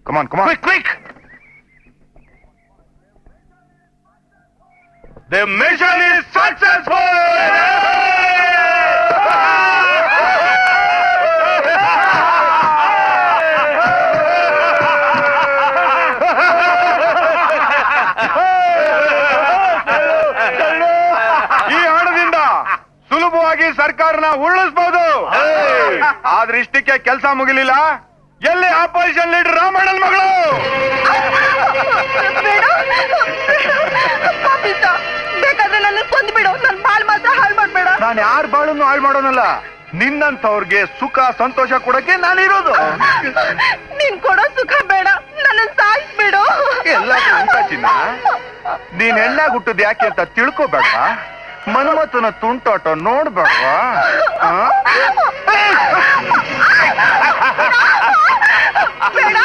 Come on come on, quick quick. The mission is successful! ಈ ಹಣದಿಂದ ಸುಲಭವಾಗಿ ಸರ್ಕಾರನ ಉರುಳಿಸಬಹುದು. ಆದ್ರೆ ಇಷ್ಟಕ್ಕೆ ಕೆಲಸ ಮುಗಿಲಿಲ್ಲ. ಎಲ್ಲಿ ಆಪರೇಷನ್ ಲೀಡರ್ ರಾಮಣ್ಣನ ಮಗಳು? ಬೇಕಾದ್ರೆ ನನ್ನ ಕೊಂದ್ಬಿಡು, ನನ್ನ ಬಾಳ್ ಮಾತ್ರ ಹಾಳು ಮಾಡ್ಬೇಡ. ನಾನು ಯಾರ ಬಾಳನ್ನು ಹಾಳು ಮಾಡೋನಲ್ಲ, ನಿನ್ನಂತವ್ರಿಗೆ ಸುಖ ಸಂತೋಷ ಕೊಡಕ್ಕೆ ನಾನಿರೋದು. ನೀನ್ ಕೊಡೋ ಸುಖ ಬೇಡ, ನನ್ನ ಸಾಯಿಸ್ಬಿಡು. ಎಲ್ಲ ಚಿನ್ನ, ನೀನ್ ಹೆಣ್ಣಾಗ್ ಹುಟ್ಟದ್ ಯಾಕೆ ಅಂತ ತಿಳ್ಕೊಬೇಡ್ವಾ? ಮನ್ಮಥನ ತುಂಟಾಟ ನೋಡ್ಬೇಡ್ವಾ? ಬೇಡ,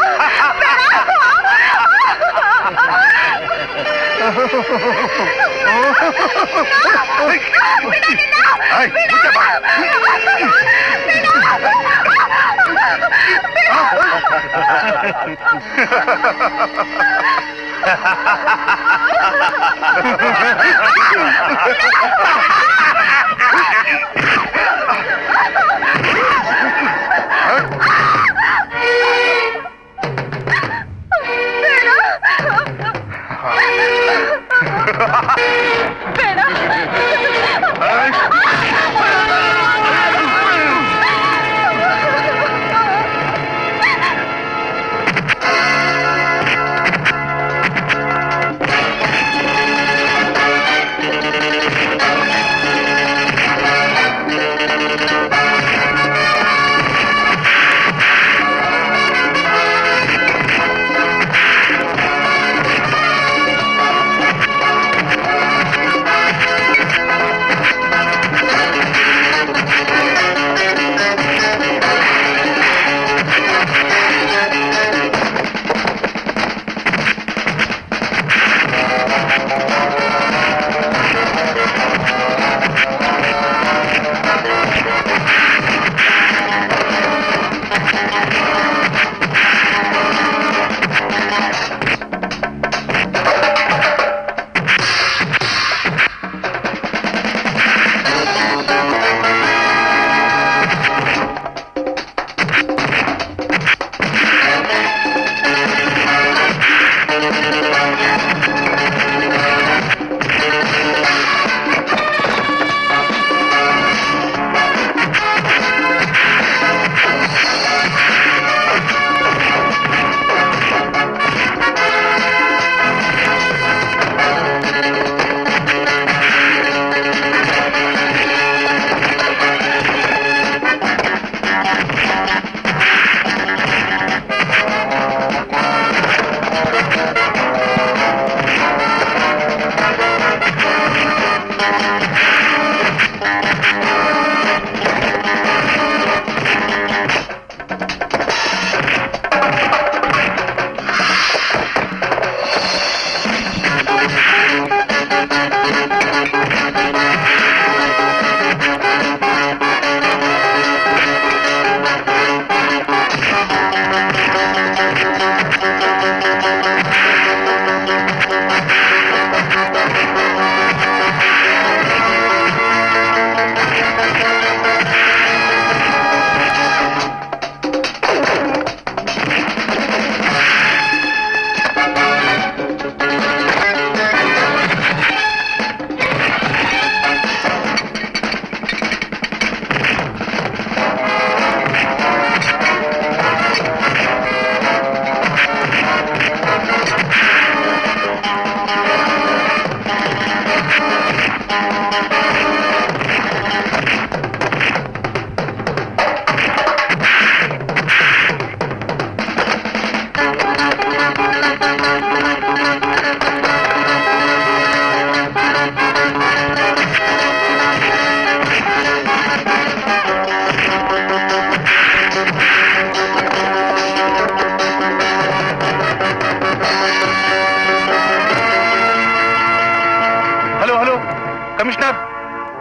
ಕಮಿಷನರ್.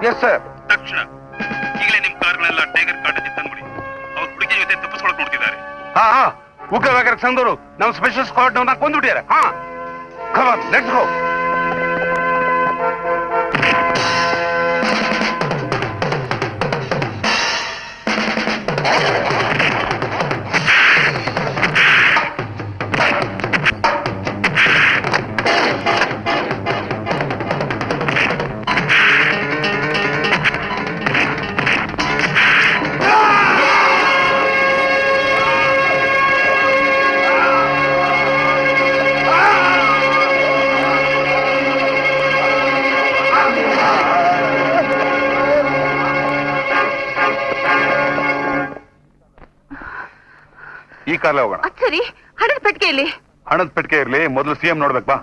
Yes sir. ತಕ್ಷಣ ಈಗಲೇ ನಿಮ್ ಕಾರ್ಗಳೆಲ್ಲ ಟೈಗರ್ ಕಾಟಕ್ಕೆ ತಂದ್ಬಿಡಿ. ಅವ್ರ ಹುಡುಗಿ ಜೊತೆ ತಪ್ಪಿಸ್ಕೊಳಕ್ ನೋಡ್ತಿದ್ದಾರೆ. ಹಾ ಉಗ್ರವಾಗರ ಸಂದವರು ನಮ್ಮ ಸ್ಪೆಷಲ್ ಸ್ಕ್ವಾಡ್ ನವ್ರನ್ನ ಕೊಂದ್ಬಿಟ್ಟಿದ್ದಾರೆ. ಹಾ ಕಮಾನ್ ಲೆಟ್ಸ್ ಗೋ. ಈ ಕಾರ್ಲೆ ಹೋಗೋಣ. ಅದ್ ಸರಿ, ಹಣದ ಪೆಟ್ಟಿಗೆಯಲ್ಲಿ. ಹಣದ ಪೆಟ್ಟಿಗೆ ಇರ್ಲಿ, ಮೊದಲು ಸಿಎಂ ನೋಡ್ಬೇಕು ಬಾ.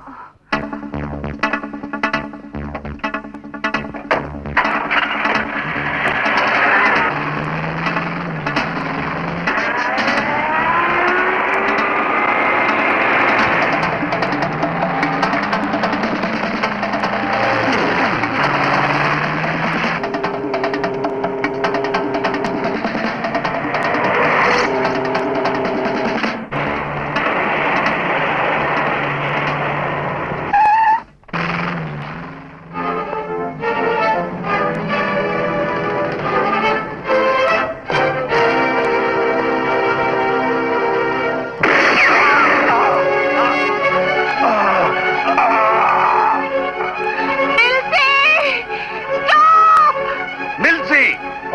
ನಿಲ್ಸಿ,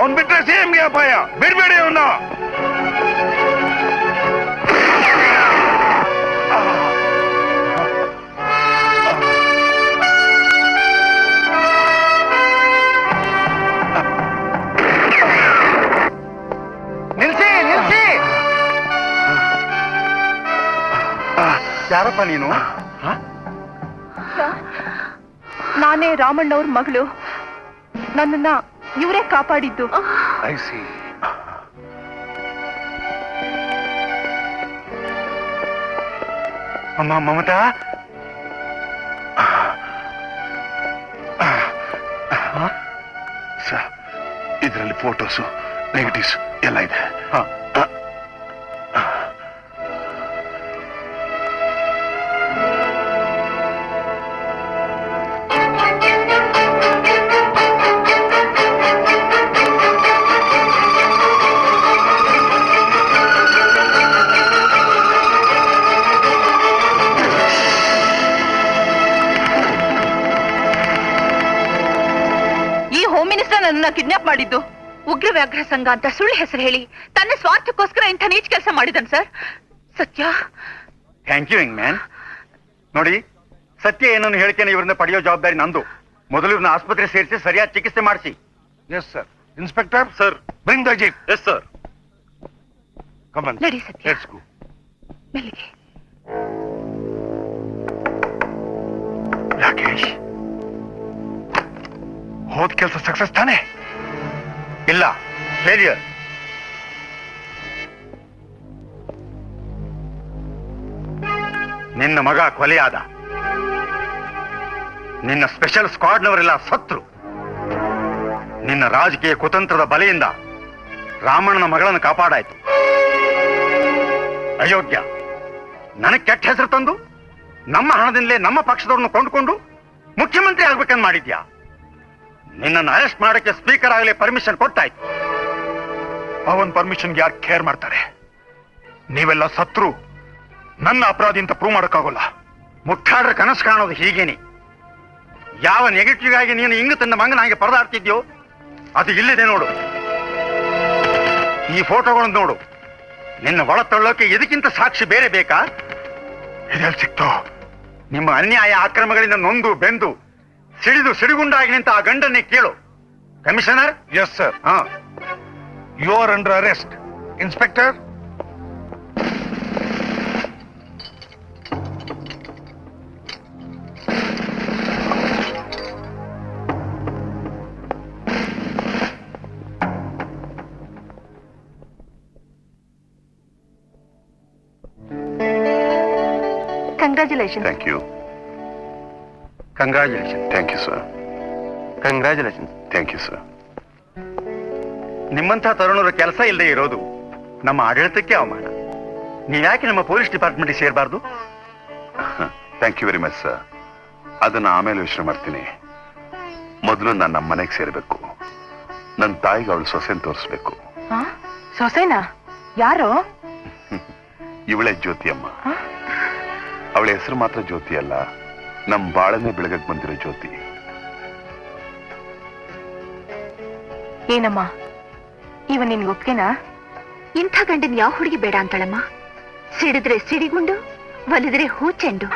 ಅವ್ನ್ ಬಿಟ್ರೆ ಸಿಎಂಗೆ ಅಪಾಯ. ಬಿಡ್ಬೇಡಿ ಅವನ್ನ. ನಿಲ್ಸಿ ನಿಲ್ಸಿ. ಯಾರಪ್ಪ ನೀನು? ನಾನೇ ರಾಮಣ್ಣವ್ರ ಮಗಳು. ನನ್ನನ್ನ ಇವರೇ ಕಾಪಾಡಿದ್ದು. I C. ಅಮ್ಮ ಮಮತಾ, ಇದರಲ್ಲಿ ಫೋಟೋಸು ನೆಗೆಟಿವ್ಸ್ ಎಲ್ಲ ಇದೆ. ನನ್ನನ್ನ ಕಿಡ್ನಾಪ್ ಮಾಡಿದ್ದು ಉಗ್ರ ವ್ಯಾಘ್ರ ಸಂಘ ಅಂತ ಸುಳ್ಳು ಹೆಸರು ಹೇಳಿ ತನ್ನ ಸ್ವಾರ್ಥಕ್ಕೋಸ್ಕರ ಇಂಥ ನೀಚ ಕೆಲಸ ಮಾಡಿದನ್ sir. Satya. Thank you young man. ನೋಡಿ, ಸತ್ಯ ಏನನ್ನು ಹೇಳಿಕೆನ ಇವರನ್ನ ಪಡೆಯೋ ಜವಾಬ್ದಾರಿ ನಂದು. ಮೊದಲು ಇವ್ರನ್ನ ಆಸ್ಪತ್ರೆ ಸೇರಿಸಿ ಸರಿಯಾದ ಚಿಕಿತ್ಸೆ ಮಾಡಿಸಿ. Yes sir. Inspector sir, bring the jeep. Yes sir. Come on ನಡಿ ಸತ್ಯ. Let's go. ಮೆಲ್ಲಿಗೆ. ರಾಕೇಶ್, ಹೋದ ಕೆಲಸ ಸಕ್ಸಸ್ ತಾನೆ? ಇಲ್ಲ, ಫೇಲಿಯರ್. ನಿನ್ನ ಮಗ ಕೊಲೆಯಾದ. ನಿನ್ನ ಸ್ಪೆಷಲ್ ಸ್ಕ್ವಾಡ್ನವರೆಲ್ಲ ಸತ್ರು. ನಿನ್ನ ರಾಜಕೀಯ ಕುತಂತ್ರದ ಬಲೆಯಿಂದ ರಾಮಣ್ಣನ ಮಗಳನ್ನು ಕಾಪಾಡಾಯ್ತು. ಅಯೋಗ್ಯ, ನನಗೆ ಕೆಟ್ಟ ಹೆಸರು ತಂದು ನಮ್ಮ ಹಣದಿಂದಲೇ ನಮ್ಮ ಪಕ್ಷದವ್ರನ್ನ ಕೊಂಡುಕೊಂಡು ಮುಖ್ಯಮಂತ್ರಿ ಆಗ್ಬೇಕಂತ ಮಾಡಿದ್ಯಾ? ನಿನ್ನನ್ನು ಅರೆಸ್ಟ್ ಮಾಡಕ್ಕೆ ಸ್ಪೀಕರ್ ಆಗಲಿ ಪರ್ಮಿಷನ್ ಕೊಟ್ಟಾಯ್ತು. ಅವನ್ ಪರ್ಮಿಷನ್ಗೆ ಯಾರು ಕೇರ್ ಮಾಡ್ತಾರೆ? ನೀವೆಲ್ಲ ಸತ್ರು ನನ್ನ ಅಪರಾಧಿ ಅಂತ ಪ್ರೂವ್ ಮಾಡಕ್ಕಾಗೋಲ್ಲ. ಮುಟ್ಟಾಡ್ರ ಕನಸು ಕಾಣೋದು ಹೀಗೇನೆ. ಯಾವ ನೆಗೆಟಿವ್ ಆಗಿ ನೀನು ಹಿಂಗ ತನ್ನ ಮಂಗನಾಗೆ ಪರದಾಡ್ತಿದ್ಯೋ ಅದು ಇಲ್ಲಿದೆ ನೋಡು. ಈ ಫೋಟೋಗಳನ್ನು ನೋಡು. ನಿನ್ನ ಒಳ ತಳ್ಳೋಕೆ ಇದಕ್ಕಿಂತ ಸಾಕ್ಷಿ ಬೇರೆ ಬೇಕಾ? ಇದೆಲ್ಲಿ ಸಿಕ್ತೋ? ನಿಮ್ಮ ಅನ್ಯಾಯ ಅಕ್ರಮಗಳಿಂದ ನೊಂದು ಬೆಂದು ಸಿಡಿಗುಂಡಾಗಿ ನಿಂತ ಆ ಗಂಡನ್ನೇ ಕೇಳು. Commissioner. Yes sir. You are under arrest. Inspector. Congratulation. Thank you. Congratulation. Thank you sir. Congratulation. Thank you sir. ನಿಮ್ಮಂಥ ತರುಣರ ಕೆಲಸ ಇಲ್ಲದೆ ಇರೋದು ನಮ್ಮ ಆಡಳಿತಕ್ಕೆ ಅವಮಾನ. ನೀವ್ಯಾಕೆ ನಮ್ಮ ಪೊಲೀಸ್ ಡಿಪಾರ್ಟ್ಮೆಂಟ್ಗೆ ಸೇರಬಾರ್ದು? Thank you very much sir. ಅದನ್ನ ಆಮೇಲೆ ಯೋಚನೆ ಮಾಡ್ತೀನಿ. ಮೊದಲು ನಾನು ನಮ್ಮ ಮನೆಗೆ ಸೇರಬೇಕು. ನನ್ನ ತಾಯಿಗೆ ಅವಳು ಸೊಸೆನ್ ತೋರಿಸ್ಬೇಕು. ಸೊಸೆನಾ? ಯಾರು? ಇವಳೇ ಜ್ಯೋತಿ ಅಮ್ಮ. ಅವಳ ಹೆಸರು ಮಾತ್ರ ಜ್ಯೋತಿ ಅಲ್ಲ, ನಮ್ ಬಾಳನೆ ಬೆಳಗಕ್ ಬಂದಿರೋ ಜ್ಯೋತಿ. ಏನಮ್ಮ ಇವ ನಿನ್ಗೆ ಒಪ್ಗೆನಾ? ಇಂಥ ಗಂಡನ್ ಯಾವ ಹುಡುಗಿ ಬೇಡ ಅಂತಾಳಮ್ಮ. ಸಿಡಿದ್ರೆ ಸಿಡಿಗುಂಡು, ಒಲಿದ್ರೆ ಹೂ ಚೆಂಡು.